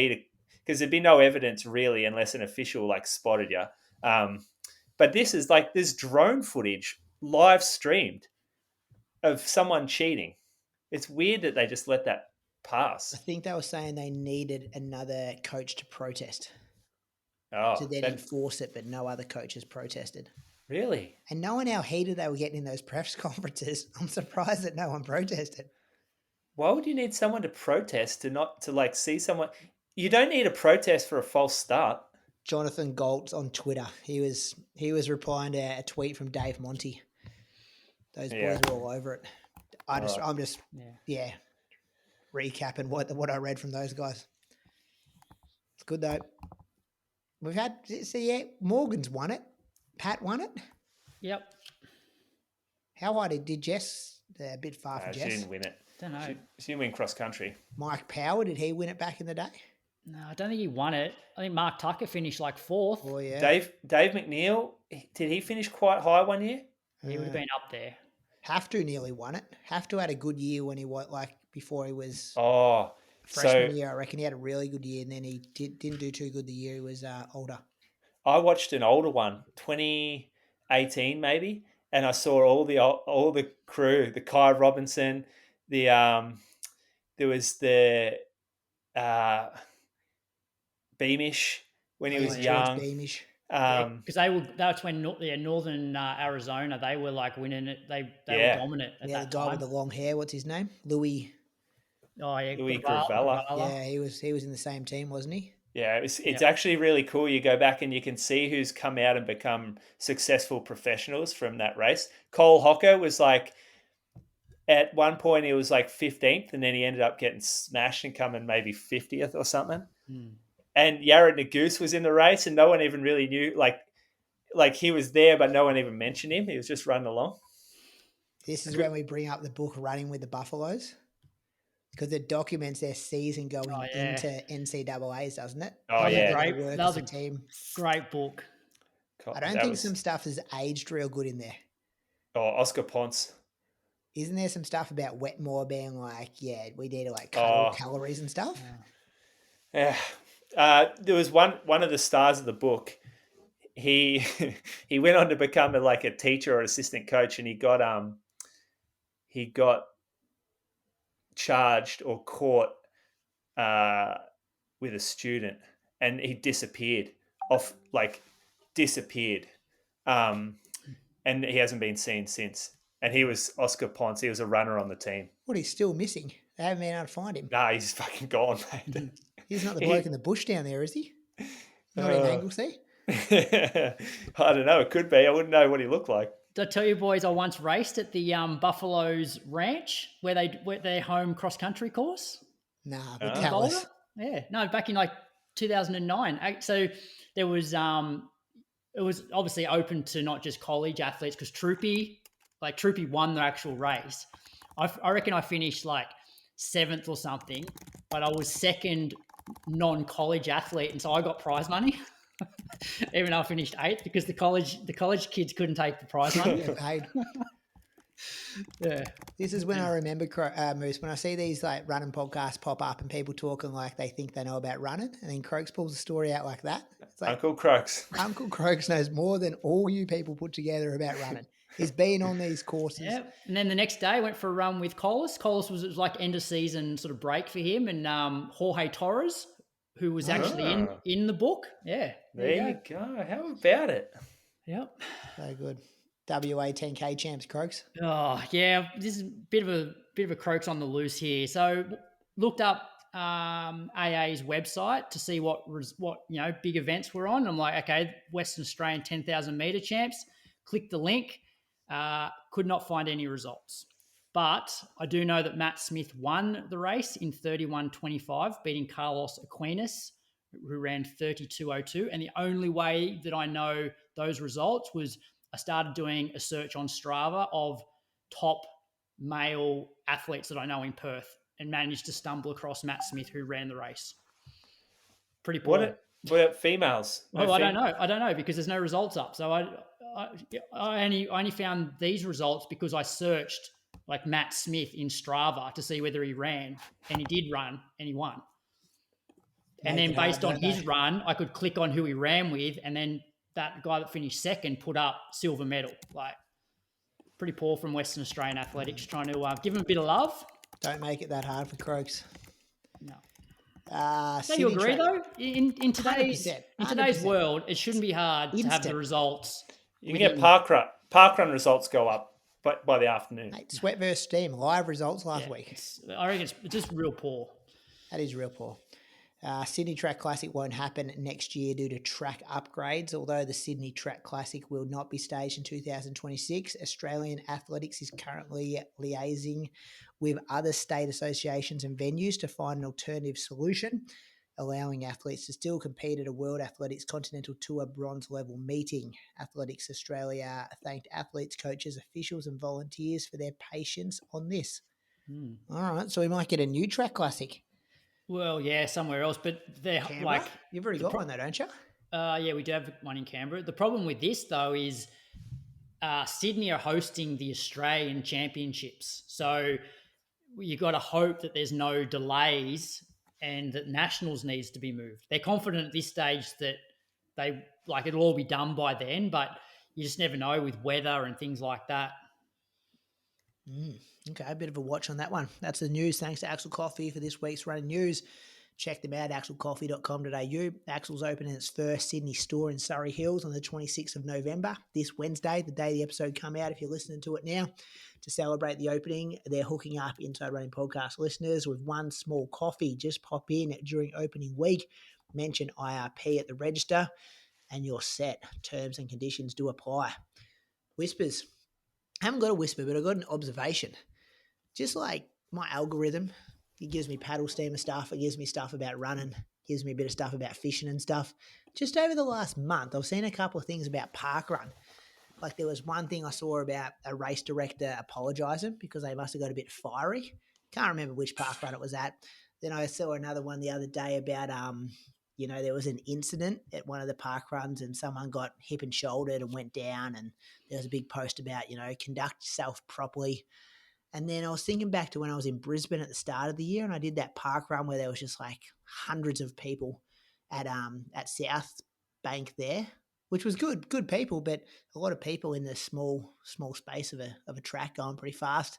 [SPEAKER 4] because there'd be no evidence really unless an official like spotted you. But there's drone footage live streamed of someone cheating. It's weird that they just let that pass.
[SPEAKER 1] I think they were saying they needed another coach to protest
[SPEAKER 4] Oh,
[SPEAKER 1] to then enforce it, but no other coaches protested.
[SPEAKER 4] really?
[SPEAKER 1] And knowing how heated they were getting in those press conferences, I'm surprised that no one protested.
[SPEAKER 4] Why would you need someone to protest to like see someone? You don't need a protest for a false start.
[SPEAKER 1] Jonathan Galt on Twitter, he was replying to a tweet from Dave Monty. Those boys are all over it. I'm just recapping what I read from those guys. It's good though. We've had Morgan's won it. Pat won it.
[SPEAKER 3] Yep.
[SPEAKER 1] How high did Jess? A bit far for
[SPEAKER 4] She
[SPEAKER 1] Jess.
[SPEAKER 4] didn't win it.
[SPEAKER 3] Don't know.
[SPEAKER 4] She didn't win cross country.
[SPEAKER 1] Mike Power, did he win it back in the day?
[SPEAKER 3] No, I don't think he won it. I think Mark Tucker finished like 4th.
[SPEAKER 1] Oh yeah.
[SPEAKER 4] Dave McNeil, did he finish quite high one year?
[SPEAKER 3] He would have been up there.
[SPEAKER 1] Have to nearly won it. Have to had a good year when he was before he was
[SPEAKER 4] So
[SPEAKER 1] freshman year. I reckon he had a really good year, and then he didn't do too good the year he was older.
[SPEAKER 4] I watched an older one, 2018 maybe, and I saw all the crew, the Kai Robinson, there was the Beamish when he was young.
[SPEAKER 1] Beamish.
[SPEAKER 3] Because that's when northern Arizona, they were like winning it. They were dominant at that
[SPEAKER 1] the guy
[SPEAKER 3] time.
[SPEAKER 1] with the long hair, what's his name? Louis.
[SPEAKER 3] Oh yeah,
[SPEAKER 4] Louis Gravella.
[SPEAKER 1] Yeah, he was in the same team, wasn't he?
[SPEAKER 4] Yeah, it's actually really cool. You go back and you can see who's come out and become successful professionals from that race. Cole Hocker was like, at one point he was like 15th, and then he ended up getting smashed and coming maybe 50th or something. And Yared Nagus was in the race, and no one even really knew, like he was there, but no one even mentioned him. He was just running along.
[SPEAKER 1] This is when we bring up the book Running with the Buffaloes, because it documents their season going into NCAAs, doesn't it?
[SPEAKER 4] Oh, yeah.
[SPEAKER 3] That was a team. Great book.
[SPEAKER 1] I don't think some stuff has aged real good in there.
[SPEAKER 4] Oh, Oscar Ponce.
[SPEAKER 1] Isn't there some stuff about Wetmore being like, we need to like cut all calories and stuff?
[SPEAKER 4] Yeah. There was one of the stars of the book. He went on to become a teacher or assistant coach, and he got charged or caught with a student, and he disappeared. And he hasn't been seen since. And he was Oscar Ponce. He was a runner on the team.
[SPEAKER 1] What, he's still missing? They haven't been able to find him.
[SPEAKER 4] Nah, he's fucking gone, mate.
[SPEAKER 1] He's not the bloke in the bush down there, is he? Not in Anglesey?
[SPEAKER 4] I don't know. It could be. I wouldn't know what he looked like.
[SPEAKER 3] Did I tell you boys I once raced at the Buffaloes Ranch where their home cross country course?
[SPEAKER 1] Nah, but tell us.
[SPEAKER 3] Yeah, no, back in 2009. So there was it was obviously open to not just college athletes, because Troopy won the actual race. I reckon I finished 7th or something, but I was second non-college athlete, and so I got prize money. Even though I finished 8th, because the college kids couldn't take the prize money. Yeah.
[SPEAKER 1] This is when I remember, Moose, when I see these running podcasts pop up and people talking like they think they know about running, and then Croaks pulls a story out like that. It's like,
[SPEAKER 4] Uncle Croaks.
[SPEAKER 1] Uncle Croaks knows more than all you people put together about running. He's been on these courses.
[SPEAKER 3] Yeah. And then the next day I went for a run with Collis. Collis was like end of season sort of break for him, and Jorge Torres, who was actually in the book. Yeah.
[SPEAKER 4] There you go. How about it?
[SPEAKER 3] Yep.
[SPEAKER 1] So good. WA 10K champs, Croaks.
[SPEAKER 3] Oh, yeah. This is a bit of a Croaks on the loose here. So looked up AA's website to see what big events were on. I'm like, okay, Western Australian 10,000 meter champs. Click the link. Could not find any results. But I do know that Matt Smith won the race in 31:25, beating Carlos Aquinas, who ran 32:02. And the only way that I know those results was I started doing a search on Strava of top male athletes that I know in Perth, and managed to stumble across Matt Smith, who ran the race. Pretty poor.
[SPEAKER 4] What about females?
[SPEAKER 3] Well, I don't know. I don't know, because there's no results up. So I only found these results because I searched Matt Smith in Strava to see whether he ran, and he did run, and he won. And then based on his run, I could click on who he ran with, and then that guy that finished second put up silver medal. Pretty poor from Western Australian Athletics, trying to give him a bit of love.
[SPEAKER 1] Don't make it that hard for Croaks.
[SPEAKER 3] No. Don't you
[SPEAKER 1] Sydney
[SPEAKER 3] agree,
[SPEAKER 1] track,
[SPEAKER 3] though? In today's
[SPEAKER 1] 100%,
[SPEAKER 3] in today's
[SPEAKER 1] 100%.
[SPEAKER 3] world, it shouldn't be hard to have the
[SPEAKER 1] Instant.
[SPEAKER 3] results.
[SPEAKER 4] You can get parkrun results go up by the afternoon.
[SPEAKER 1] Mate, sweat versus steam, live results last week.
[SPEAKER 3] I reckon it's just real poor.
[SPEAKER 1] That is real poor. Sydney Track Classic won't happen next year due to track upgrades, although the Sydney Track Classic will not be staged in 2026. Australian Athletics is currently liaising with other state associations and venues to find an alternative solution, allowing athletes to still compete at a World Athletics Continental Tour bronze level meeting. Athletics Australia thanked athletes, coaches, officials and volunteers for their patience on this. All right, so we might get a new track classic.
[SPEAKER 3] Well, yeah, somewhere else, but they're
[SPEAKER 1] Canberra?
[SPEAKER 3] like...
[SPEAKER 1] You've already got one though, don't you?
[SPEAKER 3] Yeah, we do have one in Canberra. The problem with this, though, is Sydney are hosting the Australian Championships. So you got to hope that there's no delays and that Nationals needs to be moved. They're confident at this stage that it'll all be done by then, but you just never know with weather and things like that.
[SPEAKER 1] Okay, a bit of a watch on that one. That's the news. Thanks to Axel Coffee for this week's running news. Check them out, axelcoffee.com.au. Axel's opening its first Sydney store in Surrey Hills on the 26th of November, this Wednesday, the day the episode come out, if you're listening to it now. To celebrate the opening, they're hooking up Inside Running Podcast listeners with one small coffee. Just pop in during opening week, mention IRP at the register, and you're set. Terms and conditions do apply. Whispers. I haven't got a whisper, but I've got an observation. Just like my algorithm, it gives me paddle steamer stuff, it gives me stuff about running, gives me a bit of stuff about fishing and stuff. Just over the last month, I've seen a couple of things about parkrun. Like there was one thing I saw about a race director apologising because they must have got a bit fiery. Can't remember which parkrun it was at. Then I saw another one the other day about, there was an incident at one of the parkruns and someone got hip and shouldered and went down, and there was a big post about, conduct yourself properly. And then I was thinking back to when I was in Brisbane at the start of the year and I did that park run where there was just like hundreds of people at South Bank there, which was good people, but a lot of people in the small space of a track going pretty fast.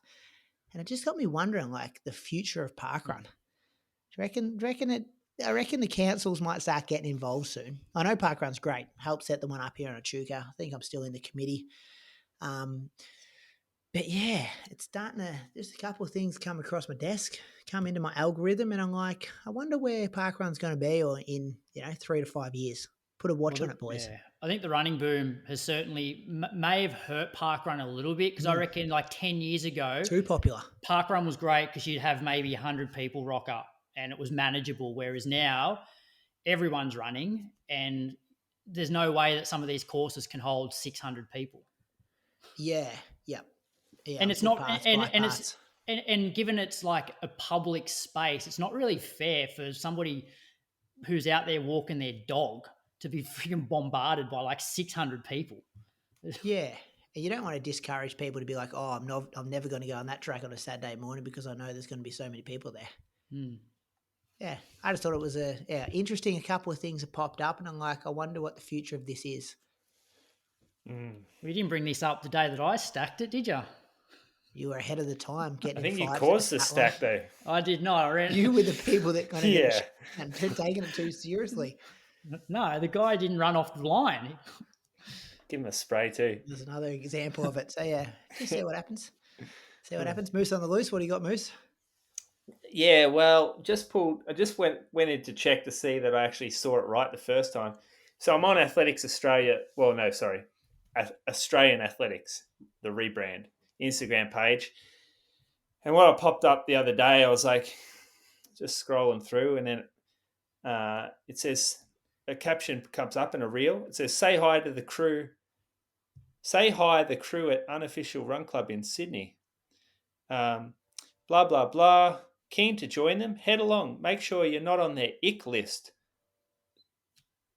[SPEAKER 1] And it just got me wondering, like, the future of parkrun. I reckon the councils might start getting involved soon. I know parkrun's great. Helped set the one up here in Echuca. I think I'm still in the committee. But yeah, it's starting to, there's a couple of things come across my desk, come into my algorithm, and I'm like, I wonder where parkrun's going to be or in, 3 to 5 years. Put a watch on it, boys.
[SPEAKER 3] Yeah. I think the running boom has certainly may have hurt parkrun a little bit because I reckon like 10 years ago,
[SPEAKER 1] too popular.
[SPEAKER 3] Parkrun was great because you'd have maybe 100 people rock up and it was manageable, whereas now everyone's running and there's no way that some of these courses can hold 600 people.
[SPEAKER 1] Yeah, yeah. Yeah,
[SPEAKER 3] and it's not, and given it's like a public space, it's not really fair for somebody who's out there walking their dog to be freaking bombarded by like 600 people.
[SPEAKER 1] Yeah, and you don't want to discourage people to be like, oh, I'm never going to go on that track on a Saturday morning because I know there's going to be so many people there. Yeah, I just thought it was interesting. A couple of things have popped up, and I'm like, I wonder what the future of this is.
[SPEAKER 3] We didn't bring this up the day that I stacked it, did you?
[SPEAKER 1] You were ahead of the time.
[SPEAKER 4] I think you caused the stack though.
[SPEAKER 3] I did not.
[SPEAKER 1] You were the people that kind of and taking it too seriously.
[SPEAKER 3] No, the guy didn't run off the line.
[SPEAKER 4] Give him a spray too.
[SPEAKER 1] There's another example of it. So yeah, just see what happens. Moose on the loose. What do you got, Moose?
[SPEAKER 4] Yeah, well, I just went in to check to see that I actually saw it right the first time. So I'm on Athletics Australia. Well, no, sorry, Australian Athletics, the rebrand Instagram page. And what I popped up the other day, I was like, just scrolling through, and then it says a caption comes up in a reel. It says, "Say hi to the crew. Say hi the crew at Unofficial Run Club in Sydney. Blah blah blah. Keen to join them? Head along. Make sure you're not on their ick list."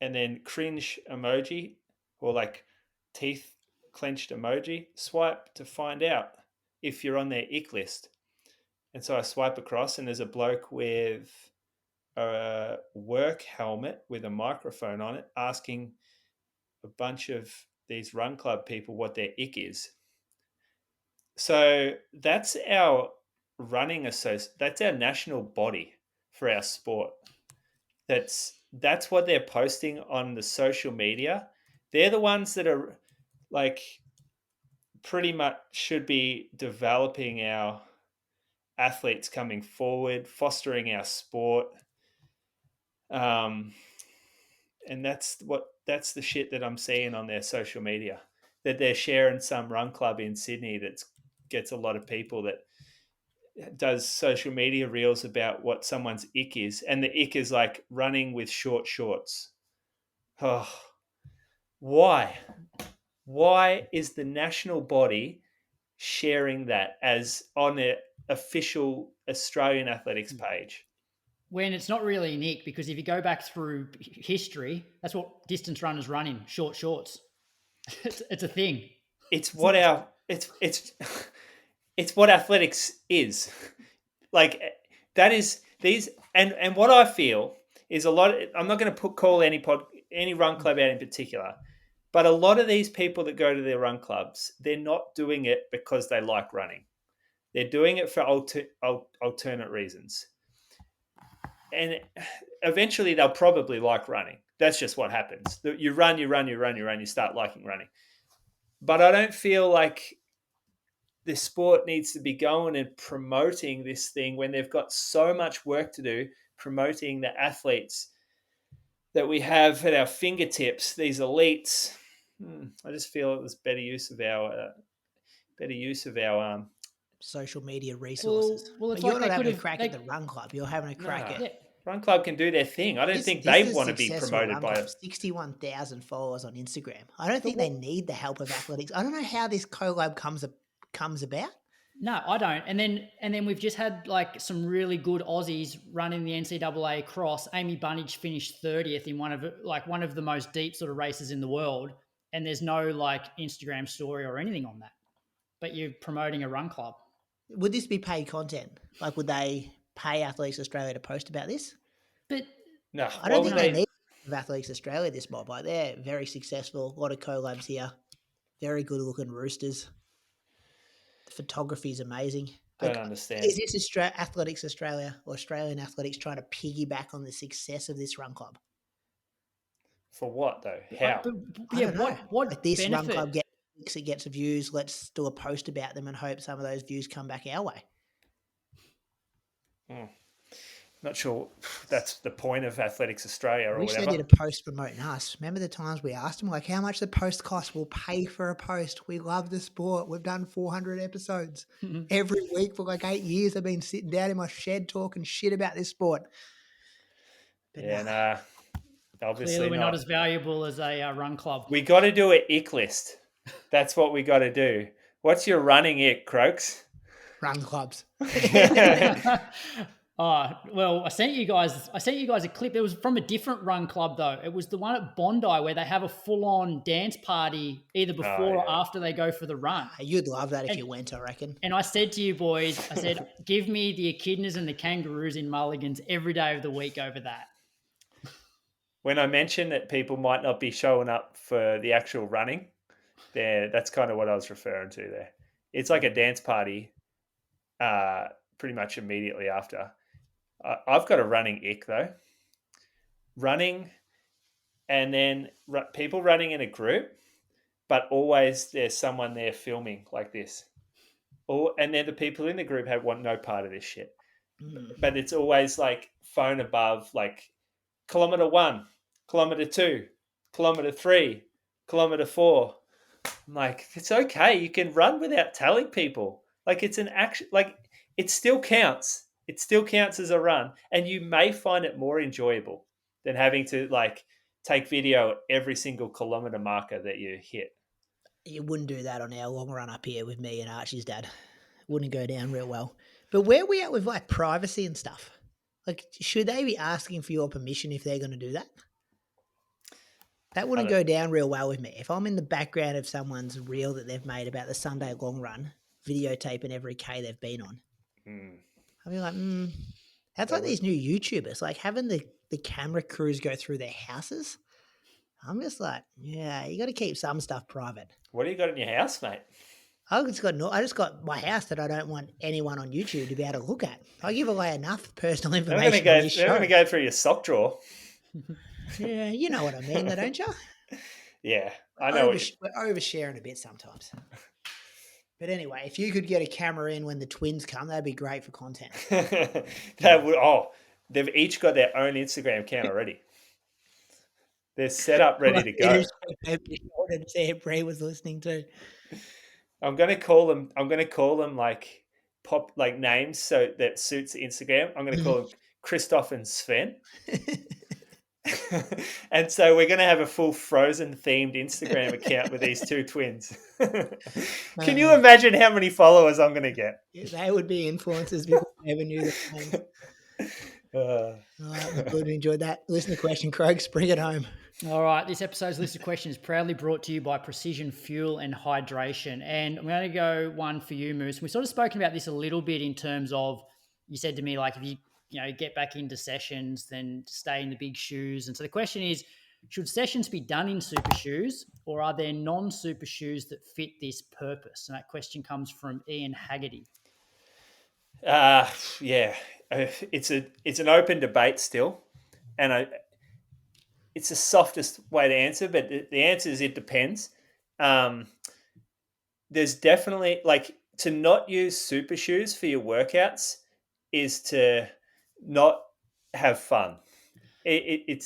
[SPEAKER 4] And then cringe emoji or like teeth clenched emoji. Swipe to find out if you're on their ick list. And so I swipe across and there's a bloke with a work helmet with a microphone on it asking a bunch of these run club people what their ick is. So that's our running that's our national body for our sport. That's what they're posting on the social media. They're the ones that are like pretty much should be developing our athletes coming forward, fostering our sport. And that's the shit that I'm seeing on their social media, that they're sharing some run club in Sydney that gets a lot of people, that does social media reels about what someone's ick is. And the ick is like running with short shorts. Oh, why? Why is the national body sharing that as on an official Australian athletics page?
[SPEAKER 3] When it's not really an ick, because if you go back through history, that's what distance runners run in, short shorts. It's a thing.
[SPEAKER 4] It's what it's what athletics is. Like that is these and what I feel is a lot. I'm not going to call any run club out in particular, but a lot of these people that go to their run clubs, they're not doing it because they like running. They're doing it for alternate reasons. And eventually they'll probably like running. That's just what happens. You run, you start liking running. But I don't feel like the sport needs to be going and promoting this thing when they've got so much work to do, promoting the athletes that we have at our fingertips, these elites. I just feel it was better use of our
[SPEAKER 1] social media resources.
[SPEAKER 3] Well, it's
[SPEAKER 1] but
[SPEAKER 3] like
[SPEAKER 1] you're not having a
[SPEAKER 3] could've-
[SPEAKER 1] crack at the run club. You're having a crack at.
[SPEAKER 3] Yeah.
[SPEAKER 4] Run club can do their thing. I don't think they want to be promoted by
[SPEAKER 1] 61,000 followers on Instagram. I don't think they need the help of athletics. I don't know how this collab comes about.
[SPEAKER 3] No, I don't. And then we've just had like some really good Aussies running the NCAA cross. Amy Bunnage finished 30th in one of the most deep sort of races in the world. And there's no like Instagram story or anything on that. But you're promoting a run club.
[SPEAKER 1] Would this be paid content? Like, would they pay Athletics Australia to post about this?
[SPEAKER 3] But
[SPEAKER 4] no,
[SPEAKER 1] I don't think they need Athletics Australia this mob. Like, they're very successful. A lot of collabs here. Very good looking roosters. The photography is amazing.
[SPEAKER 4] Don't understand.
[SPEAKER 1] Is this Athletics Australia or Australian Athletics trying to piggyback on the success of this run club?
[SPEAKER 4] For what though? How?
[SPEAKER 1] I don't know.
[SPEAKER 3] What
[SPEAKER 1] like this
[SPEAKER 3] benefit?
[SPEAKER 1] run club gets views. Let's do a post about them and hope some of those views come back our way.
[SPEAKER 4] Not sure that's the point of Athletics Australia or
[SPEAKER 1] I wish
[SPEAKER 4] whatever.
[SPEAKER 1] they did a post promoting us. Remember the times we asked them, like, how much the post costs? We'll pay for a post. We love the sport. We've done 400 episodes. Every week for like 8 years. I've been sitting down in my shed talking shit about this sport. But
[SPEAKER 4] obviously
[SPEAKER 3] clearly we're not as valuable as a run club.
[SPEAKER 4] We got to do an ick list. That's what we got to do. What's your running ick, Croaks?
[SPEAKER 1] Run clubs.
[SPEAKER 3] Well, I sent you guys a clip. It was from a different run club though. It was the one at Bondi where they have a full-on dance party either before or after they go for the run.
[SPEAKER 1] You'd love that if you went, I reckon.
[SPEAKER 3] And I said to you boys, I said, give me the echidnas and the kangaroos in mulligans every day of the week over that.
[SPEAKER 4] When I mentioned that people might not be showing up for the actual running, that's kind of what I was referring to there. It's like a dance party pretty much immediately after. I've got a running ick though. Running and then people running in a group, but always there's someone there filming like this. And then the people in the group want no part of this shit. But it's always like phone above, like kilometer 1, kilometer 2, kilometer 3, kilometer 4. I'm like, it's okay. You can run without telling people. Like it's an action, like it still counts. It still counts as a run, and you may find it more enjoyable than having to like take video every single kilometer marker that you hit.
[SPEAKER 1] You wouldn't do that on our long run up here with me and Archie's dad. Wouldn't go down real well. But where are we at with like privacy and stuff? Like, should they be asking for your permission if they're going to do that? That wouldn't go down real well with me. If I'm in the background of someone's reel that they've made about the Sunday long run, videotaping every K they've been on, I'd be like, that's like these new YouTubers, like having the camera crews go through their houses. I'm just like, yeah, you got to keep some stuff private.
[SPEAKER 4] What do you got in your house, mate?
[SPEAKER 1] I just got my house that I don't want anyone on YouTube to be able to look at. I give away enough personal information on this
[SPEAKER 4] They're
[SPEAKER 1] show.
[SPEAKER 4] going to go through your sock drawer.
[SPEAKER 1] Yeah, you know what I mean, though, don't you?
[SPEAKER 4] Yeah, I know.
[SPEAKER 1] We're oversharing a bit sometimes. But anyway, if you could get a camera in when the twins come, that'd be great for content.
[SPEAKER 4] They've each got their own Instagram account already. They're set up, ready to go.
[SPEAKER 1] Brady was listening to.
[SPEAKER 4] I'm going to call them like pop like names so that suits Instagram. I'm going to call them Christoph and Sven. And so we're going to have a full Frozen themed Instagram account with these two twins. Can you imagine how many followers I'm going to get?
[SPEAKER 1] They would be influencers before I ever knew their names. All right, good. Enjoyed that. Listener question, Croaks, bring it home.
[SPEAKER 3] All right, this episode's list of questions is proudly brought to you by Precision Fuel and Hydration. And I'm going to go one for you, Moose. We've sort of spoken about this a little bit in terms of, you said to me, like, if you get back into sessions, then stay in the big shoes. And so the question is, should sessions be done in super shoes, or are there non-super shoes that fit this purpose? And that question comes from Ian Haggerty.
[SPEAKER 4] Yeah, it's an open debate still, and it's the softest way to answer, but the answer is it depends. There's definitely, like, to not use super shoes for your workouts is to not have fun. Give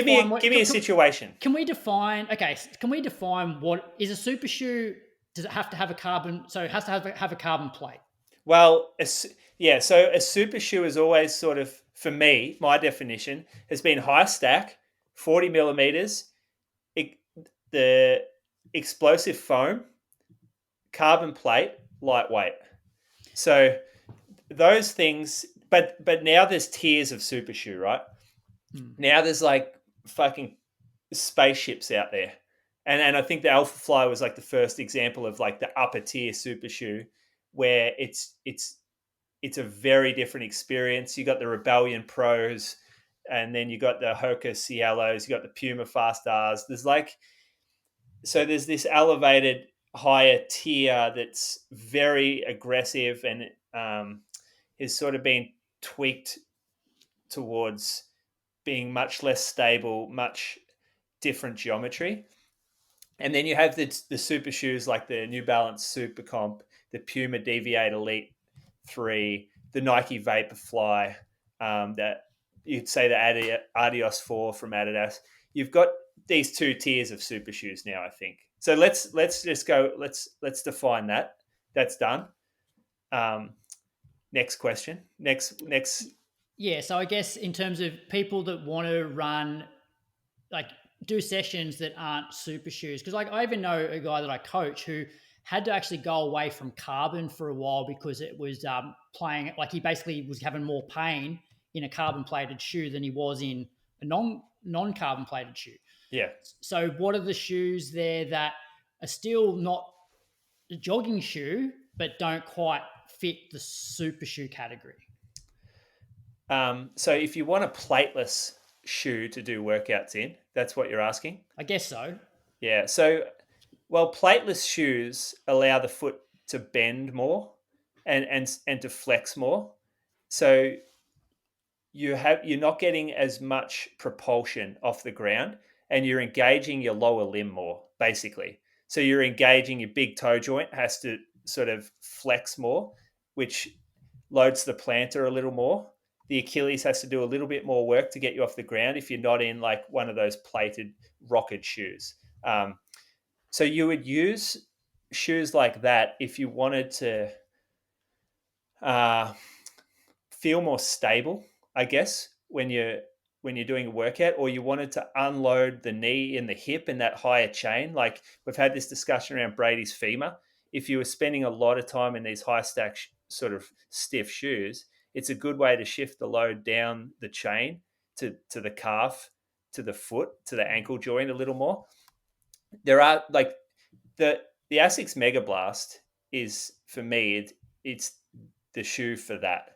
[SPEAKER 4] me a situation.
[SPEAKER 3] Can we define what is a super shoe? Does it have to have a carbon? So it has to have a carbon plate.
[SPEAKER 4] Well, so a super shoe is always sort of, for me, my definition has been high stack, 40 millimeters, the explosive foam, carbon plate, lightweight. So those things, but now there's tiers of super shoe, right? Now there's like fucking spaceships out there. And I think the Alpha Fly was like the first example of like the upper tier super shoe where it's a very different experience. You got the Rebellion Pros, and then you got the Hoka Cielos, you got the Puma Fast R's. There's this elevated higher tier that's very aggressive and is sort of being tweaked towards being much less stable, much different geometry. And then you have the super shoes like the New Balance Super Comp, the Puma Deviate Elite 3, the Nike Vaporfly, that you'd say the Adios 4 from Adidas. You've got these two tiers of super shoes now, I think. So let's just go. Let's define that. That's done. Next question. Next.
[SPEAKER 3] Yeah. So I guess in terms of people that want to run, like, do sessions that aren't super shoes, because like I even know a guy that I coach who had to actually go away from carbon for a while because it was playing, like, he basically was having more pain in a carbon plated shoe than he was in a non-carbon plated shoe.
[SPEAKER 4] Yeah.
[SPEAKER 3] So what are the shoes there that are still not a jogging shoe but don't quite fit the super shoe category?
[SPEAKER 4] So if you want a plateless shoe to do workouts in, that's what you're asking?
[SPEAKER 3] I guess so.
[SPEAKER 4] Yeah. So, well, plateless shoes allow the foot to bend more and to flex more. So you're not getting as much propulsion off the ground, and you're engaging your lower limb more, basically. So you're engaging your big toe joint has to sort of flex more, which loads the plantar a little more. The Achilles has to do a little bit more work to get you off the ground if you're not in like one of those plated rocket shoes. So you would use shoes like that if you wanted to feel more stable, I guess, when you're doing a workout, or you wanted to unload the knee and the hip in that higher chain. Like we've had this discussion around Brady's femur. If you were spending a lot of time in these high stack sort of stiff shoes, it's a good way to shift the load down the chain to the calf, to the foot, to the ankle joint a little more. There are like the Asics Mega Blast is, for me, it's the shoe for that.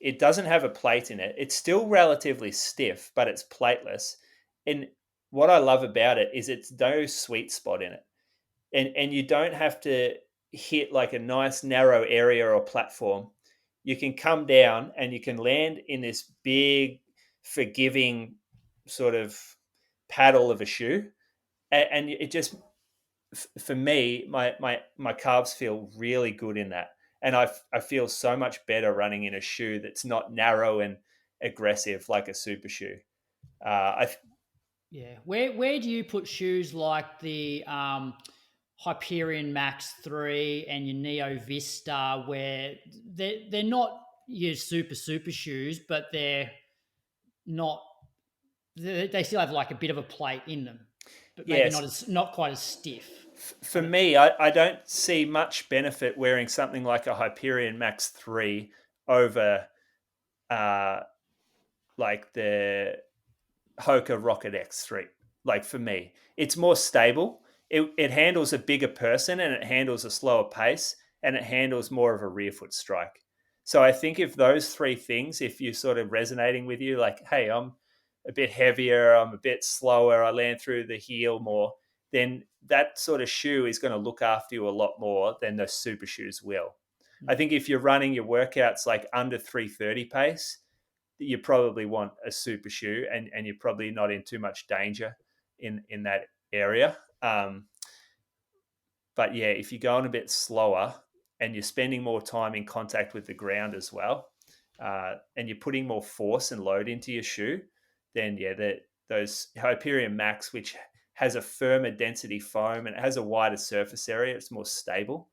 [SPEAKER 4] It doesn't have a plate in it. It's still relatively stiff, but it's plateless. And what I love about it is it's no sweet spot in it. and you don't have to hit like a nice narrow area or platform. You can come down and you can land in this big, forgiving sort of paddle of a shoe, and it just, for me, my calves feel really good in that, and I feel so much better running in a shoe that's not narrow and aggressive like a super shoe.
[SPEAKER 3] Yeah. Where do you put shoes like the Hyperion Max 3 and your Neo Vista, where they're not your super shoes, but they're not, they still have like a bit of a plate in them, but maybe
[SPEAKER 4] Yes.
[SPEAKER 3] not quite as stiff.
[SPEAKER 4] For me, I don't see much benefit wearing something like a Hyperion Max 3 over like the Hoka Rocket X3. Like, for me, it's more stable. It handles a bigger person, and it handles a slower pace, and it handles more of a rear foot strike. So I think if those three things, if you're sort of resonating with you, like, hey, I'm a bit heavier, I'm a bit slower, I land through the heel more, then that sort of shoe is going to look after you a lot more than those super shoes will. I think if you're running your workouts like under 3:30 pace, you probably want a super shoe, and you're probably not in too much danger in that area. But yeah, if you're going a bit slower and you're spending more time in contact with the ground as well, and you're putting more force and load into your shoe, then yeah, those Hyperion Max, which has a firmer density foam and it has a wider surface area, it's more stable.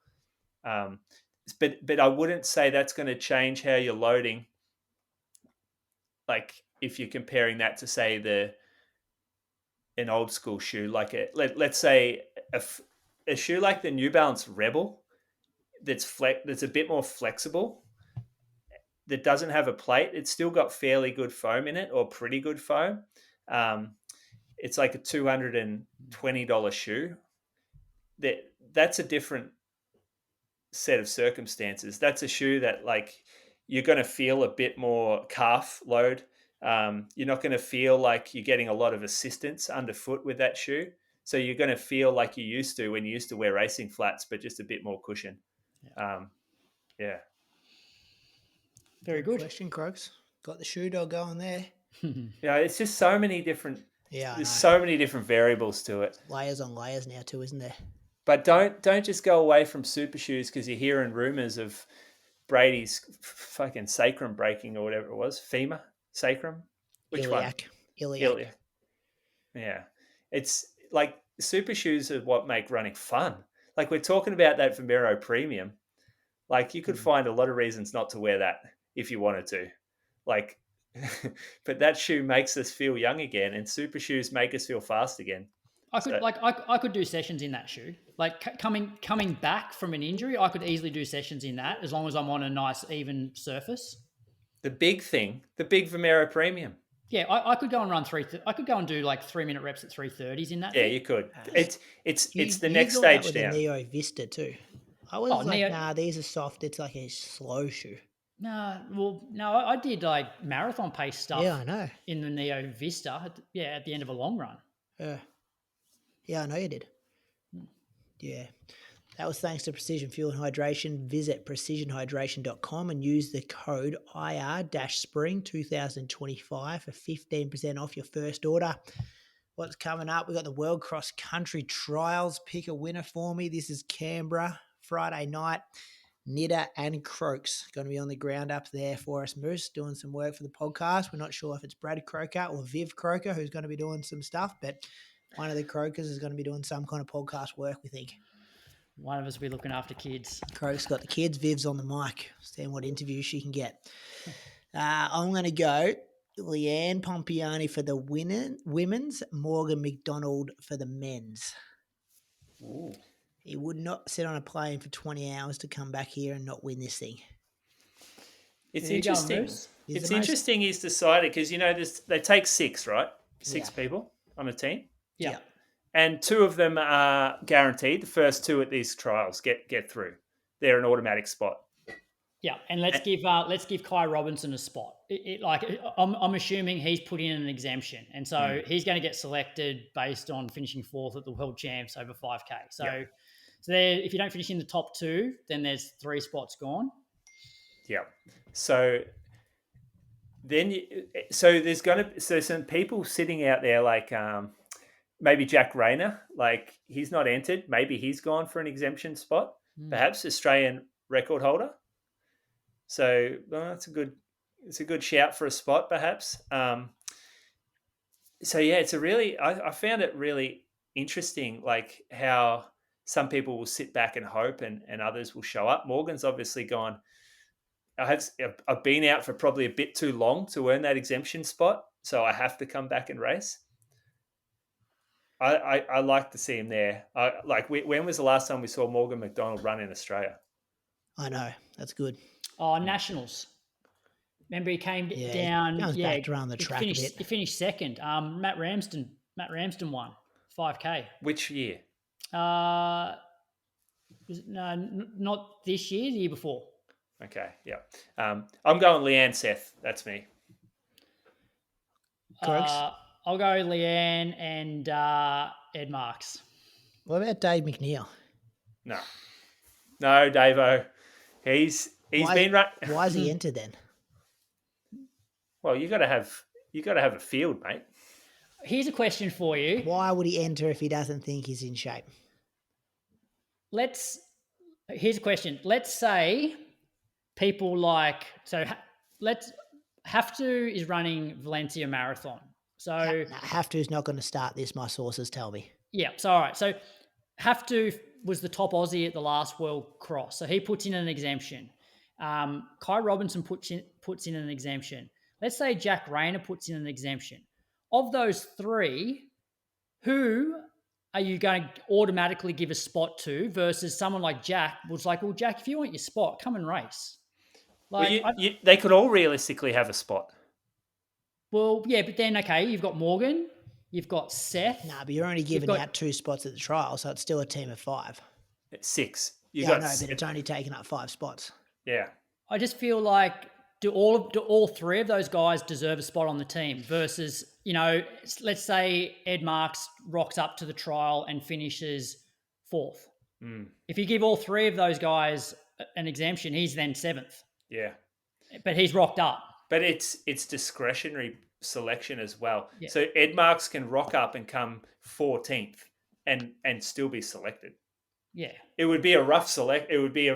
[SPEAKER 4] But I wouldn't say that's going to change how you're loading. Like, if you're comparing that to, say, an old school shoe, like let's say a shoe like the New Balance Rebel, that's a bit more flexible, that doesn't have a plate. It's still got fairly good foam in it, or pretty good foam. It's like a $220 shoe. That's a different set of circumstances. That's a shoe that, like, you're going to feel a bit more calf load. You're not going to feel like you're getting a lot of assistance underfoot with that shoe. So you're going to feel like you used to when you used to wear racing flats, but just a bit more cushion. Yeah.
[SPEAKER 3] Very good
[SPEAKER 1] question, Croaks. Got the shoe dog going there.
[SPEAKER 4] Yeah, it's just so many different.
[SPEAKER 1] Yeah,
[SPEAKER 4] there's so many different variables to it.
[SPEAKER 1] Layers on layers now too, isn't there?
[SPEAKER 4] But don't just go away from super shoes because you're hearing rumors of Brady's fucking sacrum breaking, or whatever it was. Femur? Sacrum? Which
[SPEAKER 1] Iliac.
[SPEAKER 4] one? Iliac. Yeah. It's like, super shoes are what make running fun. Like, we're talking about that Vomero Premium. Like, you could find a lot of reasons not to wear that if you wanted to. Like, but that shoe makes us feel young again, and super shoes make us feel fast again.
[SPEAKER 3] I could do sessions in that shoe. Like, coming back from an injury, I could easily do sessions in that, as long as I'm on a nice even surface.
[SPEAKER 4] The big Vomero Premium.
[SPEAKER 3] Yeah, I could go and run I could go and do like 3-minute reps at 3:30s in that.
[SPEAKER 4] Yeah,
[SPEAKER 3] thing.
[SPEAKER 4] you could. It's the
[SPEAKER 1] You
[SPEAKER 4] next
[SPEAKER 1] thought that
[SPEAKER 4] stage
[SPEAKER 1] with
[SPEAKER 4] down.
[SPEAKER 1] The Neo Vista too. I was nah, these are soft. It's like a slow shoe.
[SPEAKER 3] No, I did like marathon pace stuff.
[SPEAKER 1] Yeah, I know.
[SPEAKER 3] In the Neo Vista, at the end of a long run.
[SPEAKER 1] Yeah, I know you did. Yeah. That was thanks to Precision Fuel and Hydration. Visit precisionhydration.com and use the code IR-Spring 2025 for 15% off your first order. What's coming up? We've got the World Cross Country Trials. Pick a winner for me. This is Canberra, Friday night. Nidda and Croaks going to be on the ground up there for us, Moose, doing some work for the podcast. We're not sure if it's Brad Croker or Viv Croker who's going to be doing some stuff, but one of the Crokers is going to be doing some kind of podcast work, we think.
[SPEAKER 3] One of us will be looking after kids.
[SPEAKER 1] Croak's got the kids. Viv's on the mic. Seeing what interview she can get. I'm going to go Leanne Pompiani for the women's, Morgan McDonald for the men's.
[SPEAKER 4] Ooh.
[SPEAKER 1] He would not sit on a plane for 20 hours to come back here and not win this thing.
[SPEAKER 4] It's interesting. It's interesting he's decided, because, they take 6, right? 6 people on a team.
[SPEAKER 3] Yeah.
[SPEAKER 4] And 2 of them are guaranteed. The first 2 at these trials get through. They're an automatic spot.
[SPEAKER 3] Yeah, and let's give Kai Robinson a spot. I'm assuming he's put in an exemption, and so he's going to get selected based on finishing 4th at the World Champs over 5K. So So if you don't finish in the top 2, then there's 3 spots gone.
[SPEAKER 4] Yeah. So then, there's some people sitting out there like maybe Jack Rayner, like he's not entered. Maybe he's gone for an exemption spot. Perhaps Australian record holder. So it's a good shout for a spot, perhaps. So yeah, I found it really interesting, like how some people will sit back and hope, and others will show up. Morgan's obviously gone. I've been out for probably a bit too long to earn that exemption spot, so I have to come back and race. I like to see him there. When was the last time we saw Morgan McDonald run in Australia?
[SPEAKER 1] I know, that's good.
[SPEAKER 3] Oh, Nationals. Remember he came down.
[SPEAKER 1] He comes back to run the track a bit.
[SPEAKER 3] He finished second. Matt Ramsden won 5K.
[SPEAKER 4] Which year?
[SPEAKER 3] Not this year. The year before.
[SPEAKER 4] Okay, yeah. I'm going Leanne Seth. That's me.
[SPEAKER 1] Correct.
[SPEAKER 3] I'll go Leanne and Ed Marks.
[SPEAKER 1] What about Dave McNeil?
[SPEAKER 4] No, Davo. He's been run.
[SPEAKER 1] Why is he entered then?
[SPEAKER 4] Well, you got to have a field, mate.
[SPEAKER 3] Here's a question for you.
[SPEAKER 1] Why would he enter if he doesn't think he's in shape?
[SPEAKER 3] Here's a question. Let's say people have to is running Valencia Marathon. So
[SPEAKER 1] have to is not going to start this. My sources tell me.
[SPEAKER 3] Yeah. So all right. So have to was the top Aussie at the last World Cross. So he puts in an exemption. Kai Robinson puts in an exemption. Let's say Jack Rayner puts in an exemption. Of those 3, who are you going to automatically give a spot to versus someone like Jack was like, well, Jack, if you want your spot, come and race.
[SPEAKER 4] They could all realistically have a spot.
[SPEAKER 3] Well, yeah, but then, okay, you've got Morgan, you've got Seth.
[SPEAKER 1] Nah, but you're only giving out 2 spots at the trial, so it's still a team of 5.
[SPEAKER 4] It's 6.
[SPEAKER 1] But it's only taking up 5 spots.
[SPEAKER 4] Yeah.
[SPEAKER 3] I just feel like do all 3 of those guys deserve a spot on the team versus, let's say Ed Marks rocks up to the trial and finishes 4th. If you give all 3 of those guys an exemption, he's then 7th.
[SPEAKER 4] Yeah.
[SPEAKER 3] But he's rocked up.
[SPEAKER 4] But it's discretionary selection as well.
[SPEAKER 3] Yeah.
[SPEAKER 4] So Ed Marks can rock up and come 14th and still be selected.
[SPEAKER 3] Yeah.
[SPEAKER 4] It would be a rough select. It would be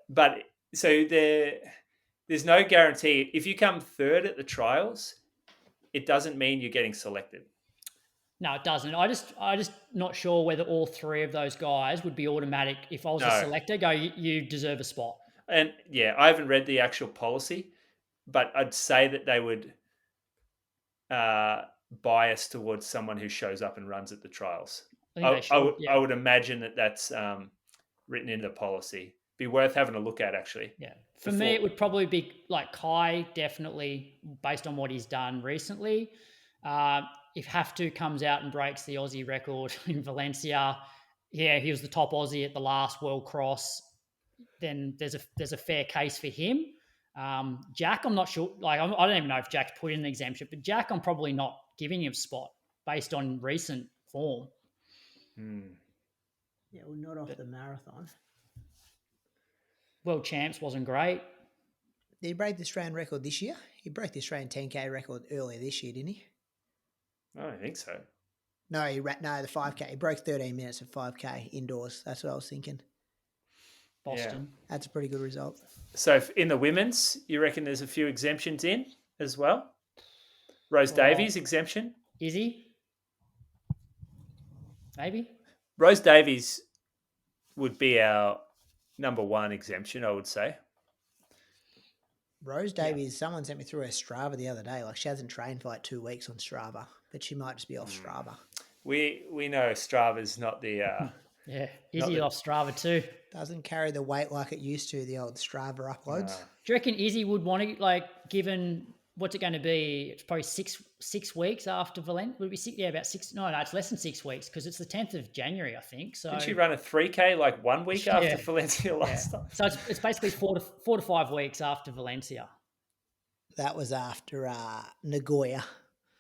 [SPEAKER 4] but so there's no guarantee. If you come 3rd at the trials, it doesn't mean you're getting selected.
[SPEAKER 3] No, it doesn't. I just not sure whether all 3 of those guys would be automatic. If I was a selector, you deserve a spot.
[SPEAKER 4] And yeah, I haven't read the actual policy, but I'd say that they would bias towards someone who shows up and runs at the trials. I would imagine that that's written into the policy. Be worth having a look at, actually.
[SPEAKER 3] Yeah. For me, it would probably be like Kai, definitely, based on what he's done recently. If Have To comes out and breaks the Aussie record in Valencia, he was the top Aussie at the last World Cross, then there's a fair case for him. Jack, I'm not sure. I don't even know if Jack's put in an exemption, but Jack, I'm probably not giving him a spot based on recent form.
[SPEAKER 1] Yeah, well, not off the marathon.
[SPEAKER 3] World Champs wasn't great.
[SPEAKER 1] Did he break the Australian record this year? He broke the Australian 10K record earlier this year, didn't he?
[SPEAKER 4] I don't think so.
[SPEAKER 1] No, the 5K. He broke 13 minutes of 5K indoors. That's what I was thinking.
[SPEAKER 3] Boston.
[SPEAKER 1] Yeah. That's a pretty good result.
[SPEAKER 4] So in the women's, you reckon there's a few exemptions in as well? Rose Davies exemption?
[SPEAKER 3] Is he? Maybe.
[SPEAKER 4] Rose Davies would be our number 1 exemption, I would say.
[SPEAKER 1] Rose Davies, someone sent me through her Strava the other day. Like, she hasn't trained for like 2 weeks on Strava, but she might just be off Strava.
[SPEAKER 4] We know Strava's not the...
[SPEAKER 3] yeah, Izzy off Strava too.
[SPEAKER 1] Doesn't carry the weight like it used to, the old Strava uploads.
[SPEAKER 3] Do you reckon Izzy would want to, given, what's it going to be? It's probably six weeks after Valencia. Would it be 6? Yeah, about 6. No, it's less than 6 weeks because it's the 10th of January, I think. So
[SPEAKER 4] didn't she run a 3K 1 week after Valencia last time?
[SPEAKER 3] So it's basically 4 to 5 weeks after Valencia.
[SPEAKER 1] That was after Nagoya.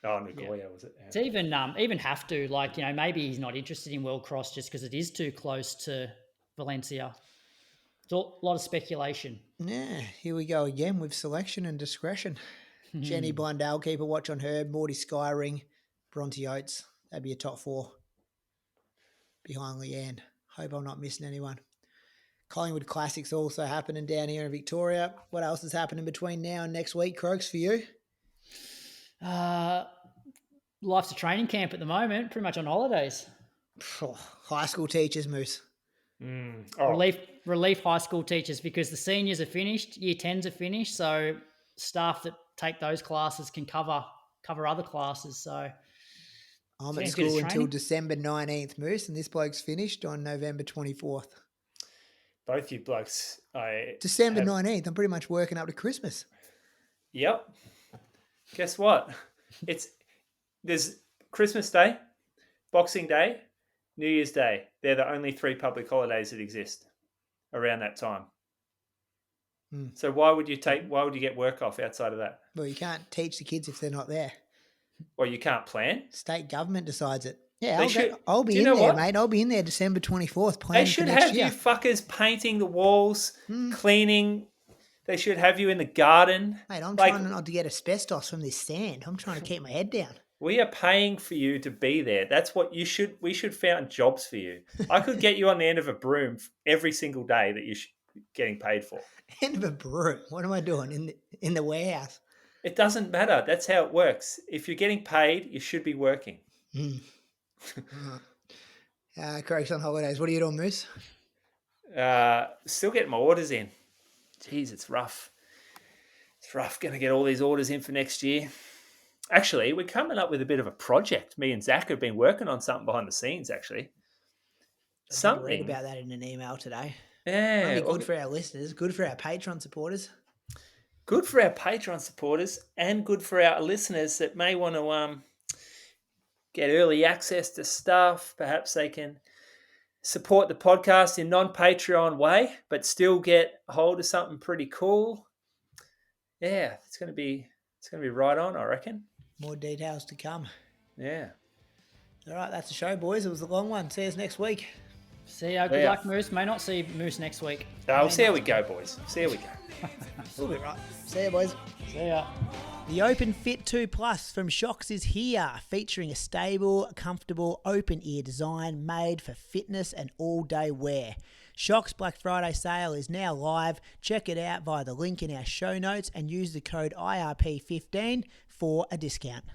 [SPEAKER 4] Oh, Nagoya, was it?
[SPEAKER 3] To even have to, like, maybe he's not interested in World Cross just because it is too close to Valencia. It's a lot of speculation.
[SPEAKER 1] Yeah, here we go again with selection and discretion. Jenny Blundell, keep a watch on her. Morty Skyring, Bronte Oates. That'd be a top 4 behind Leanne. Hope I'm not missing anyone. Collingwood Classics also happening down here in Victoria. What else is happening between now and next week, Croaks, for you?
[SPEAKER 3] Life's a training camp at the moment, pretty much on holidays.
[SPEAKER 1] High school teachers, Moose.
[SPEAKER 3] Relief high school teachers, because the seniors are finished, year 10s are finished, so staff that take those classes can cover other classes. So
[SPEAKER 1] I'm at school until December 19th, Moose, and this bloke's finished on November 24th.
[SPEAKER 4] Both you blokes.
[SPEAKER 1] December 19th, I'm pretty much working up to Christmas.
[SPEAKER 4] Yep. Guess what? There's Christmas Day, Boxing Day, New Year's Day. They're the only 3 public holidays that exist around that time. So why would you get work off outside of that?
[SPEAKER 1] Well, you can't teach the kids if they're not there.
[SPEAKER 4] Well, you can't plan.
[SPEAKER 1] State government decides it. Yeah, I'll be
[SPEAKER 4] in
[SPEAKER 1] there, mate. I'll be in there December 24th planning.
[SPEAKER 4] They should
[SPEAKER 1] for next
[SPEAKER 4] have
[SPEAKER 1] year.
[SPEAKER 4] you fuckers painting the walls, cleaning. They should have you in the garden.
[SPEAKER 1] Mate, I'm trying not to get asbestos from this sand. I'm trying to keep my head down.
[SPEAKER 4] We are paying for you to be there. That's what we should found jobs for you. I could get you on the end of a broom every single day that you're getting paid for.
[SPEAKER 1] End of a broom? What am I doing in the warehouse?
[SPEAKER 4] It doesn't matter. That's how it works. If you're getting paid, you should be working.
[SPEAKER 1] Craig's on holidays. What are you doing, Moose?
[SPEAKER 4] Still getting my orders in. Jeez, it's rough. It's rough going to get all these orders in for next year. Actually, we're coming up with a bit of a project. Me and Zach have been working on something behind the scenes, actually.
[SPEAKER 1] I read about that in an email today.
[SPEAKER 4] Yeah.
[SPEAKER 1] Only good for our listeners, good for our Patreon supporters.
[SPEAKER 4] Good for our Patreon supporters and good for our listeners that may want to get early access to stuff. Perhaps they can support the podcast in non-Patreon way, but still get a hold of something pretty cool. Yeah, it's going to be right on, I reckon.
[SPEAKER 1] More details to come.
[SPEAKER 4] Yeah.
[SPEAKER 1] All right, that's the show, boys. It was a long one. See us next week.
[SPEAKER 3] See ya. Good luck, Moose. May not see Moose next week.
[SPEAKER 4] We'll see how we go, boys. See how we go.
[SPEAKER 1] We'll be right. See ya, boys.
[SPEAKER 3] See ya.
[SPEAKER 1] The Open Fit 2 Plus from Shocks is here, featuring a stable, comfortable, open-ear design made for fitness and all-day wear. Shocks Black Friday sale is now live. Check it out via the link in our show notes and use the code IRP15 for a discount.